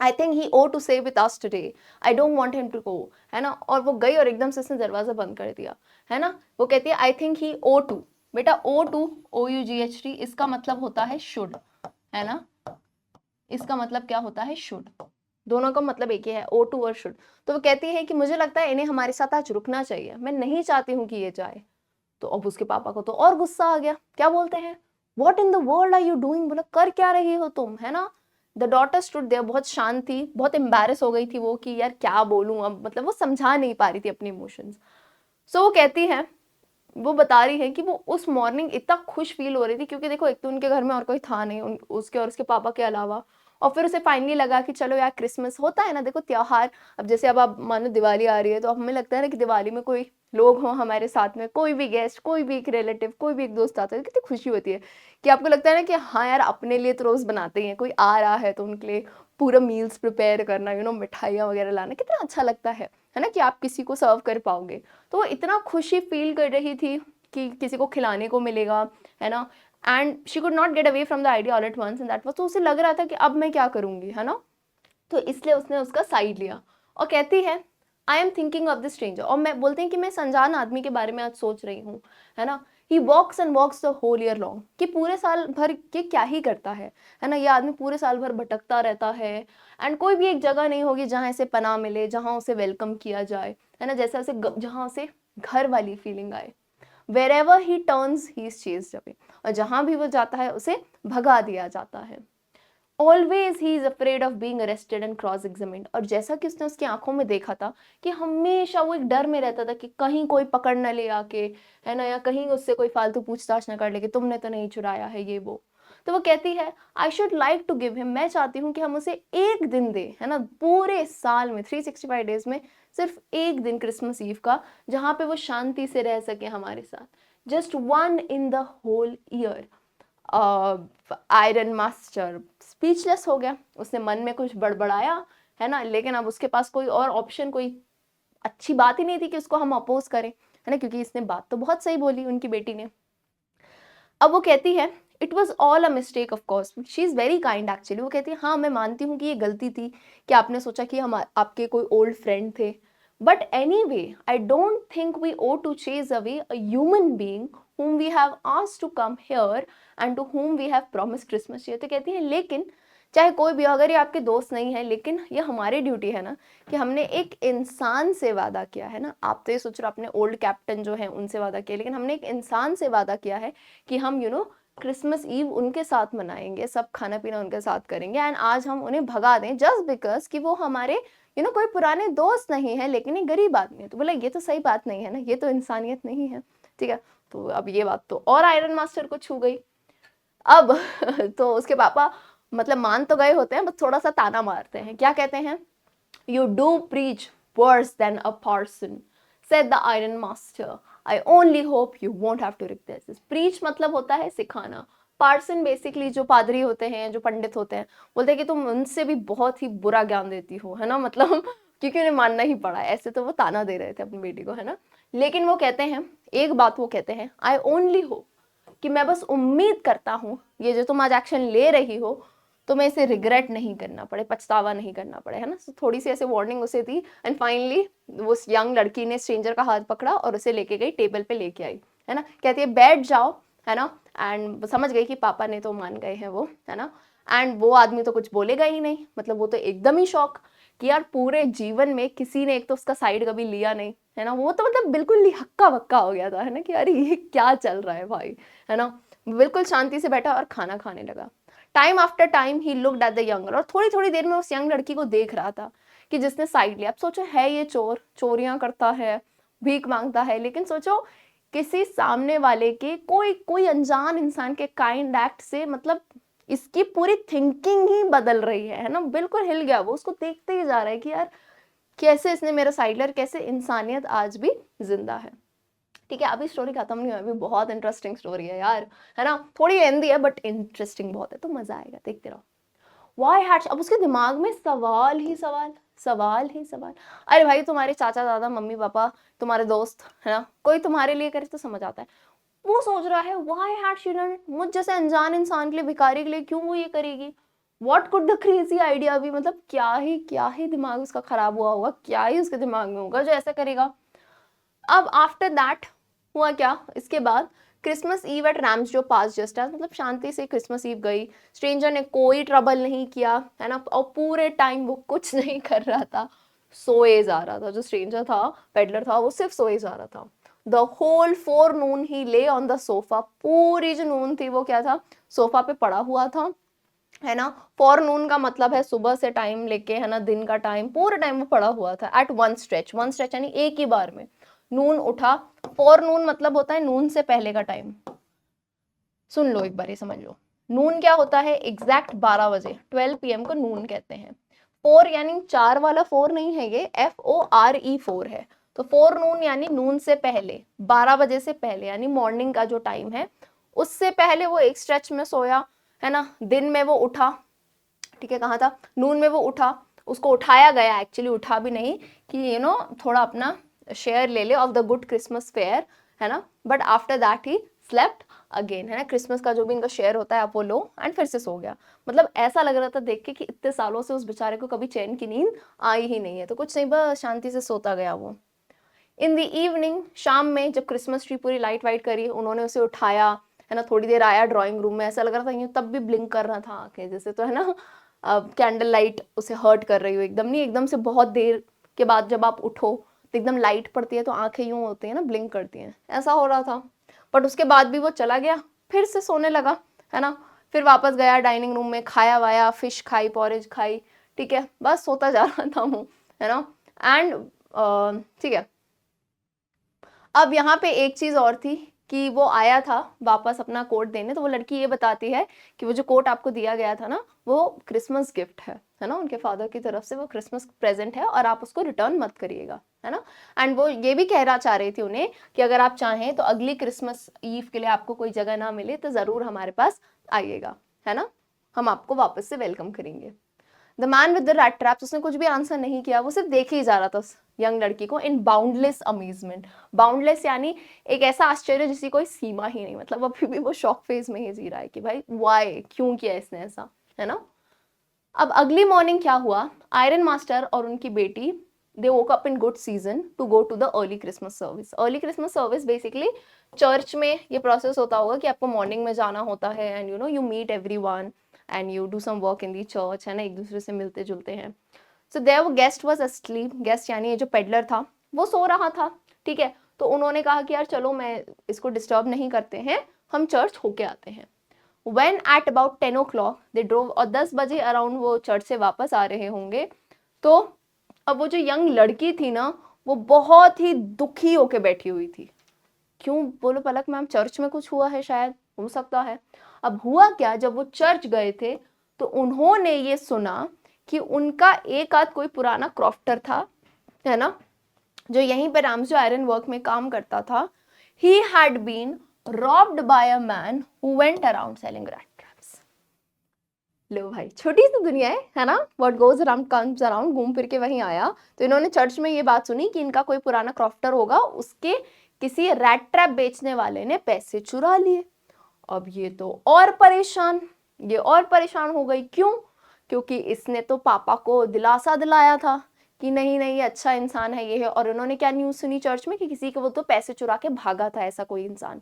I think he ought to say with us today, I don't want him to go, है ना, और वो गई और एकदम से उसने दरवाजा बंद कर दिया, है ना। वो कहती है आई थिंक ही ओ टू, बेटा ओ टू OUGHT इसका मतलब होता है शुड, है ना, इसका मतलब क्या होता है शुड, दोनों का मतलब एक ही है, O टू और शुड। तो वो कहती है कि मुझे लगता है इन्हें हमारे साथ आज रुकना चाहिए, मैं नहीं चाहती हूँ कि ये जाए। तो अब उसके पापा को तो और गुस्सा आ गया, क्या बोलते हैं, what in the world are you doing, बोला कर क्या रही हो तुम, है ना। द डॉटर स्टूड देयर, बहुत शांत थी, बहुत एम्बैरेस हो गई थी वो कि यार क्या बोलूं अब, मतलब वो समझा नहीं पा रही थी अपने इमोशंस। सो वो कहती है, वो बता रही है कि वो उस मॉर्निंग इतना खुश फील हो रही थी क्योंकि देखो एक तो उनके घर में और कोई था नहीं उसके और उसके पापा के अलावा, और फिर उसे फाइनली लगा कि चलो यार क्रिसमस होता है ना, देखो त्योहार, अब जैसे अब आप मानो दिवाली आ रही है तो अब हमें लगता है ना कि दिवाली में कोई लोग हों हमारे साथ में, कोई भी गेस्ट, कोई भी एक रिलेटिव, कोई भी एक दोस्त आता है, कितनी खुशी होती है कि आपको लगता है ना कि हाँ यार अपने लिए तो रोज बनाते ही हैं, कोई आ रहा है तो उनके लिए पूरा मील्स प्रिपेयर करना, मिठाइयाँ वगैरह लाना, कितना अच्छा लगता है ना, कि आप किसी को सर्व कर पाओगे। तो वो इतना खुशी फील कर रही थी कि किसी को खिलाने को मिलेगा, है ना, and she could not get away from the idea all at once and that was, तो उसे लग रहा था कि अब मैं क्या करूंगी, है ना। तो इसलिए उसने उसका साइड लिया और कहती है I am thinking of the stranger, और मैं बोलते हैं कि मैं अनजान आदमी के बारे में आज सोच रही हूँ, है ना। He walks and walks the whole year long, कि पूरे साल भर के क्या ही करता है ना, ये आदमी पूरे साल भर भटकता रहता है, एंड कोई भी एक जगह नहीं होगी जहाँ इसे पनाह मिले, जहाँ उसे वेलकम किया जाए, है ना, जैसे उसे जहाँ उसे घर वाली फीलिंग आए। Wherever he turns, he is chased away, और जहां भी वो जाता है उसे भगा दिया जाता है। Always he is afraid of being arrested and cross examined, और जैसा कि उसने उसकी आंखों में देखा था कि हमेशा वो एक डर में रहता था कि कहीं कोई पकड़ न ले आके, है ना, या कहीं उससे कोई फालतू पूछताछ न कर ले कि तुमने तो नहीं चुराया है ये वो। तो वो कहती है I should like to give him, मैं चाहती हूँ कि हम उसे एक दिन दे, है ना, पूरे साल में 365 डेज में सिर्फ एक दिन क्रिसमस ईव का, जहाँ पे वो शांति से रह सके हमारे साथ, just one in the whole year. Iron master speechless हो गया, उसने मन में कुछ बड़बड़ाया, है ना, लेकिन अब उसके पास कोई और ऑप्शन, कोई अच्छी बात ही नहीं थी कि उसको हम अपोज करें, है ना, क्योंकि इसने बात तो बहुत सही बोली उनकी बेटी ने। अब वो कहती है it was all a mistake of course, she is very kind actually. वो कहती है हाँ मैं मानती हूँ कि ये गलती थी कि आपने सोचा कि हम आपके कोई ओल्ड फ्रेंड थे, but anyway I don't think we owe to chase away a human being whom we have asked to come here and to whom we have promised Christmas cheer। तो कहती है लेकिन चाहे कोई भी हो, अगर ये आपके दोस्त नहीं है, लेकिन ये हमारी ड्यूटी है ना कि हमने एक इंसान से वादा किया है ना। आप तो ये सोच रहे हो अपने ओल्ड कैप्टन जो है उनसे वादा किया, लेकिन हमने एक इंसान से वादा किया है कि हम क्रिसमस ईव उनके साथ मनाएंगे, सब खाना पीना उनके साथ करेंगे, एंड आज हम उन्हें भगा दें जस्ट बिकॉज कि वो हमारे कोई पुराने दोस्त नहीं है, लेकिन ये गरीब आदमी है। तो बोला ये तो सही बात नहीं है ना, ये तो इंसानियत नहीं है, ठीक है। तो अब ये बात तो और आयरन मास्टर को छू गई। अब तो उसके पापा मतलब मान तो गए होते हैं, बस थोड़ा सा ताना मारते हैं, क्या कहते हैं, you do preach worse than a person, said the iron master, I only hope you won't have to repeat this। preach मतलब होता है सिखाना, पार्सन बेसिकली जो पादरी होते हैं, जो पंडित होते हैं, बोलते हैं कि तुम उनसे भी बहुत ही बुरा ज्ञान देती हो, है ना, मतलब क्योंकि उन्हें मानना ही पड़ा। ऐसे तो वो ताना दे रहे थे अपनी बेटी को, है ना, लेकिन वो कहते हैं एक बात, वो कहते हैं आई ओनली होप, कि मैं बस उम्मीद करता हूँ ये जो तुम आज एक्शन ले रही हो तुम्हें इसे रिग्रेट नहीं करना पड़े, पछतावा नहीं करना पड़े, है ना। तो थोड़ी सी ऐसे वार्निंग उसे दी एंड फाइनली वो यंग लड़की ने स्ट्रेंजर का हाथ पकड़ा और उसे लेके गई, टेबल पे लेके आई, है ना। कहती है बैठ जाओ, है ना। एंड समझ गई कि पापा ने तो मान गए हैं वो, है ना। एंड वो आदमी तो कुछ बोलेगा ही नहीं, मतलब वो तो एकदम ही शॉक कि यार पूरे जीवन में किसी ने एक तो उसका साइड कभी लिया नहीं, है ना। वो तो मतलब बिल्कुल ही हक्का बक्का हो गया था, है ना, कि अरे ये क्या चल रहा है भाई, है ना। बिल्कुल शांति से बैठा और खाना खाने लगा। Time after time he looked at the young, और थोड़ी थोड़ी देर में उस यंग लड़की को देख रहा था कि जिसने साइड लिया। अब सोचो है ये चोर, चोरियां करता है, भीख मांगता है, लेकिन सोचो किसी सामने वाले के कोई कोई अनजान इंसान के काइंड एक्ट से मतलब इसकी पूरी थिंकिंग ही बदल रही है ना। बिल्कुल हिल गया वो, उसको देखते ही जा रहा है कि यार कैसे इसने मेरा साइड लिया, कैसे इंसानियत आज भी जिंदा है। ठीक है, अभी स्टोरी खत्म नहीं हुई, अभी बहुत इंटरेस्टिंग स्टोरी है यार, है ना। थोड़ी लेंदी है बट इंटरेस्टिंग बहुत है, तो मजा आएगा, देखते रहो। वाई हैड, अब उसके दिमाग में सवाल ही सवाल, सवाल ही सवाल। अरे भाई तुम्हारे चाचा दादा मम्मी पापा तुम्हारे दोस्त, है ना, कोई तुम्हारे लिए करे तो समझ आता है। वो सोच रहा है why had she done it, मुझ जैसे अनजान इंसान के लिए, भिखारी के लिए क्यों वो ये करेगी। What could the crazy idea भी, मतलब क्या ही दिमाग उसका खराब हुआ होगा, क्या ही उसके दिमाग में होगा जो ऐसा करेगा। अब आफ्टर दैट हुआ क्या, इसके बाद क्रिसमस ईव एट रैम्स जो पास जस्ट है, मतलब शांति से क्रिसमस ईव गई, स्ट्रेंजर ने कोई ट्रबल नहीं किया, है ना। और पूरे टाइम वो कुछ नहीं कर रहा था, सोए जा रहा था। जो स्ट्रेंजर था, पेडलर था, वो सिर्फ सोए जा रहा था। द होल फोर नून ही ले ऑन द सोफा, पूरी जो नून थी वो क्या था, सोफा पे पड़ा हुआ था, है ना। फॉर नून का मतलब है सुबह से टाइम लेके, है ना, दिन का टाइम, पूरे टाइम वो पड़ा हुआ था। एट वन स्ट्रेच यानी एक ही बार में नून उठा। फॉर नून मतलब होता है नून से पहले का टाइम। सुन लो एक बार, ये समझ लो, नून क्या होता है, एग्जैक्ट 12 बजे 12 PM को नून कहते हैं। फोर यानी चार वाला फोर नहीं है, ये FORE 4 है। तो फोर नून यानी नून से पहले, 12 बजे से पहले, यानी मॉर्निंग का जो टाइम है उससे पहले वो एक स्ट्रेच में सोया, है ना। दिन में वो उठा, ठीक है, कहाँ था, नून में वो उठा, उसको उठाया गया, एक्चुअली उठा भी नहीं, कि यू नो थोड़ा अपना शेयर ले lay off the good Christmas fair, है ना। But after that he slept again, है ना। क्रिसमस का जो भी इनका शेयर होता है आप वो लो, एंड फिर से सो गया। मतलब ऐसा लग रहा था देख के कि इतने सालों से उस बेचारे को कभी चैन की नींद आई ही नहीं है, तो कुछ नहीं, बस शांति से सोता गया वो। इन द इवनिंग, शाम में जब क्रिसमस ट्री पूरी लाइट वाइट करी, उन्होंने उसे उठाया, है ना। थोड़ी देर आया ड्राइंग रूम में, ऐसा लग रहा था यूं तब भी ब्लिंक कर रहा था आंखें जैसे, तो है ना, कैंडल लाइट उसे हर्ट कर रही हो एकदम नहीं, एकदम से बहुत देर के बाद जब आप उठो तो एकदम लाइट पड़ती है तो आंखें यूं होती है ना, ब्लिंक करती हैं, ऐसा हो रहा था। बट उसके बाद भी वो चला गया, फिर से सोने लगा, है ना। फिर वापस गया डाइनिंग रूम में, खाया वाया, फिश खाई, पॉरेज खाई, ठीक है, बस सोता जा रहा था वो, है ना। एंड ठीक है, अब यहाँ पे एक चीज और थी कि वो आया था वापस अपना कोट देने, तो वो लड़की ये बताती है कि वो जो कोट आपको दिया गया था ना, वो क्रिसमस गिफ्ट है ना, उनके फादर की तरफ से वो क्रिसमस प्रेजेंट है और आप उसको रिटर्न मत करिएगा, है ना। एंड वो ये भी कहना चाह रही थी उन्हें कि अगर आप चाहें तो अगली क्रिसमस ईव के लिए आपको कोई जगह ना मिले तो जरूर हमारे पास आइएगा, है ना, हम आपको वापस से वेलकम करेंगे। The man with the rat traps, उसने कुछ भी आंसर नहीं किया, वो सिर्फ देखे ही जा रहा था उस यंग लड़की को इन बाउंडलेस अमेजमेंट। बाउंडलेस यानी एक ऐसा आश्चर्य जिसकी कोई सीमा ही नहीं, मतलब अभी भी वो शॉक फेज में ही जी रहा है कि भाई वाई, क्यों किया इसने ऐसा, है ना। अब अगली मॉर्निंग क्या हुआ, आयरन मास्टर और उनकी बेटी they woke up in good season to go to the early Christmas service. Early Christmas service basically church में ये प्रोसेस होता होगा कि आपको मॉर्निंग में जाना होता है, and you know you meet everyone and you do some work in the church, है ना, एक दूसरे से मिलते जुलते हैं। सो देयर वो गेस्ट वाज अस्लीप, गेस्ट यानी ये जो पेडलर था वो सो रहा था, ठीक है। तो उन्होंने कहा कि यार चलो मैं इसको डिस्टर्ब नहीं करते हैं, हम चर्च होके आते हैं। When at about 10 o'clock they drove, और 10 बजे अराउंड वो चर्च से वापस आ रहे होंगे। तो अब वो जो यंग लड़की थी ना, वो बहुत ही दुखी होके बैठी हुई थी। क्यों बोलो पलक मैम, चर्च में कुछ हुआ है, शायद हो सकता है। अब हुआ क्या, जब वो चर्च गए थे तो उन्होंने ये सुना कि उनका एक आध कोई पुराना क्रॉफ्टर था, है ना, जो यहीं पे रामजो आयरन वर्क में काम करता था। He had been robbed by a man who went around selling rat traps। लो भाई, छोटी सी दुनिया है ना, what goes around comes around, घूम फिर के वहीं आया। तो इन्होंने चर्च में ये बात सुनी कि इनका कोई पुराना क्रॉफ्टर होगा, उसके किसी रैट ट्रैप बेचने वाले ने पैसे चुरा लिए। अब ये तो और परेशान, ये और परेशान हो गई। क्यों? क्योंकि इसने तो पापा को दिलासा दिलाया था कि नहीं नहीं ये अच्छा इंसान है, ये है। और उन्होंने क्या न्यूज़ सुनी चर्च में कि किसी के वो तो पैसे चुरा के भागा था ऐसा कोई इंसान।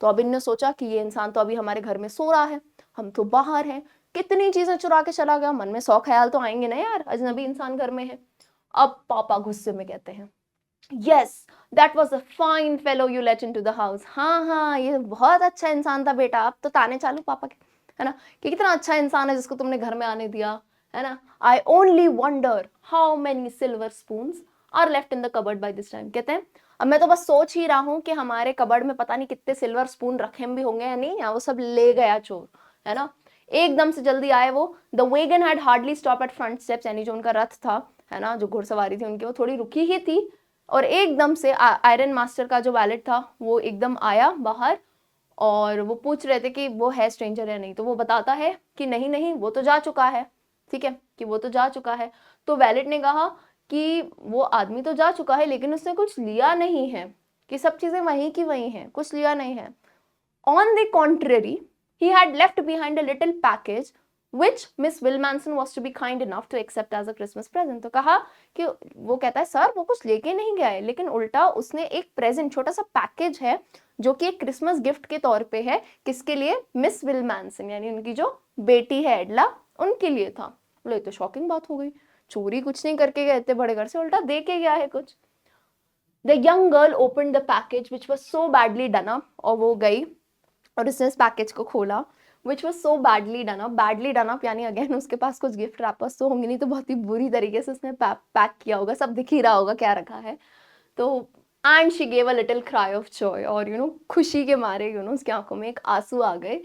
तो अब इनने सोचा कि ये इंसान तो अभी हमारे घर में सो रहा है, हम तो बाहर हैं, कितनी चीजें चुरा के चला गया। मन में 100 ख्याल तो आएंगे ना यार, अजनबी इंसान घर में है। अब पापा गुस्से में कहते हैं, yes that was a fine fellow you let into the house. हाँ हाँ ये बहुत अच्छा इंसान था बेटा। अब तो ताने चालू पापा के, है ना, कि कितना अच्छा इंसान है जिसको तुमने घर में आने दिया, है ना। I only wonder how many silver spoons are left in the cupboard by this time. कहते हैं अब मैं तो बस सोच ही रहा हूँ कि हमारे कबर्ड में पता नहीं कितने सिल्वर स्पून रखे भी होंगे या नहीं, या वो सब ले गया चोर, है ना। एकदम से जल्दी आए वो। The wagon had hardly stop at front steps, यानी जो उनका रथ था, है ना, जो घुड़सवारी थी उनकी, वो थोड़ी रुकी ही थी। और एकदम से आयरन मास्टर का जो वैलेट था वो एकदम आया बाहर, और वो पूछ रहे थे कि वो है स्ट्रेंजर या नहीं। तो वो बताता है कि नहीं नहीं वो तो जा चुका है, ठीक है, कि वो तो जा चुका है। तो वैलेट ने कहा कि वो आदमी तो जा चुका है लेकिन उसने कुछ लिया नहीं है, कि सब चीजें वहीं की वहीं हैं, कुछ लिया नहीं है। On the contrary, he had left behind a little package which Miss Wilmanson was to be kind enough to accept as a Christmas present। तो कहा कि वो कहता है सर वो कुछ लेके नहीं गया है, लेकिन उल्टा उसने एक प्रेजेंट, छोटा सा पैकेज है जो कि एक क्रिसमस गिफ्ट के तौर पे है। किसके लिए? मिस विलमैनसन, यानी उनकी जो बेटी है एडला, उनके लिए था। बोले तो शॉकिंग बात हो गई, चोरी कुछ नहीं करके गए थे बड़े घर से, उल्टा दे के गया है कुछ। The young girl opened the package which was so badly done up, और वो गई और उसने इस पैकेज को खोला, which was so badly done up. Badly done up यानी अगेन उसके पास कुछ गिफ्ट रैपर्स तो होंगे नहीं, तो बहुत ही बुरी तरीके से उसने पैक किया होगा, सब दिख ही रहा होगा क्या रखा है। तो and she gave a little cry of Joy, और खुशी के मारे उसकी आंखों में एक आंसू आ गए।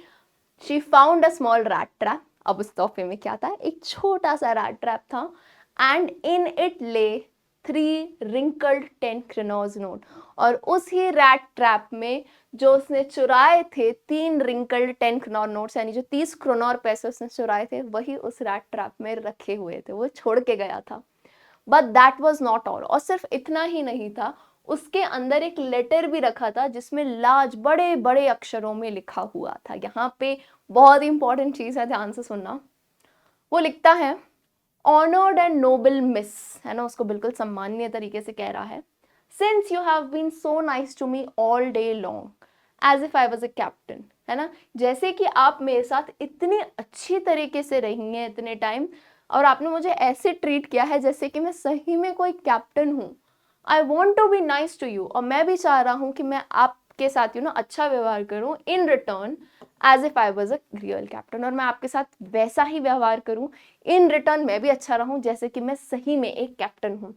She found a small rat trap. अब उस तोहफे में क्या था? एक छोटा सा रैट ट्रैप था। एंड इन इट ले 3 wrinkled 10 क्रोनर्स नोट, और उसी रैट ट्रैप में जो उसने चुराए थे 3 wrinkled 10 क्रोनर नोट्स, यानी जो 30 क्रोनर पैसे उसने चुराए थे, वही उस रैट ट्रैप में रखे हुए थे, वो छोड़ के गया था। But that was not all, और सिर्फ इतना ही नहीं था, उसके अंदर एक लेटर भी रखा था जिसमें लार्ज बड़े बड़े अक्षरों में लिखा हुआ था। यहाँ पे बहुत इंपॉर्टेंट चीज है, ध्यान से सुनना। वो लिखता है, ऑनर्ड एंड नोबल मिस, है ना, उसको बिल्कुल सम्माननीय तरीके से कह रहा है। Since you have been so nice to me all day long as if I was a captain, है ना, जैसे कि आप मेरे साथ इतनी अच्छी तरीके से रही हैं इतने टाइम, और आपने मुझे ऐसे ट्रीट किया है जैसे कि मैं सही में कोई कैप्टन हूँ। I want to be nice to you, और मैं भी चाह रहा हूँ कि मैं आपके साथ अच्छा व्यवहार करूँ in return as if I was a real captain, और मैं आपके साथ वैसा ही व्यवहार करूँ इन रिटर्न, मैं भी अच्छा रहूँ जैसे कि मैं सही में एक कैप्टन हूँ।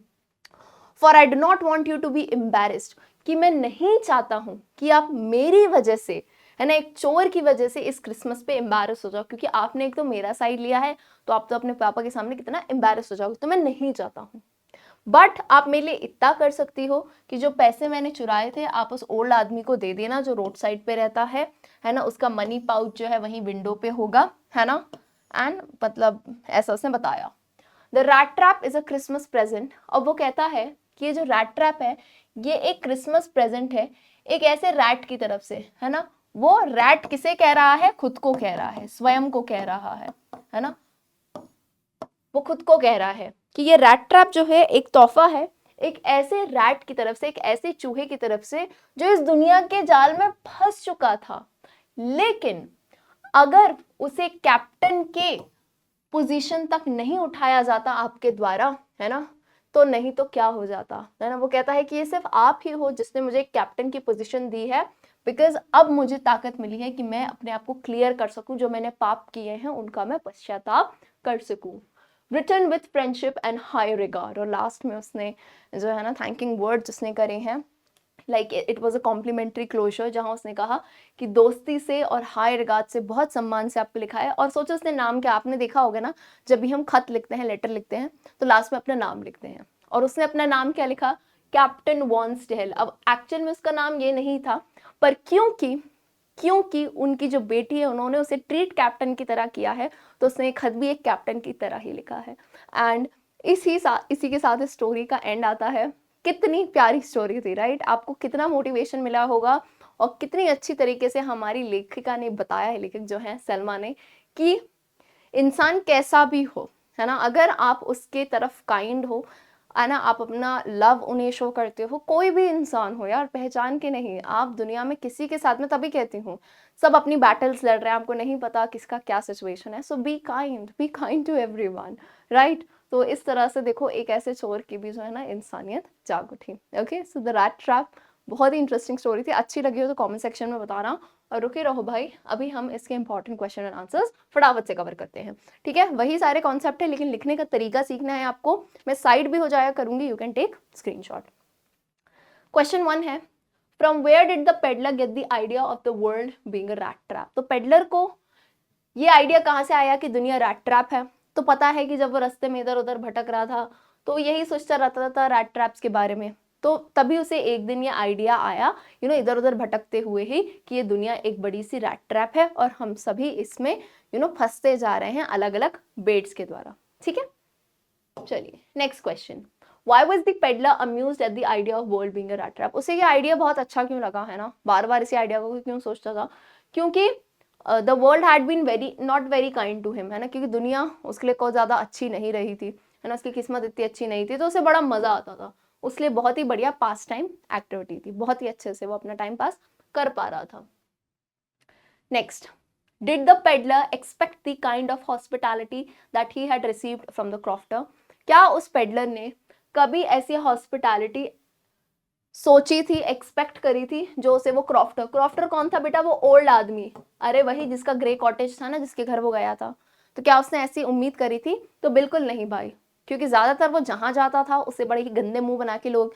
For I do not want you to be embarrassed, कि मैं नहीं चाहता हूँ कि आप मेरी वजह से, है ना, एक चोर की वजह से इस क्रिसमस पे एम्बेरस हो जाओ, क्योंकि आपने एक तो मेरा साइड लिया है, तो आप तो अपने पापा के सामने कितना एम्बेरस हो जाओगे, तो मैं नहीं चाहता हूँ। बट आप मेरे लिए इतना कर सकती हो कि जो पैसे मैंने चुराए थे आप उस ओल्ड आदमी को दे देना जो रोड साइड पे रहता है ना, उसका मनी पाउच जो है वहीं विंडो पे होगा, है ना। एंड मतलब ऐसा उसने बताया। The rat trap is a Christmas present, और वो कहता है कि ये जो रैट ट्रैप है ये एक क्रिसमस प्रेजेंट है, एक ऐसे रैट की तरफ से, है ना। वो रैट किसे कह रहा है? खुद को कह रहा है, स्वयं को कह रहा है ना, वो खुद को कह रहा है कि ये रैट ट्रैप जो है एक तोहफा है, एक ऐसे रैट की तरफ से, एक ऐसे चूहे की तरफ से जो इस दुनिया के जाल में फंस चुका था। लेकिन अगर उसे कैप्टन के पोजीशन तक नहीं उठाया जाता आपके द्वारा, है ना, तो नहीं तो क्या हो जाता, है ना। वो कहता है कि ये सिर्फ आप ही हो जिसने मुझे कैप्टन की पोजीशन दी है, बिकॉज अब मुझे ताकत मिली है कि मैं अपने आप को क्लियर कर सकूं, जो मैंने पाप किए हैं उनका मैं पश्चाताप कर सकूं। Return with friendship and high regard, और लास्ट में उसने जो है ना थैंकिंग वर्ड्स उसने करे हैं, like it was a complimentary closure, जहां उसने कहा कि दोस्ती से और हाई रिगार्ड से, बहुत सम्मान से आपको लिखा है। और सोचो उसने नाम क्या, आपने देखा होगा ना जब भी हम खत लिखते हैं, लेटर लिखते हैं, तो लास्ट में अपना नाम लिखते हैं, और उसने अपना नाम क्या लिखा? कैप्टन वॉन्सडेल। अब एक्चुअल में उसका नाम ये नहीं था, पर क्योंकि उनकी जो बेटी है उन्होंने उसे ट्रीट कैप्टन की तरह किया है, तो उसने खत भी एक कैप्टन की तरह ही लिखा है। एंड इसी के साथ स्टोरी का एंड आता है। कितनी प्यारी स्टोरी थी, राइट? आपको कितना मोटिवेशन मिला होगा, और कितनी अच्छी तरीके से हमारी लेखिका ने बताया है, लेखक जो है सलमा ने, कि इंसान कैसा भी हो, है ना, अगर आप उसके तरफ काइंड हो, है ना, आप अपना लव उन्हें शो करते हो, कोई भी इंसान हो यार, पहचान के नहीं, आप दुनिया में किसी के साथ में, तभी कहती हूँ सब अपनी बैटल्स लड़ रहे हैं, आपको नहीं पता किसका क्या सिचुएशन है, so be kind to everyone, right. तो इस तरह से देखो, एक ऐसे चोर की भी जो है ना इंसानियत जाग उठी। Okay, so the rat trap बहुत ही इंटरेस्टिंग स्टोरी थी, अच्छी लगी हो तो कमेंट सेक्शन में बताना, और रुके रहो भाई, अभी हम इसके इंपॉर्टेंट क्वेश्चन एंड आंसर्स फटाफट से कवर करते हैं। ठीक है, वही सारे कॉन्सेप्ट है, लेकिन लिखने का तरीका सीखना है आपको, मैं साइड भी हो जाया करूंगी, you can take screenshot. Question 1 है, from where did the peddler get the idea of the world being a rat trap. तो पेडलर को ये आइडिया कहाँ से आया कि दुनिया रैट ट्रैप है? तो पता है कि जब वो रास्ते में इधर उधर भटक रहा था तो यही सोचता रहता था रैट ट्रैप्स के बारे में, तो तभी उसे एक दिन ये आइडिया आया, इधर उधर भटकते हुए ही, कि ये दुनिया एक बड़ी सी रैट ट्रैप है और हम सभी इसमें फंसते जा रहे हैं अलग अलग बेट्स के द्वारा। ठीक है, चलिए next question, why was the peddler amused at the idea of world being a rat trap. उसे ये आइडिया बहुत अच्छा क्यों लगा, है ना, बार बार इसी आइडिया को क्यों सोचता था? क्योंकि the world had been very not very kind to him, है ना, क्योंकि दुनिया उसके लिए कोई ज़्यादा अच्छी नहीं रही थी, है ना, उसकी किस्मत इतनी अच्छी नहीं थी, तो उसे बड़ा मज़ा आता था, उसके लिए बहुत ही बढ़िया पास टाइम एक्टिविटी थी, बहुत ही अच्छे से वो अपना टाइम पास कर पा रहा था। Next, did the peddler expect the kind of hospitality that he had received from the crofter. क्या उस पेडलर ने कभी ऐसी हॉस्पिटैलिटी सोची थी, एक्सपेक्ट करी थी, जो उसे वो क्रॉफ्टर कौन था बेटा? वो ओल्ड आदमी, अरे वही जिसका ग्रे कॉटेज था ना, जिसके घर वो गया था। तो क्या उसने ऐसी उम्मीद करी थी? तो बिल्कुल नहीं भाई, क्योंकि ज्यादातर वो जहां जाता था उससे बड़े ही गंदे मुंह बना के लोग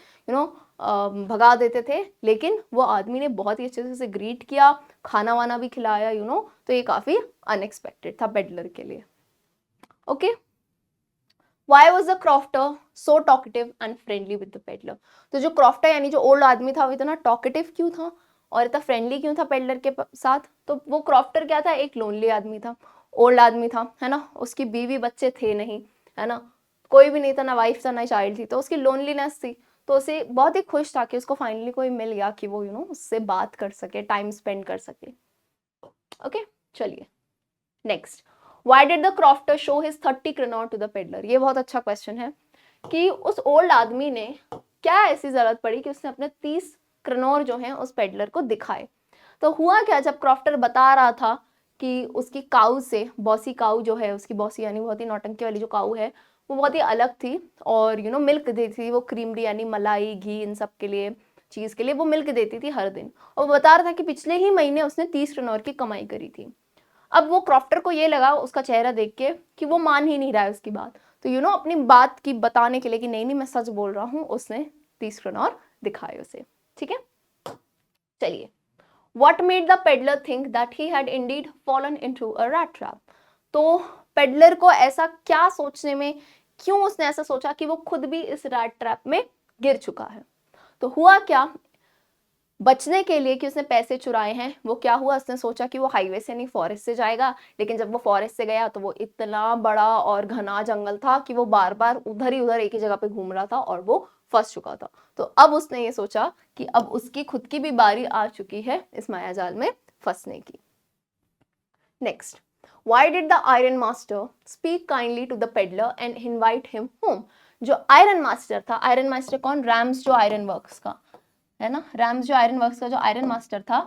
भगा देते थे, लेकिन वो आदमी ने बहुत ही अच्छे से उसे ग्रीट किया, खाना वाना भी खिलाया, तो ये काफी अनएक्सपेक्टेड था पेडलर के लिए। Okay, Why was the crofter so talkative and friendly with the peddler? तो जो क्रॉफ्टर यानी जो ओल्ड आदमी था वो इतना टॉकेटिव क्यों था और इतना फ्रेंडली क्यों था पेडलर के साथ? तो वो क्रॉफ्टर क्या था? एक लोनली आदमी था, ओल्ड आदमी था, है ना, उसकी बीवी बच्चे थे नहीं, है ना, कोई भी नहीं था, ना वाइफ था ना चाइल्ड थी, तो उसकी लोनलीनेस थी, तो उसे बहुत ही खुश था कि उसको फाइनली कोई मिल गया कि वो उससे बात कर सके, टाइम स्पेंड कर सके। ओके, चलिए next, Why did the crofter show his 30 crore to the peddler? ये बहुत अच्छा क्वेश्चन है कि उस ओल्ड आदमी ने क्या ऐसी जरूरत पड़ी कि उसने अपने 30 करोड़ जो हैं उस पेडलर को दिखाए। तो हुआ क्या, जब क्रॉफ्टर बता रहा था कि उसकी काऊ से, बॉसी काऊ जो है उसकी, बॉसी यानी बहुत ही नौटंकी वाली जो काऊ है, वो बहुत ही अलग थी और मिल्क देती थी, वो क्रीमरी यानी मलाई घी इन सब के लिए, चीज़ के लिए वो मिल्क देती थी हर दिन, और वो बता रहा था कि पिछले ही महीने उसने 30 करोड़ की कमाई करी थी। अब वो क्रॉफ्टर को ये लगा उसका चेहरा देख के कि वो मान ही नहीं रहा है उसकी बात, तो अपनी बात की बताने के लिए कि नहीं नहीं मैं सच बोल रहा हूँ, उसने 30 करोड़ दिखाए उसे। ठीक है, चलिए, What made the peddler think that he had indeed fallen into a rat trap? तो पेडलर को ऐसा क्या सोचने में, क्यों उसने ऐसा सोचा कि वो खुद भी इस रैट ट्रैप में गिर चुका है? तो हुआ क्या, बचने के लिए कि उसने पैसे चुराए हैं, वो क्या हुआ, उसने सोचा कि वो हाईवे से नहीं फॉरेस्ट से जाएगा, लेकिन जब वो फॉरेस्ट से गया तो वो इतना बड़ा और घना जंगल था कि वो बार बार उधर ही उधर एक ही जगह पे घूम रहा था और वो फंस चुका था। तो अब उसने ये सोचा कि अब उसकी खुद की भी बारी आ चुकी है इस मायाजाल में फंसने की। Next, Why did the iron master speak kindly to the peddler and invite him home? जो आयरन मास्टर था, आयरन मास्टर कौन? रैम्स जो आयरन वर्क्स का, है ना, रैम्स जो आयरन वर्क्स का जो आयरन मास्टर था,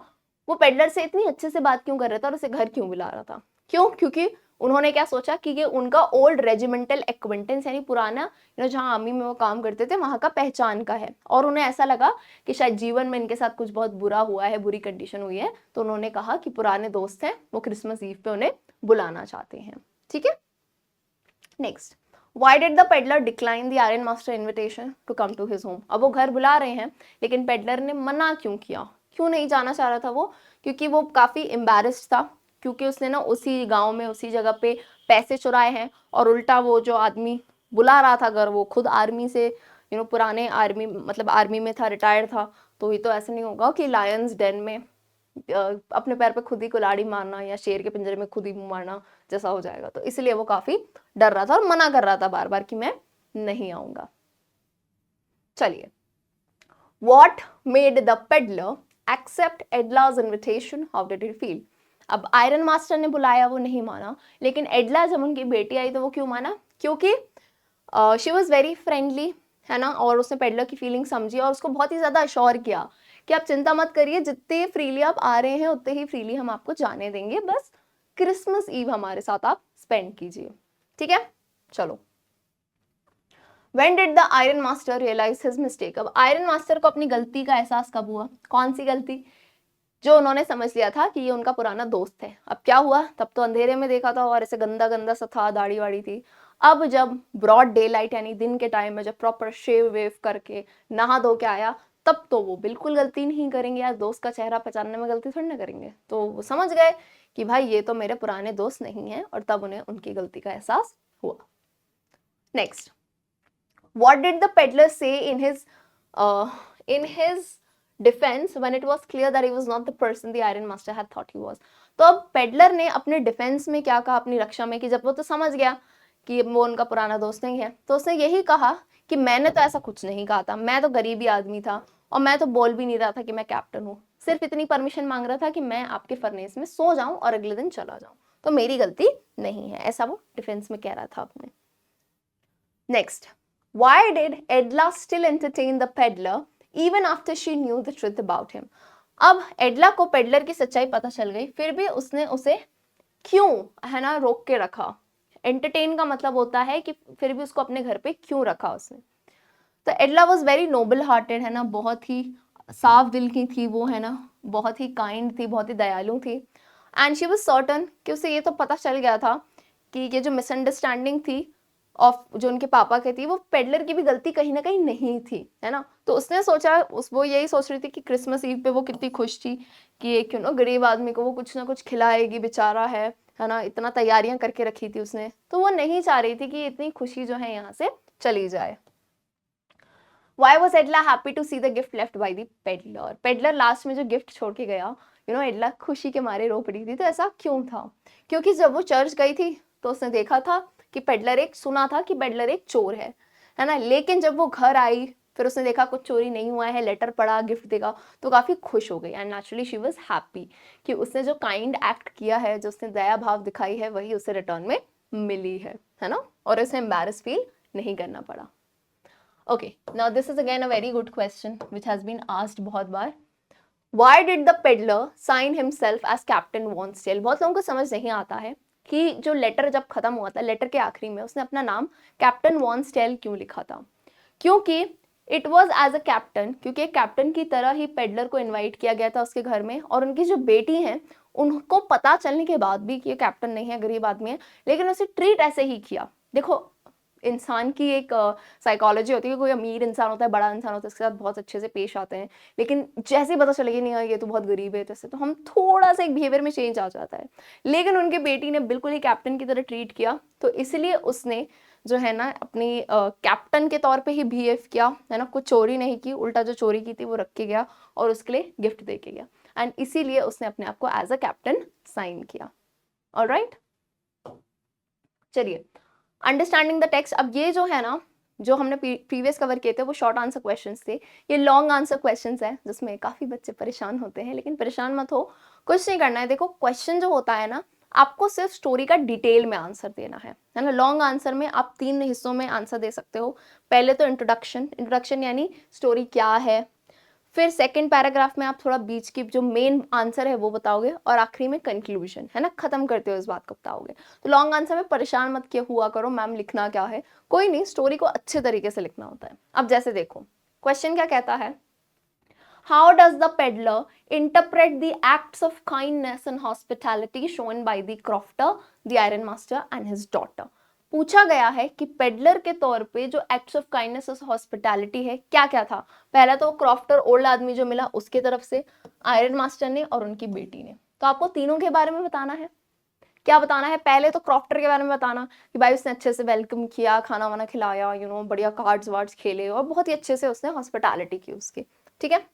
वो पेडलर से इतनी अच्छे से बात क्यों कर रहा था और उसे घर क्यों बुला रहा था? क्यों? क्योंकि उन्होंने क्या सोचा कि ये उनका ओल्ड रेजिमेंटल एक्वेंटेंस यानी पुराना, जहाँ आर्मी में वो काम करते थे वहां का पहचान का है, और उन्हें ऐसा लगा कि शायद जीवन में इनके साथ कुछ बहुत बुरा हुआ है, बुरी कंडीशन हुई है, तो उन्होंने कहा कि पुराने दोस्त हैं, वो क्रिसमस ईव पे उन्हें बुलाना चाहते हैं। ठीक है, next, Why did the peddler decline the iron master invitation to come to his home? अब वो घर बुला रहे हैं लेकिन पेडलर ने मना क्यों किया, क्यों नहीं जाना चाह रहा था वो? क्योंकि वो काफ़ी एम्बेरस्ड था, क्योंकि उसने ना उसी गांव में उसी जगह पे पैसे चुराए हैं, और उल्टा वो जो आदमी बुला रहा था घर, वो खुद आर्मी से पुराने आर्मी, मतलब आर्मी में था, रिटायर्ड था, तो ये तो ऐसा नहीं होगा कि लायंस डेन में अपने पैर पे खुद ही कुल्हाड़ी मारना या शेर के पिंजरे में खुद ही मुंह मारना जैसा हो जाएगा, तो इसलिए वो काफी डर रहा था और मना कर रहा था बार बार कि मैं नहीं आऊंगा। चलिए, What made the peddler accept Edla's invitation? How did he feel? अब आयरन मास्टर ने बुलाया, वो नहीं माना, लेकिन एडला जब उनकी बेटी आई तो वो क्यों माना? क्योंकि शी वॉज वेरी फ्रेंडली, है ना, और उसने पेडलर की फीलिंग समझी और उसको बहुत ही ज़्यादा अश्योर किया कि आप चिंता मत करिए, जितने फ्रीली आप आ रहे हैं उतने ही फ्रीली हम आपको जाने देंगे, बस क्रिसमस ईव हमारे साथ आप स्पेंड कीजिए, ठीक है। चलो, When did the Iron Master realize his mistake? अब आयरन मास्टर को अपनी गलती का एहसास कब हुआ? कौन सी गलती? जो उन्होंने समझ लिया था कि ये उनका पुराना दोस्त है। अब क्या हुआ? तब तो अंधेरे में देखा था और ऐसे गंदा गंदा सा था, दाढ़ी वाड़ी थी। अब जब ब्रॉड डे लाइट यानी दिन के टाइम में जब प्रॉपर शेव वेव करके नहा धो के आया, तब तो वो बिल्कुल गलती नहीं करेंगे यार, दोस्त का चेहरा पहचानने में गलती थोड़ी ना करेंगे। तो वो समझ गए कि भाई ये तो मेरे पुराने दोस्त नहीं है, और तब उन्हें उनकी गलती का एहसास हुआ। Next, what did the peddler say in his defense when it was clear that he was not the person the iron master had thought he was? तो अब पेडलर ने अपने डिफेंस में क्या कहा, अपनी रक्षा में, कि जब वो तो समझ गया कि वो उनका पुराना दोस्त नहीं है, तो उसने यही कहा कि मैंने तो ऐसा कुछ नहीं कहा था, मैं तो गरीबी आदमी था और मैं तो बोल भी नहीं रहा था कि मैं कैप्टन हूँ, सिर्फ इतनी परमिशन मांग रहा था कि मैं आपके फर्नेस में सो जाऊं और अगले दिन चला जाऊं, तो मेरी गलती नहीं है, ऐसा वो डिफेंस में कह रहा था अपने। Next, why did Edla still entertain the peddler even after she knew the truth about him? अब एडला को पेडलर की सच्चाई पता चल गई, फिर भी उसने उसे क्यों, है ना, रोक के रखा। एंटरटेन का मतलब होता है कि फिर भी उसको अपने घर पे क्यों रखा उसने। तो एडला वॉज वेरी नोबल हार्टेड, है ना, बहुत ही साफ दिल की थी वो, है ना, बहुत ही काइंड थी, बहुत ही दयालु थी। एंड शी वॉज सर्टन कि उसे ये तो पता चल गया था कि ये जो मिसअंडरस्टैंडिंग थी ऑफ जो उनके पापा की थी, वो पेडलर की भी गलती कहीं ना कहीं नहीं थी, है ना। तो उसने सोचा, वो यही सोच रही थी कि क्रिसमस ईव पे वो कितनी खुश थी कि एक गरीब आदमी को वो कुछ ना कुछ खिलाएगी, बेचारा है ना, इतना तैयारियां करके रखी थी उसने, तो वो नहीं चाह रही थी कि इतनी खुशी जो है यहाँ से चली जाए। Why was Edla happy to see the gift left by the peddler? Peddler last में जो गिफ्ट छोड़ के गया, एडला खुशी के मारे रो पड़ी थी। तो ऐसा क्यों था? क्योंकि जब वो चर्च गई थी तो उसने देखा था कि सुना था कि पेडलर एक चोर है ना। लेकिन जब वो घर आई, फिर उसने देखा कुछ चोरी नहीं हुआ है, लेटर पड़ा, गिफ्ट देगा, तो काफी खुश हो गई। And naturally she was happy कि उसने जो काइंड एक्ट किया है, जो उसने दया भाव दिखाई है, वही उसे रिटर्न में मिली है ना, और उसे एम्बैरस फील नहीं करना पड़ा। Okay, now this is again a very good question which has been asked बहुत बार. Why did the peddler sign himself as Captain Wonsdale? बहुत लोगों को समझ नहीं आता है कि जो लेटर जब खत्म हुआ था, लेटर के आखिरी में उसने अपना नाम कैप्टन वॉन्सडेल क्यों लिखा था? क्योंकि it was as a captain, क्योंकि एक कैप्टन की तरह ही पेडलर को इन्वाइट किया गया था उसके घर में, और उनकी जो बेटी है उनको पता चलने के बाद भी कि ये कैप्टन नहीं है, गरीब आदमी है, लेकिन उसे ट्रीट ऐसे ही किया। देखो, इंसान की एक साइकोलॉजी होती है, कोई अमीर इंसान होता है, बड़ा इंसान होता है, उसके साथ बहुत अच्छे से पेश आते हैं, लेकिन जैसे ही पता चलेगा नहीं ये तो बहुत गरीब है, तो हम थोड़ा सा एक बिहेवियर में चेंज आ जाता है। लेकिन उनकी बेटी ने बिल्कुल ही कैप्टन की तरह ट्रीट किया, तो इसलिए उसने जो है ना अपनी कैप्टन के तौर पे ही बिहेव किया, है ना, कुछ चोरी नहीं की, उल्टा जो चोरी की थी वो रख के गया और उसके लिए गिफ्ट दे के गया, एंड इसीलिए उसने अपने आप को एज अ कैप्टन साइन किया। ऑलराइट, चलिए, अंडरस्टैंडिंग द टेक्स्ट। अब ये जो है ना, जो हमने प्रीवियस कवर किए थे वो शॉर्ट आंसर क्वेश्चंस थे, ये लॉन्ग आंसर क्वेश्चंस हैं जिसमें काफ़ी बच्चे परेशान होते हैं, लेकिन परेशान मत हो, कुछ नहीं करना है। देखो, क्वेश्चन जो होता है ना, आपको सिर्फ स्टोरी का डिटेल में आंसर देना है ना। लॉन्ग आंसर में आप 3 हिस्सों में आंसर दे सकते हो। पहले तो इंट्रोडक्शन यानी स्टोरी क्या है, फिर सेकंड पैराग्राफ में आप थोड़ा बीच की जो मेन आंसर है वो बताओगे, और आखिरी में कंक्लूजन, है ना, खत्म करते हो इस बात को बताओगे। तो लॉन्ग आंसर में परेशान मत किया हुआ करो मैम लिखना क्या है, कोई नहीं, स्टोरी को अच्छे तरीके से लिखना होता है। अब जैसे देखो, क्वेश्चन क्या कहता है, how does the peddler interpret the acts of kindness and hospitality shown by the crofter, the iron master and his daughter. पूछा गया है कि पेडलर के तौर पे जो एक्ट्स ऑफ काइंडनेस और हॉस्पिटैलिटी है क्या क्या था। पहला तो क्रॉफ्टर ओल्ड आदमी जो मिला उसके तरफ से, आयरन मास्टर ने और उनकी बेटी ने। तो आपको तीनों के बारे में बताना है। क्या बताना है? पहले तो क्रॉफ्टर के बारे में बताना कि भाई उसने अच्छे से वेलकम किया, खाना वाना खिलाया, बढ़िया कार्ड्स वार्ड्स खेले और बहुत ही अच्छे से उसने हॉस्पिटैलिटी की उसकी, ठीक है।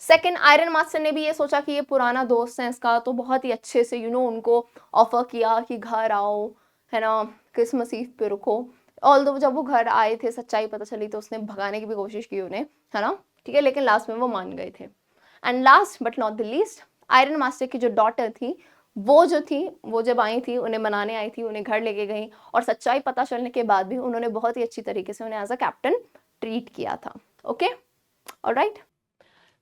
सेकंड, आयरन मास्टर ने भी ये सोचा कि ये पुराना दोस्त है इसका, तो बहुत ही अच्छे से उनको ऑफर किया कि घर आओ, है ना, क्रिसमस ईव पे रुको। ऑल्दो जब वो घर आए थे, सच्चाई पता चली तो उसने भगाने की भी कोशिश की उन्हें, है ना, ठीक है, लेकिन लास्ट में वो मान गए थे। And last but not the least, iron master की जो डॉटर थी वो जो थी, वो जब आई थी, उन्हें मनाने आई थी, उन्हें घर लेके गई और सच्चाई पता चलने के बाद भी उन्होंने बहुत ही अच्छी तरीके से उन्हें एज अ कैप्टन ट्रीट किया था। Okay, alright.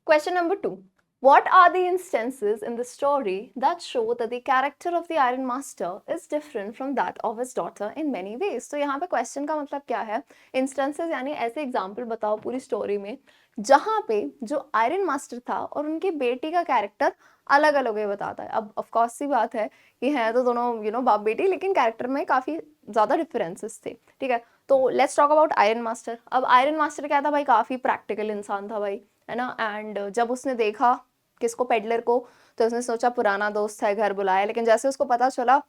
Question number 2. What are the instances in the story that show that the character of the Iron Master is different from that of his daughter in many ways? तो यहाँ पे question का मतलब क्या है? Instances यानी ऐसे example बताओ पूरी story में जहाँ पे जो आयरन मास्टर था और उनकी बेटी का कैरेक्टर अलग अलग है बताता है। अब ऑफ कोर्स सी बात है कि है तो दोनों बाप बेटी, लेकिन कैरेक्टर में काफ़ी ज़्यादा डिफरेंसेस थे। ठीक है, तो let's talk about iron master. अब आयरन मास्टर क्या था भाई, काफ़ी प्रैक्टिकल इंसान था भाई, है ना। एंड जब उसने देखा किसको, पेडलर को, तो उसने सोचा पुराना दोस्त है, घर बुलाया। लेकिन जैसे उसको पता चला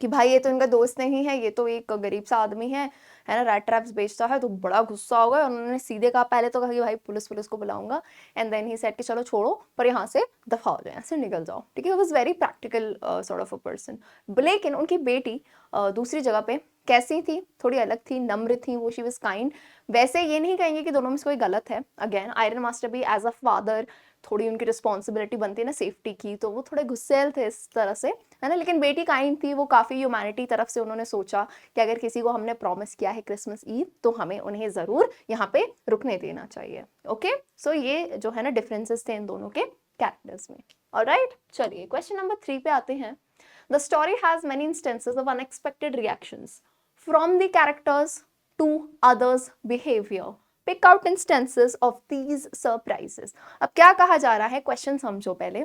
कि भाई ये तो इनका दोस्त नहीं है, ये तो एक गरीब सा आदमी है ना, रैट ट्रैप्स बेचता है, तो बड़ा गुस्सा हो गया। उन्होंने सीधे कहा, पहले तो कहा कि भाई पुलिस को बुलाऊंगा, एंड देन ही सेड कि चलो छोड़ो, पर यहाँ से दफा हो जाए, ऐसे निकल जाओ। ठीक है, was very practical sort of a person. लेकिन उनकी बेटी दूसरी जगह पे कैसी थी, थोड़ी अलग थी, नम्र थी वो, शी वाज काइंड। वैसे ये नहीं कहेंगे कि दोनों में से कोई गलत है। अगेन आयरन मास्टर भी एज अ फादर थोड़ी उनकी रिस्पॉन्सिबिलिटी बनती है ना सेफ्टी की, तो वो थोड़े गुस्सैल थे इस तरह से, है ना। लेकिन बेटी काइंड थी, वो काफ़ी ह्यूमैनिटी तरफ से उन्होंने सोचा कि अगर किसी को हमने प्रॉमिस किया है क्रिसमस ईव, तो हमें उन्हें ज़रूर यहाँ पे रुकने देना चाहिए। ओके, सो ये जो है ना डिफरेंसेस थे इन दोनों के कैरेक्टर्स में। ऑलराइट, चलिए क्वेश्चन नंबर 3 पे आते हैं। The story has many instances of unexpected reactions from the characters to others behaviour. Pick out instances of these surprises. अब क्या कहा जा रहा है, क्वेश्चन समझो पहले।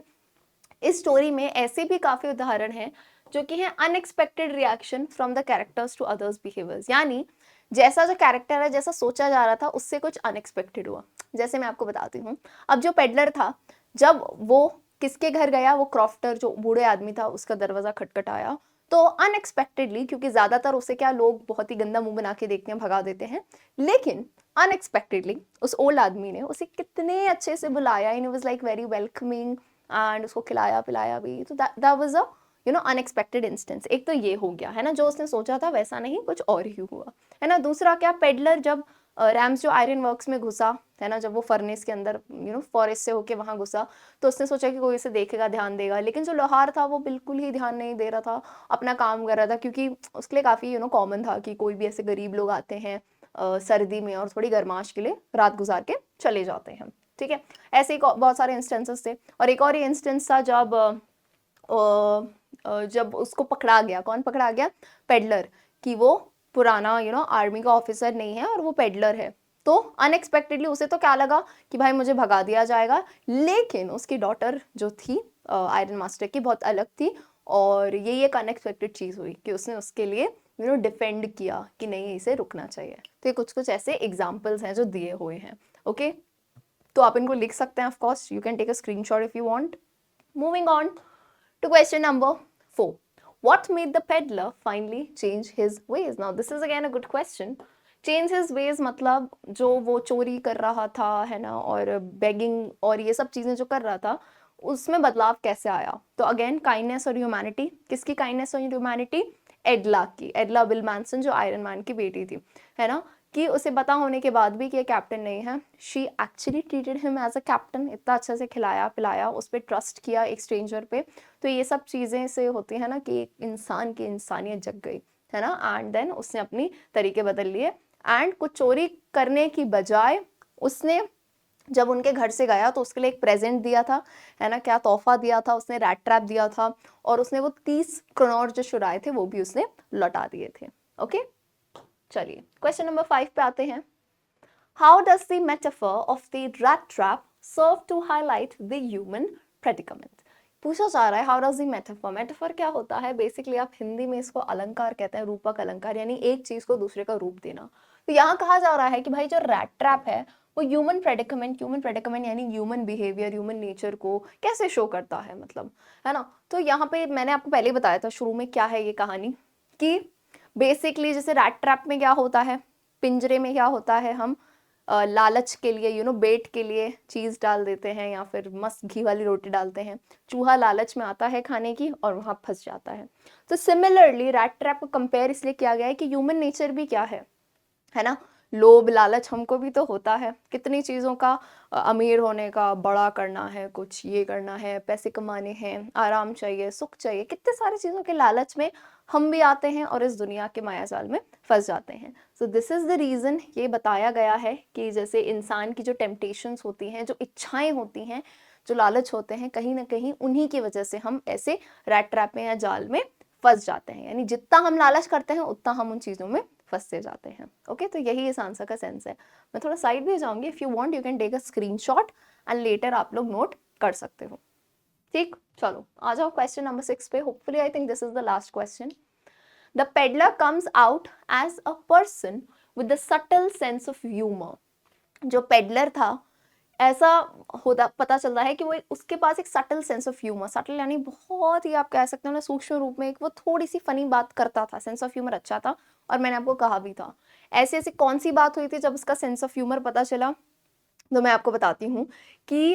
इस स्टोरी में ऐसे भी काफ़ी उदाहरण हैं जो कि हैं unexpected reaction from the characters to others behaviours, यानी जैसा जो कैरेक्टर है, जैसा सोचा जा रहा था, उससे कुछ अनएक्सपेक्टेड हुआ। जैसे मैं आपको बताती हूँ, अब जो पेडलर था, जब वो किसके घर गया, वो क्रॉफ्टर जो बूढ़े आदमी था, उसका दरवाज़ा खटखटाया, तो अनएक्सपेक्टेडली, क्योंकि ज़्यादातर उसे क्या लोग बहुत ही गंदा मुंह बना के देखते हैं, भगा देते हैं, लेकिन अनएक्सपेक्टेडली उस ओल्ड आदमी ने उसे कितने अच्छे से बुलाया, and it was like very welcoming, and उसको खिलाया पिलाया भी। तो that was a unexpected instance. एक तो ये हो गया, है ना, जो उसने सोचा था वैसा नहीं, कुछ और ही हुआ, है ना। दूसरा क्या, पेडलर जब रैम्स जो आयरन वर्क्स में घुसा, है ना, जब वो फर्नेस के अंदर फॉरेस्ट से होके वहाँ घुसा, तो उसने सोचा कि कोई इसे देखेगा, ध्यान देगा, लेकिन जो लोहार था वो बिल्कुल ही ध्यान नहीं दे रहा था, अपना काम कर रहा था, क्योंकि उसके लिए काफ़ी कॉमन था कि कोई भी ऐसे गरीब लोग आते हैं सर्दी में और थोड़ी गर्माश के लिए रात गुजार के चले जाते हैं। ठीक है, ऐसे ही बहुत सारे इंस्टेंसेस थे। और एक और ये इंस्टेंस था जब उसको पकड़ा गया, कौन पकड़ा गया, पेडलर, कि वो पुराना आर्मी का ऑफिसर नहीं है और वो पेडलर है। तो अनएक्सपेक्टेडली उसे तो क्या लगा कि भाई मुझे भगा दिया जाएगा, लेकिन उसकी डॉटर जो थी आयरन मास्टर की, बहुत अलग थी, और ये एक अनएक्सपेक्टेड चीज़ हुई कि उसने उसके लिए डिफेंड किया कि नहीं, इसे रुकना चाहिए। तो ये कुछ कुछ ऐसे एग्जाम्पल्स हैं जो दिए हुए हैं। ओके, तो आप इनको लिख सकते हैं, of course you can take a screenshot if you want. Moving on to question number 4. What made the peddler finally change his ways? Now this is again a good question. Change his ways मतलब जो वो चोरी कर रहा था, है ना, और बेगिंग और ये सब चीज़ें जो कर रहा था, उसमें बदलाव कैसे आया। तो अगेन काइंडनेस और ह्यूमैनिटी। किसकी काइंडनेस और ह्यूमैनिटी, एडला की, एडला बिल मैनसन जो आयरन मैन की बेटी थी, है ना, कि उसे पता होने के बाद भी कि ये कैप्टन नहीं है, she actually treated him as a captain, इतना अच्छे से खिलाया पिलाया, उस पर ट्रस्ट किया एक स्ट्रेंजर पे। तो ये सब चीज़ें से होती है ना कि एक इंसान की इंसानियत जग गई, है ना, एंड देन उसने अपनी तरीके बदल लिए, एंड कुछ चोरी करने की बजाय उसने जब उनके घर से गया तो उसके लिए एक प्रेजेंट दिया था, है ना, क्या तोहफा दिया था उसने, रैट ट्रैप दिया था, और उसने वो 30 करोड़ जो चुराए थे वो भी उसने लौटा दिए थे। ओके, चलिए क्वेश्चन नंबर 5 पे आते हैं। How does the metaphor of the rat trap serve to highlight the human predicament. पूछा जा रहा है how does the metaphor, metaphor क्या होता है, बेसिकली आप हिंदी में इसको अलंकार कहते हैं, रूपक अलंकार, यानी एक चीज को दूसरे का रूप देना। तो यहाँ कहा जा रहा है कि भाई जो रैट ट्रैप है वो ह्यूमन प्रेडिकमेंट यानी ह्यूमन बिहेवियर, ह्यूमन नेचर को कैसे शो करता है, मतलब, है ना। तो यहाँ पे मैंने आपको पहले बताया था शुरू में क्या है ये कहानी, कि बेसिकली जैसे रैट ट्रैप में क्या होता है, पिंजरे में क्या होता है, हम लालच के लिए बेट के लिए चीज़ डाल देते हैं या फिर मस्त घी वाली रोटी डालते हैं, चूहा लालच में आता है खाने की और वहाँ फंस जाता है। तो सिमिलरली रैट ट्रैप को कंपेयर इसलिए किया गया है कि ह्यूमन नेचर भी क्या है ना, लोभ लालच हमको भी तो होता है, कितनी चीज़ों का, अमीर होने का, बड़ा करना है, कुछ ये करना है, पैसे कमाने हैं, आराम चाहिए, सुख चाहिए, कितने सारी चीज़ों के लालच में हम भी आते हैं और इस दुनिया के मायाजाल में फंस जाते हैं। So this is the reason, ये बताया गया है कि जैसे इंसान की जो टेम्पटेशंस होती हैं, जो इच्छाएं होती हैं, जो लालच होते हैं, कहीं ना कहीं उन्हीं की वजह से हम ऐसे रैट ट्रैप में या जाल में फंस जाते हैं। यानी जितना हम लालच करते हैं उतना हम उन चीज़ों में फंसते जाते हैं। ओके, तो यही इस आंसर का सेंस है। मैं थोड़ा साइड भी जाऊंगी, if you want you can take a screenshot and later आप लोग नोट कर सकते हो। ठीक, चलो आ जाओ क्वेश्चन नंबर 6 पे। Hopefully I think this is the last question. The peddler comes out as a person with the subtle sense of humour. जो पेडलर था, ऐसा होता पता चलता है कि वो उसके पास एक subtle sense of humour, subtle यानी बहुत ही आप कह सकते हो ना सूक्ष्म रूप में, एक वो थोड़ी सी फनी बात करता था, सेंस ऑफ ह्यूमर अच्छा था। और मैंने आपको कहा भी था ऐसी ऐसी कौन सी बात हुई थी जब उसका सेंस ऑफ ह्यूमर पता चला। तो मैं आपको बताती हूँ कि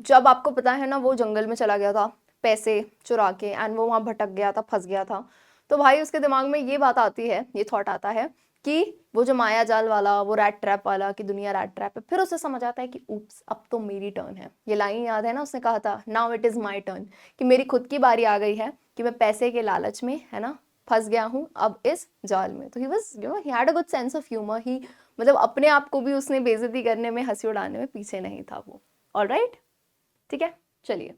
जब आपको पता है ना वो जंगल में चला गया था पैसे चुरा के, एंड वो वहाँ भटक गया था, फंस गया था। तो भाई उसके दिमाग में ये बात आती है, ये थॉट आता है कि वो जो माया जाल वाला, वो रैट ट्रैप वाला, कि दुनिया रैट ट्रैप है। फिर उसे समझ आता है कि उप्स, अब तो मेरी टर्न है। ये लाइन याद है ना, उसने कहा था now it is my turn, कि मेरी खुद की बारी आ गई है, कि मैं पैसे के लालच में, है ना, फंस गया हूँ अब इस जाल में। तो he was he had a good sense of humour. He मतलब अपने आप को भी उसने बेइज्जती करने में, हंसी उड़ाने में पीछे नहीं था वो। ऑलराइट, ठीक है, चलिए।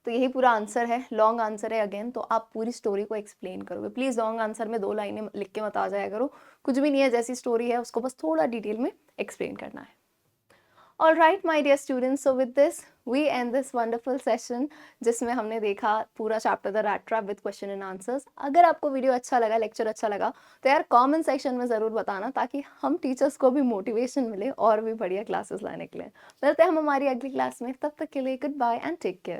तो यही पूरा आंसर है, लॉन्ग आंसर है अगेन, तो आप पूरी स्टोरी को एक्सप्लेन करोगे। प्लीज़ लॉन्ग आंसर में 2 लाइनें लिख के मत आ जाया करो, कुछ भी नहीं है, जैसी स्टोरी है उसको बस थोड़ा डिटेल में एक्सप्लेन करना है। All right, my dear students, so with this we end this wonderful session जिसमें हमने देखा पूरा chapter the rat trap with question and answers. अगर आपको वीडियो अच्छा लगा, लेक्चर अच्छा लगा, तो यार कमेंट सेक्शन में ज़रूर बताना, ताकि हम टीचर्स को भी मोटिवेशन मिले और भी बढ़िया क्लासेस लाने के लिए। मिलते हैं हम हमारी अगली क्लास में, तब तक के लिए goodbye and take care.